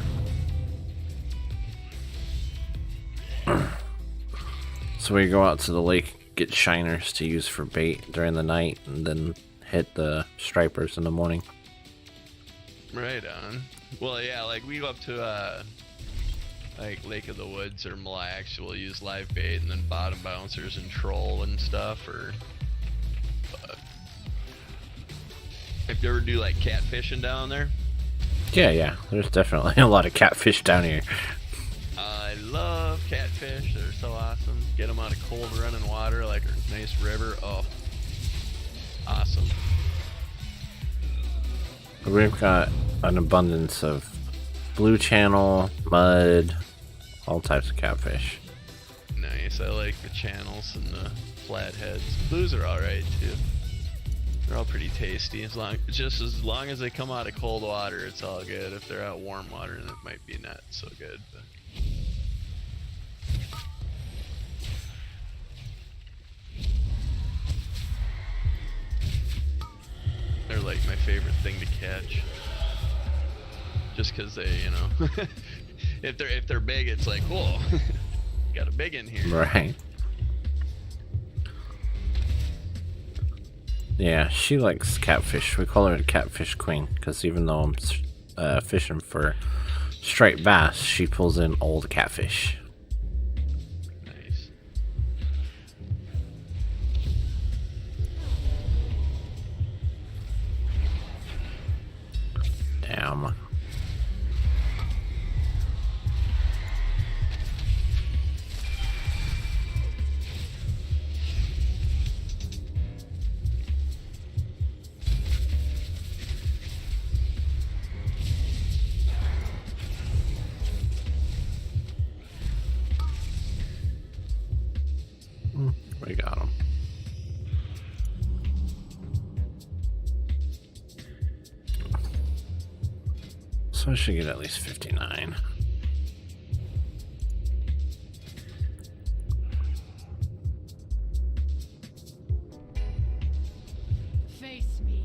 So we go out to the lake, get shiners to use for bait during the night, and then hit the stripers in the morning. Right on. Well, yeah, like we go up to like Lake of the Woods or Mille Lacs, we'll use live bait and then bottom bouncers and troll and stuff. Or if you ever do like catfishing down there. Yeah, there's definitely a lot of catfish down here. I love catfish. They're so awesome. Get them out of cold running water like a nice river. Oh, awesome. We've got an abundance of blue channel, mud, all types of catfish. Nice. I like the channels and the flatheads. Blues are alright too. They're all pretty tasty. As long as they come out of cold water, it's all good. If they're out warm water, then it might be not so good. But they're like my favorite thing to catch. Just because they, you know, if they're big, it's like, whoa, got a big in here. Right. Yeah, she likes catfish. We call her the catfish queen because even though I'm fishing for striped bass, she pulls in all the catfish. Nice. Damn. We got him. So I should get at least 59. Face me,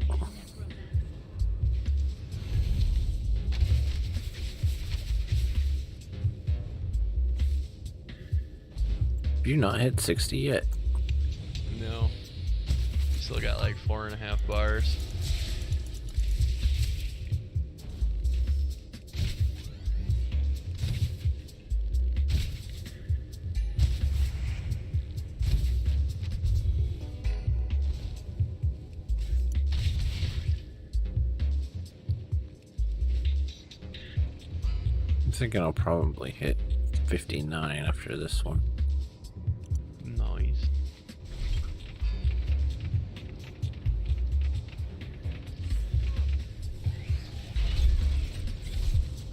Have you not hit 60 yet? No. Still got like 4.5 bars. I'm thinking I'll probably hit 59 after this one. Nice.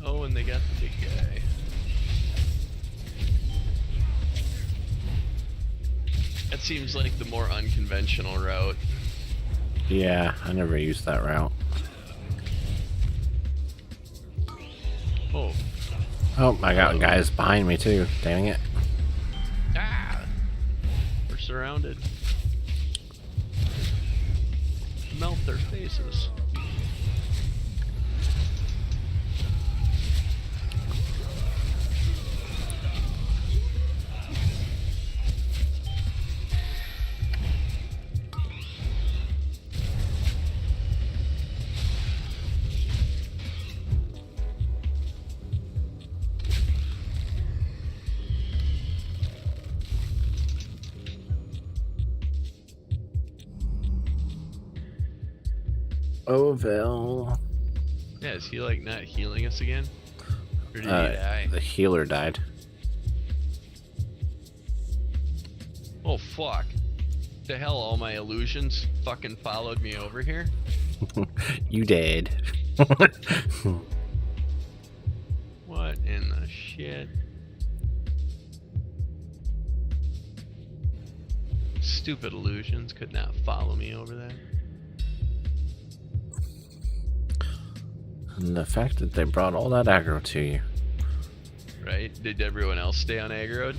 Oh, and they got the big guy. That seems like the more unconventional route. Yeah, I never used that route. Oh. Oh, I got guys behind me too. Dang it. Ah! We're surrounded. Melt their faces. Oh, Vel. Yeah, is he like not healing us again? Or did he die? The healer died. Oh fuck. The hell, all my illusions fucking followed me over here? You dead. What in the shit? Stupid illusions could not follow me over there. And the fact that they brought all that aggro to you. Right? Did everyone else stay on aggroed?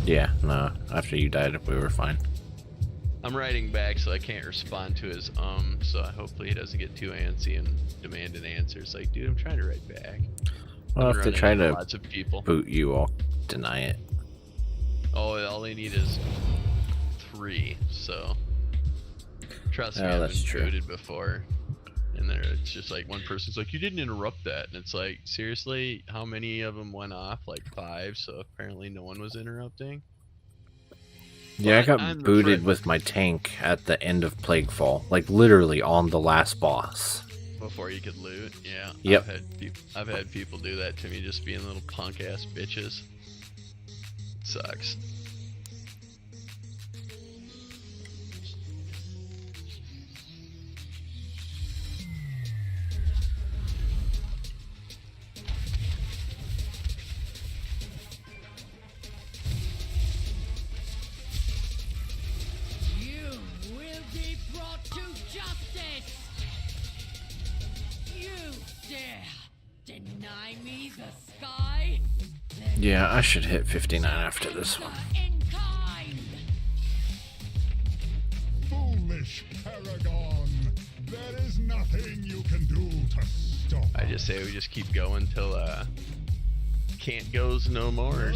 Yeah, no. After you died, we were fine. I'm writing back, so I can't respond to his so hopefully he doesn't get too antsy and demand an answer. It's like, dude, I'm trying to write back. Well, if they try to lots of people. boot you, I'll deny it. Oh, all they need is 3, so trust me, I've that's been true. booted before. And there, it's just like one person's like, you didn't interrupt that, and it's like, seriously, how many of them went off? Like 5. So apparently no one was interrupting. Yeah, But I I'm got booted afraid- with my tank at the end of Plaguefall. Like, literally on the last boss. Before you could loot, yeah. Yep. I've had people do that to me, just being little punk ass bitches. Sucks. You will be brought to justice! You dare deny me the sky? Yeah, I should hit 59 after this one. In kind! Foolish Paragon! There is nothing you can do to stop I just say we just keep going till can't goes no more,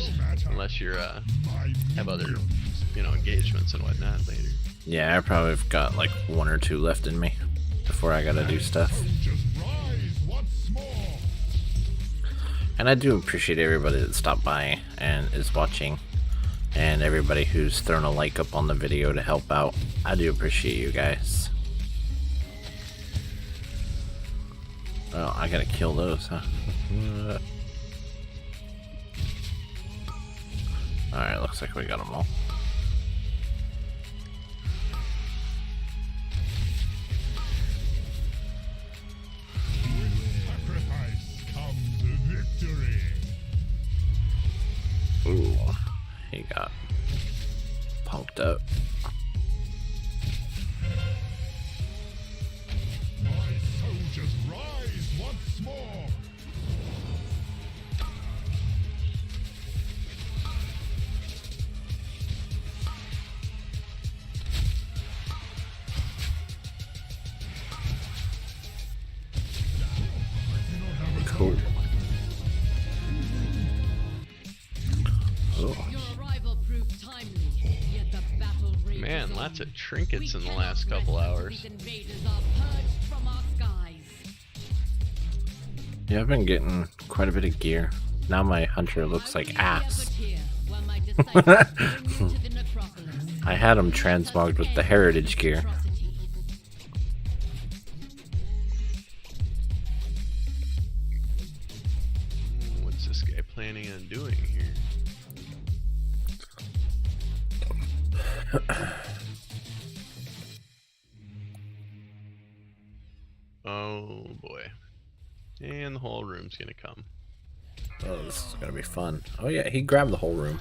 unless you're have other engagements and whatnot later. Yeah, I probably have got like 1 or 2 left in me before I gotta do stuff. And I do appreciate everybody that stopped by and is watching, and everybody who's thrown a like up on the video to help out. I do appreciate you guys. Oh, I gotta kill those, huh? Alright, looks like we got them all. Sacrifice comes victory. Ooh, he got pumped up. My soldiers rise once more. Cool. Oh. Your arrival proved timely, yet the battle rages Man, on. lots of trinkets We in the cannot last couple rest until hours. these invaders are purged from our skies. Yeah, I've been getting quite a bit of gear. Now my hunter looks like ass. I had him transmogged with the heritage gear. What's this guy planning on doing here? Oh boy. And the whole room's gonna come. Oh, this is gonna be fun. Oh yeah, he grabbed the whole room.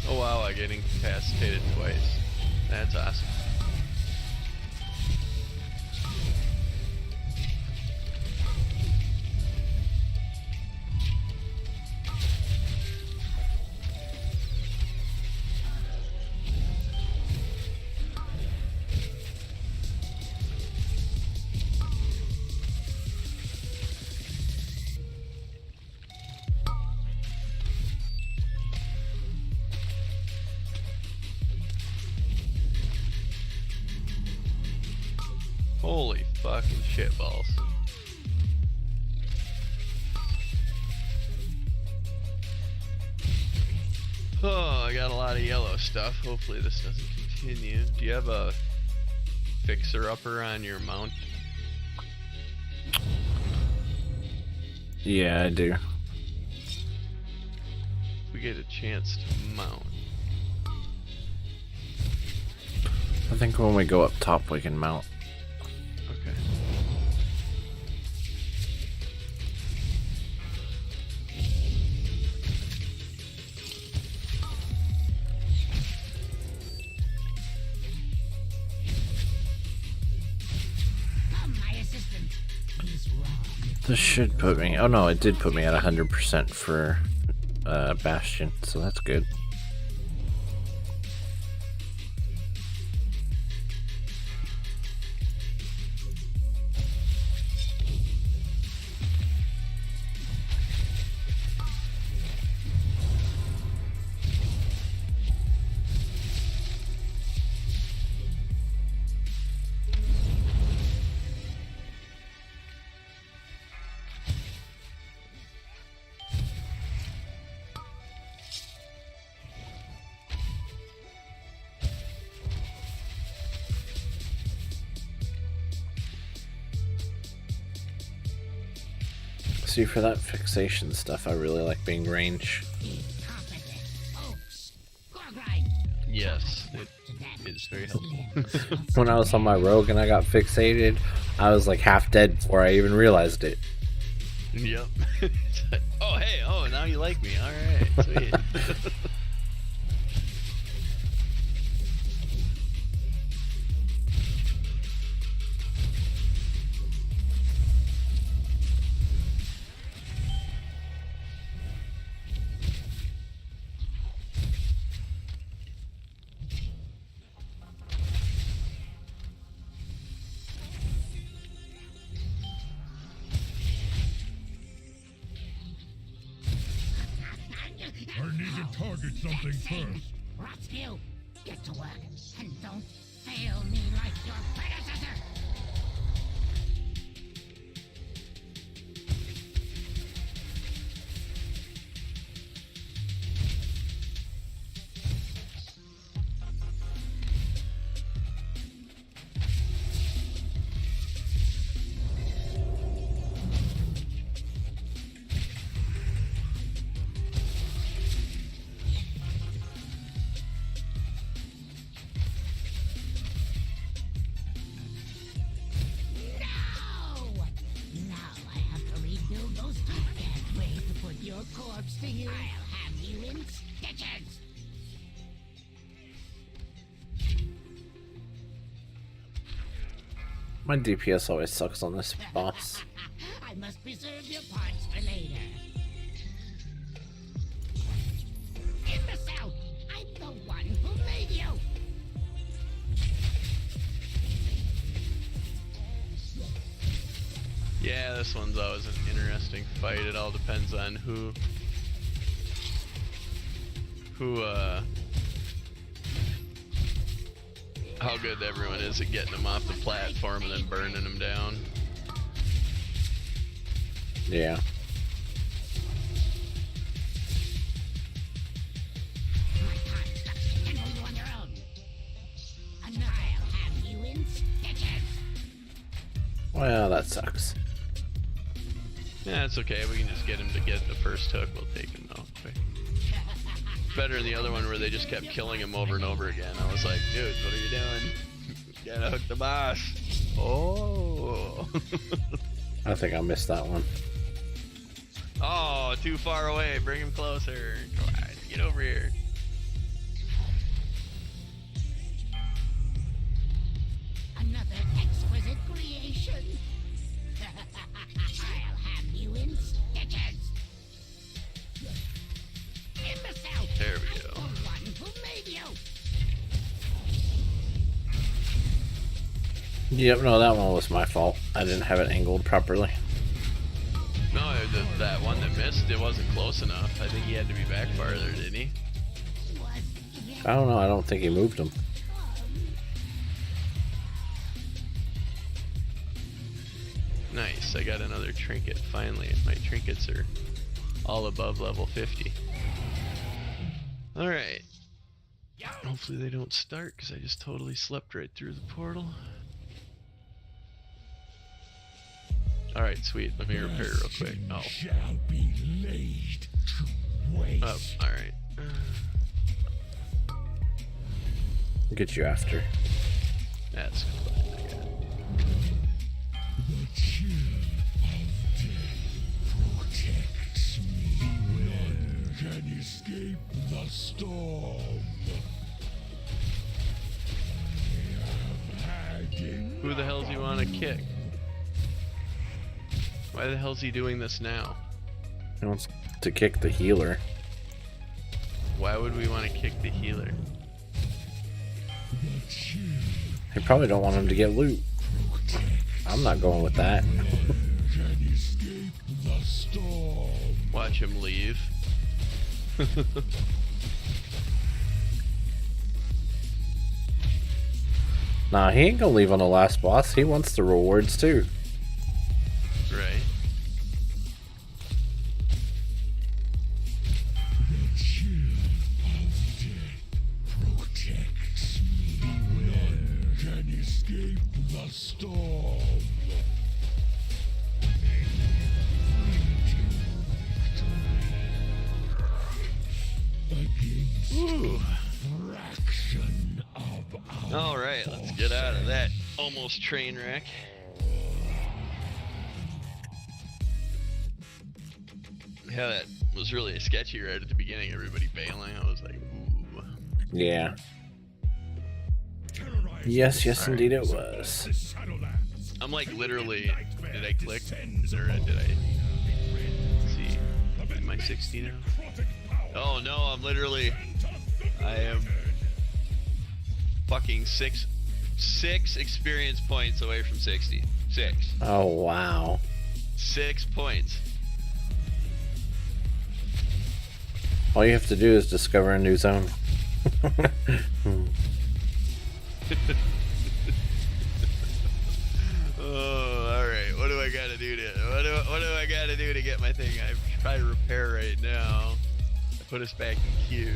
Oh wow, I'm getting incapacitated twice. That's awesome. Holy fucking shitballs. Oh, I got a lot of yellow stuff. Hopefully this doesn't continue. Do you have a fixer-upper on your mount? Yeah, I do. If we get a chance to mount. I think when we go up top we can mount. Okay. My assistant. He's wrong. This should put me... Oh no, it did put me at 100% for Bastion, so that's good. See, for that fixation stuff, I really like being range. Yes, it is very helpful. When I was on my rogue and I got fixated, I was like half dead before I even realized it. Yep. Oh, hey, oh, now you like me. Alright, sweet. I need to target something first. Rotskew, get to work and don't fail me like your predecessor. I'll have you in stitches. My DPS always sucks on this boss. I must preserve your parts for later. Imbecile! I'm the one who made you! Yeah, this one's always an interesting fight. It all depends on who how good everyone is at getting them off the platform and then burning them down. Yeah. My constructs can handle you on their own. And I'll have you in stitches. Well, that sucks. Yeah, it's okay. We can just get him to get the first hook. We'll take him though. Better than the other one where they just kept killing him over and over again. I was like, dude, what are you doing? Gotta hook the boss. Oh. I think I missed that one. Oh, too far away. Bring him closer. Come on, get over here. Another exquisite creation. I'll have you in stitches. Imbecile! There we go. I'm the one who made you. Yep, no, that one was my fault. I didn't have it angled properly. No, that one that missed, it wasn't close enough. I think he had to be back farther, didn't he? I don't know, I don't think he moved him. Nice, I got another trinket finally. My trinkets are all above level 50. Alright. Hopefully they don't start because I just totally slept right through the portal. Alright, sweet. Let me repair real quick. Oh. Shall be laid to waste. Oh, alright. I'll get you after. That's fine. I got it. The chill of death protects me. None can escape the storm. I have had enough. Who the hell do you want to kick? Why the hell's he doing this now? He wants to kick the healer. Why would we want to kick the healer? They probably don't want him to get loot. I'm not going with that. Watch him leave. Nah, he ain't gonna leave on the last boss. He wants the rewards too. Right. The chill of death protects me. None can escape the storm. Ooh. Fraction of All right, let's get out of that almost train wreck. Yeah, that was really sketchy right at the beginning. Everybody bailing. I was like, ooh. Yeah. Yes, indeed it was. I'm like literally. Did I click or did I? Let's see. Am I 60 now? Oh no, I'm literally. I am fucking six experience points away from 60. 6. Oh wow. 6 points. All you have to do is discover a new zone. Oh, all right. What do I gotta do to? What do I gotta do to get my thing? I try to repair right now. I put us back in queue.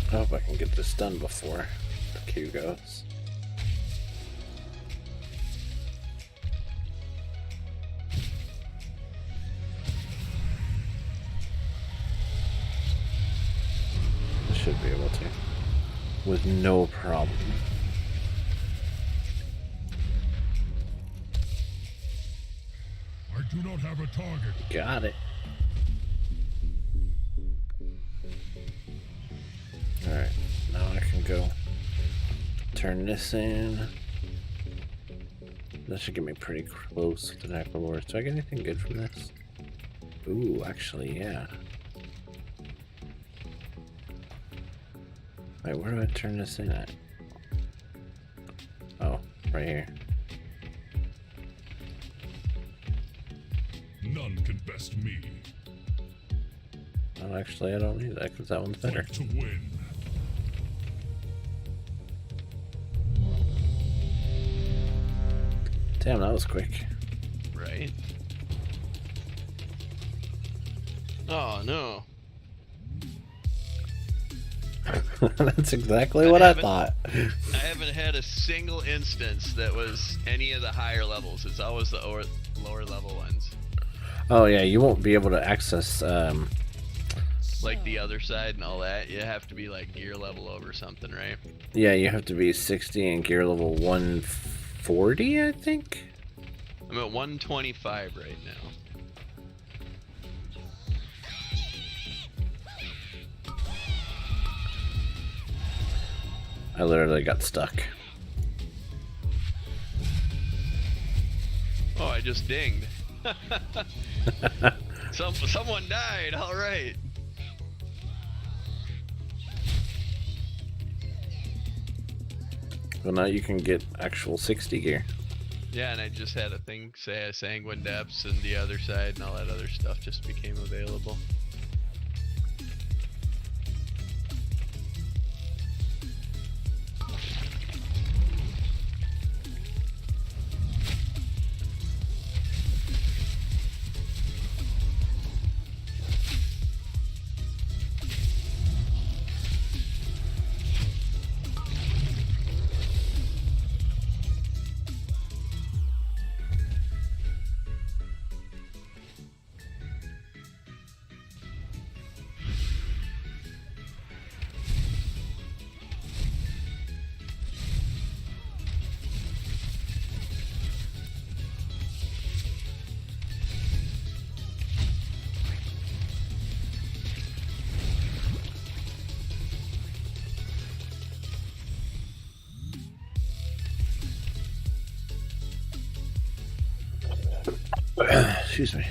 I hope I can get this done before the queue goes. should be able to. With no problem. I do not have a target. Got it. Alright, now I can go turn this in. That should get me pretty close to the Necrolords. Do I get anything good from this? Ooh, actually, yeah. Wait, where do I turn this in at? Oh, right here. None can best me. Oh, actually, I don't need that because that one's better. Fight to win. Damn, that was quick. Right? Oh, no. That's exactly what I thought. I haven't had a single instance that was any of the higher levels. It's always the lower level ones. Oh yeah, you won't be able to access Like the other side and all that. You have to be like gear level over something, right? yeah, you have to be 60 and gear level 140, I think. I'm at 125 right now. I literally got stuck. Oh, I just dinged. Someone died, alright. Well, now you can get actual 60 gear. Yeah, and I just had a thing say Sanguine Depths and the other side and all that other stuff just became available. Excuse me.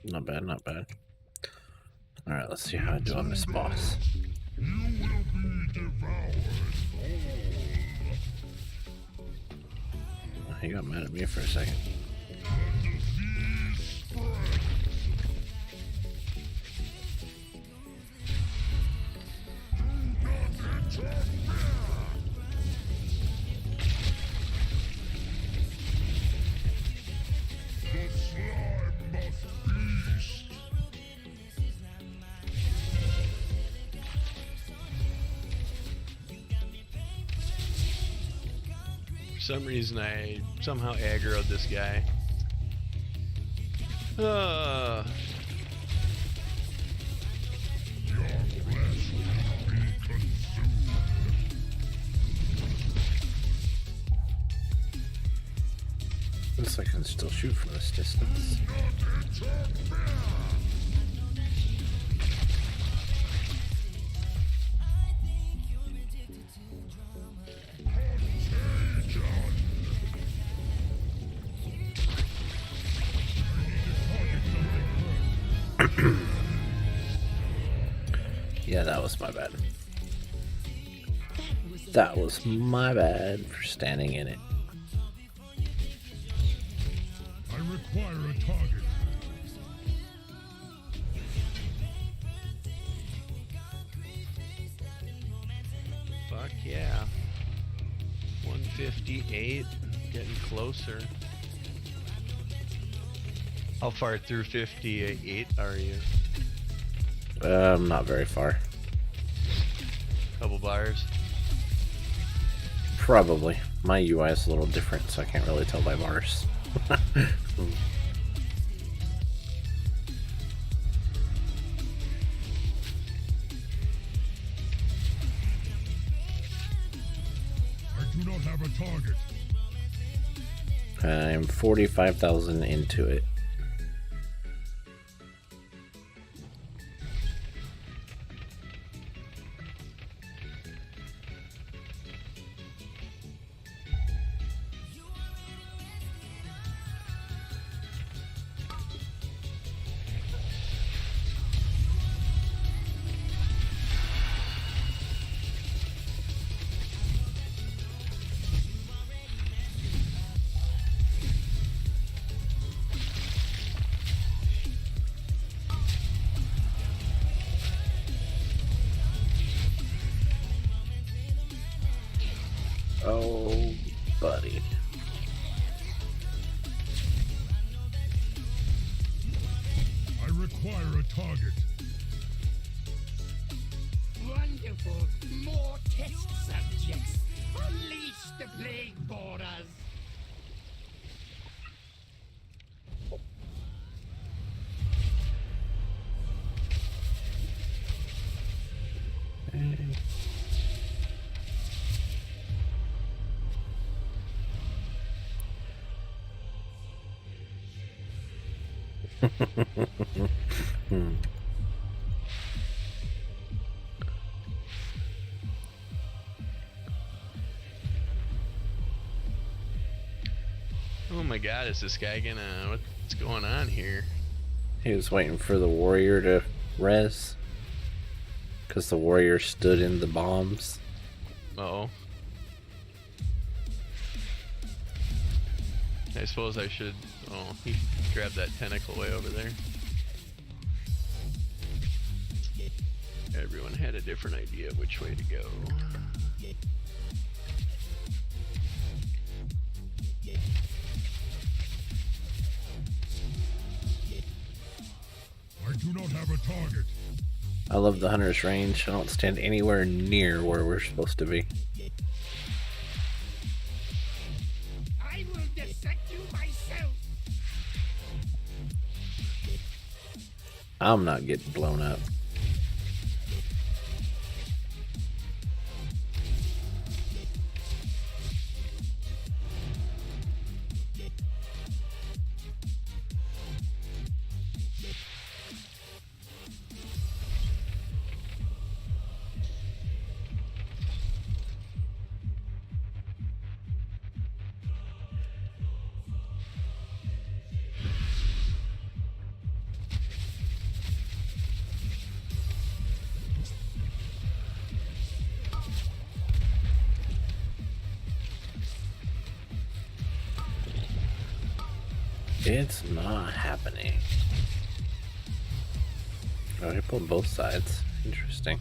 Not bad, not bad. Alright, let's see how I do on this boss. You will be devoured. He got mad at me for a second. The disease spreads. Do not interfere. The slime must feast. For some reason, I somehow aggroed this guy. Your flesh will be consumed. Looks like I can still shoot from this distance. Do not interfere. Yeah, that was my bad. That was my bad for standing in it. I require a target. Fuck yeah. 158, getting closer. How far through 58 are you? Not very far. Couple bars. Probably. My UI is a little different, so I can't really tell by bars. I do not have a target. I'm 45,000 into it. Oh, buddy. I require a target. Wonderful! More test subjects! Unleash the plague borders! Oh my god, is this guy gonna... what's going on here? He was waiting for the warrior to res. Because the warrior stood in the bombs. Uh-oh. I suppose I should... oh, he grabbed that tentacle way over there. Everyone had a different idea of which way to go. I do not have a target. I love the hunter's range. I don't stand anywhere near where we're supposed to be. I will dissect you myself! I'm not getting blown up. It's not happening. Oh, he pulled both sides. Interesting.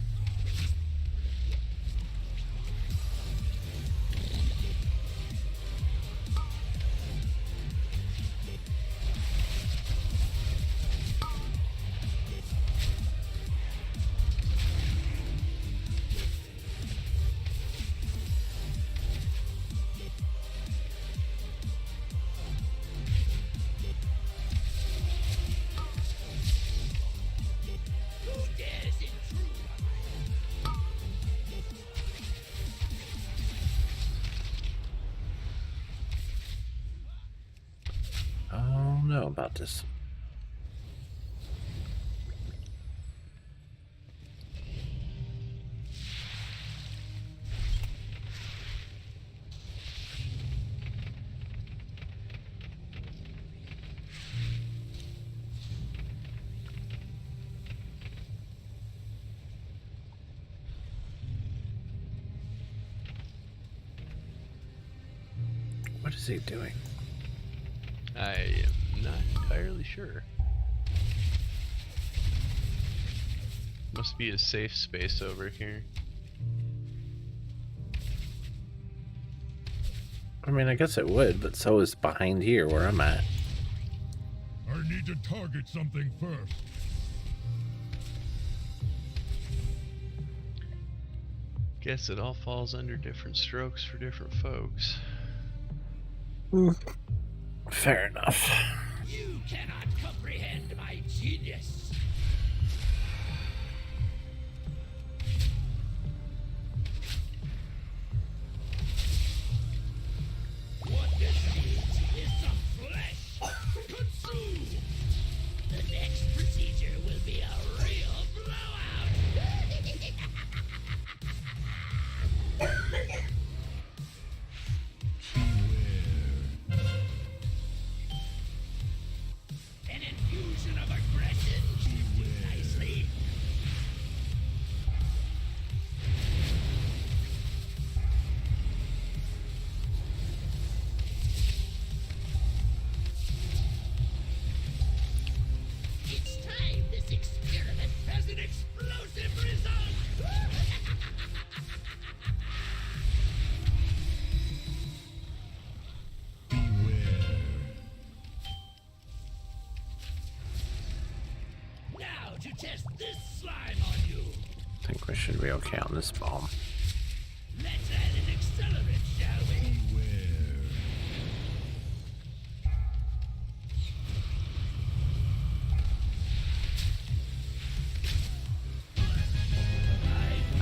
About this. What is he doing? I am not entirely sure. Must be a safe space over here. I mean, I guess it would, but so is behind here where I'm at. I need to target something first. Guess it all falls under different strokes for different folks. Fair enough. You cannot comprehend my genius. What this needs is some flesh. Consume. The next procedure will be a real blowout. An infusion of aggression nicely. Each time this experiment has an explosive result. Now to test this slime on you. I think we should be okay on this bomb. Let's add an accelerant, shall we?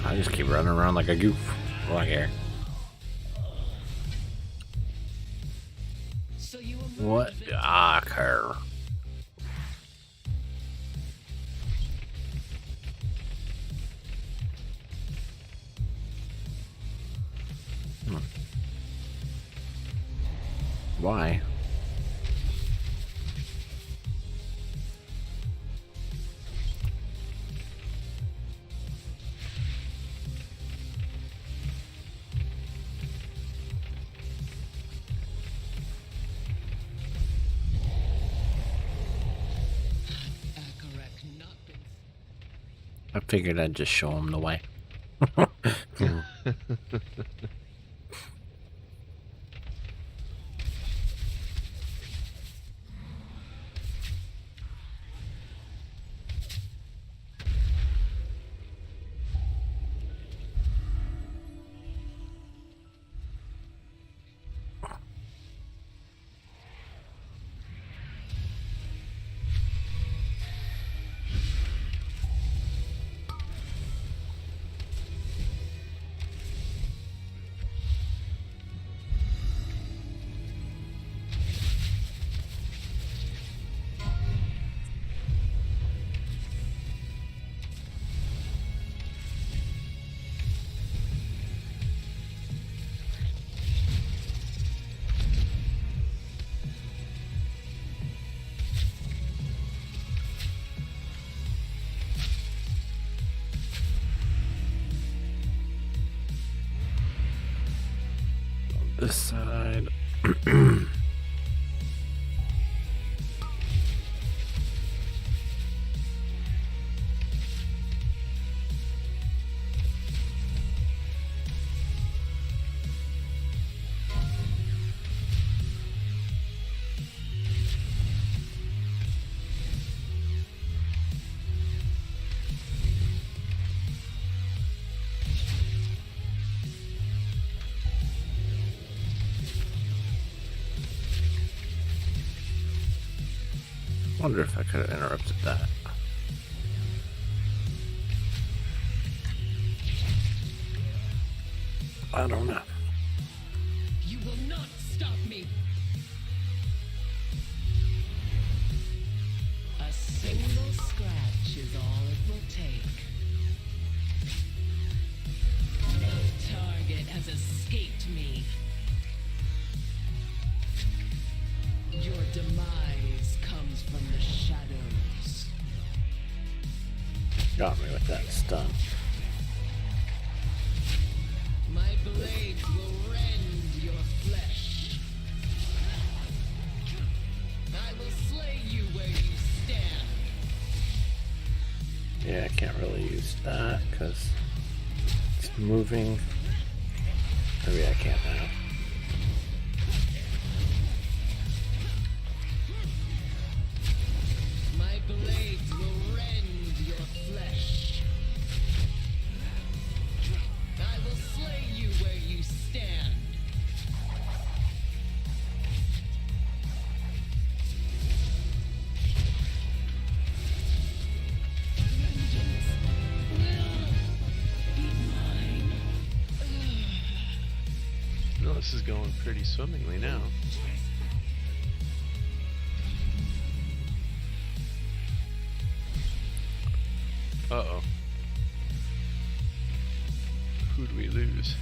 I just keep running around like a goof. Right here. So you What? Ah, Kerr. Why? I figured I'd just show him the way. This side. I wonder if I could have interrupted that. I don't know. You will not stop me. A single scratch is all it will take. No target has escaped me. Your demise comes from the shadows. Got me with that stun. My blades will rend your flesh. I will slay you where you stand. Yeah, I can't really use that because it's moving. Maybe I can't now. this is going pretty swimmingly now. Uh-oh. Who'd we lose?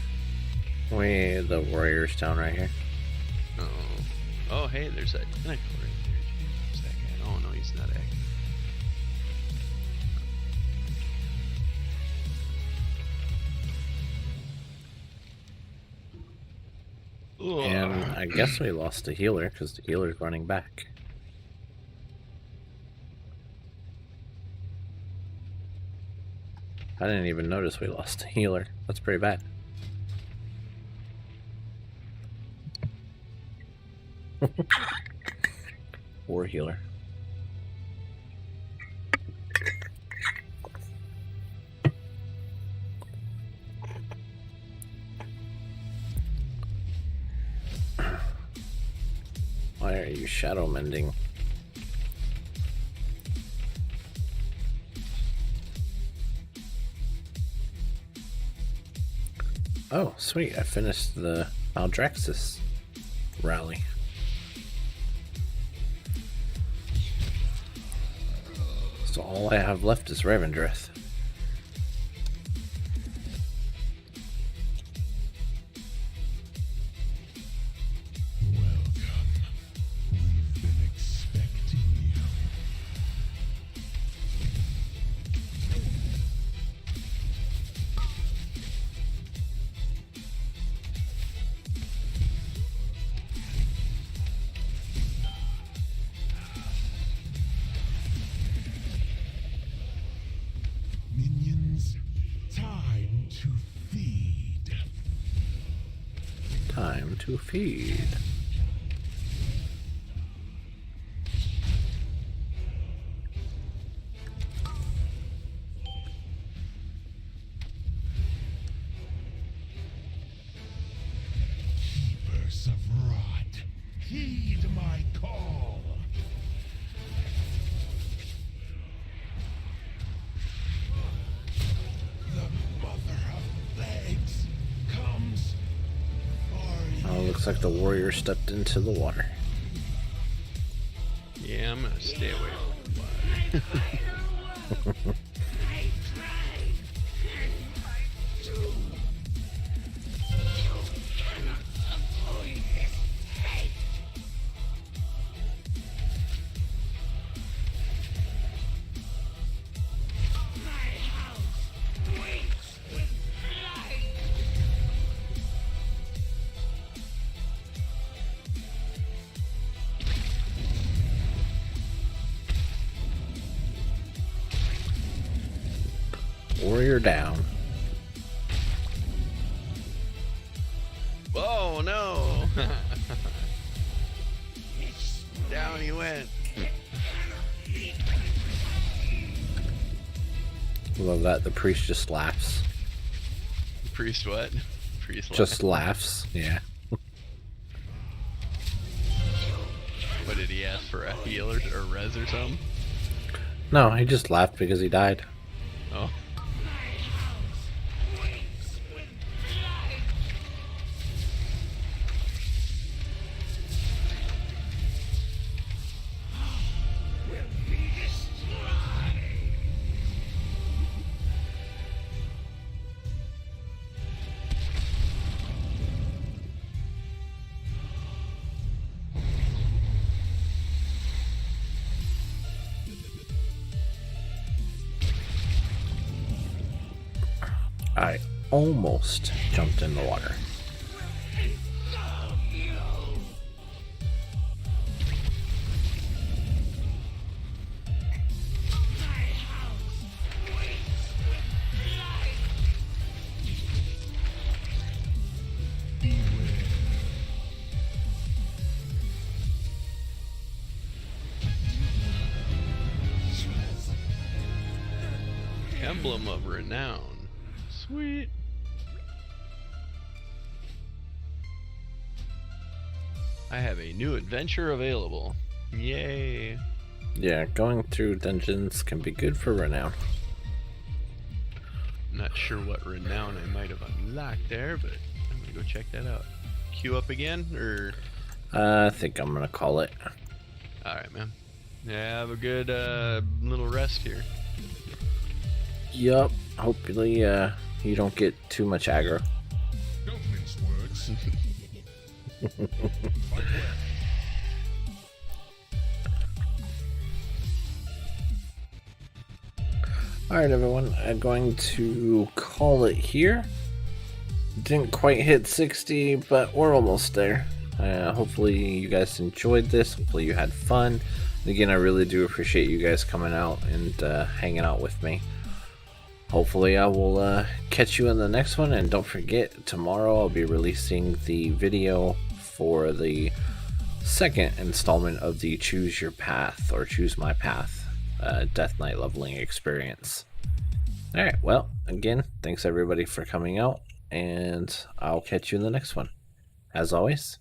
The warrior's down right here. Uh-oh. Oh, hey, there's that tentacle right there. Who's that guy? Oh, no, he's not active. And I guess we lost the healer because the healer's running back. I didn't even notice we lost the healer. That's pretty bad. War healer. Why are you shadow mending? Oh, sweet. I finished the Maldraxxus rally. So all I have left is ravendreth. Minions, time to feed. Time to feed. Keepers of rot, heed my call. The mother of plagues comes for Oh, looks like the warrior stepped into the water. Yeah, I'm gonna stay away from the water. Warrior down. Whoa, no! Down he went. Love that. The priest just laughs. Priest what? Priest Just laughs. Yeah. What, did he ask for a healer or res or something? No, he just laughed because he died. Oh. I almost jumped in the water. Emblem of Renown. Sweet. I have a new adventure available. Yay. Yeah, going through dungeons can be good for renown. I'm not sure what renown I might have unlocked there, but I'm gonna go check that out. queue up again, or? I think I'm gonna call it. All right, man. Yeah, have a good little rest here. Yup. Hopefully, you don't get too much aggro. Don't mince words. Fight well. Alright, everyone. I'm going to call it here. Didn't quite hit 60, but we're almost there. Hopefully, you guys enjoyed this. Hopefully, you had fun. And again, I really do appreciate you guys coming out and hanging out with me. Hopefully, I will catch you in the next one. And don't forget, tomorrow I'll be releasing the video for the second installment of the Choose Your Path or Choose My Path Death Knight leveling experience. Alright, well, again, thanks everybody for coming out, and I'll catch you in the next one. As always,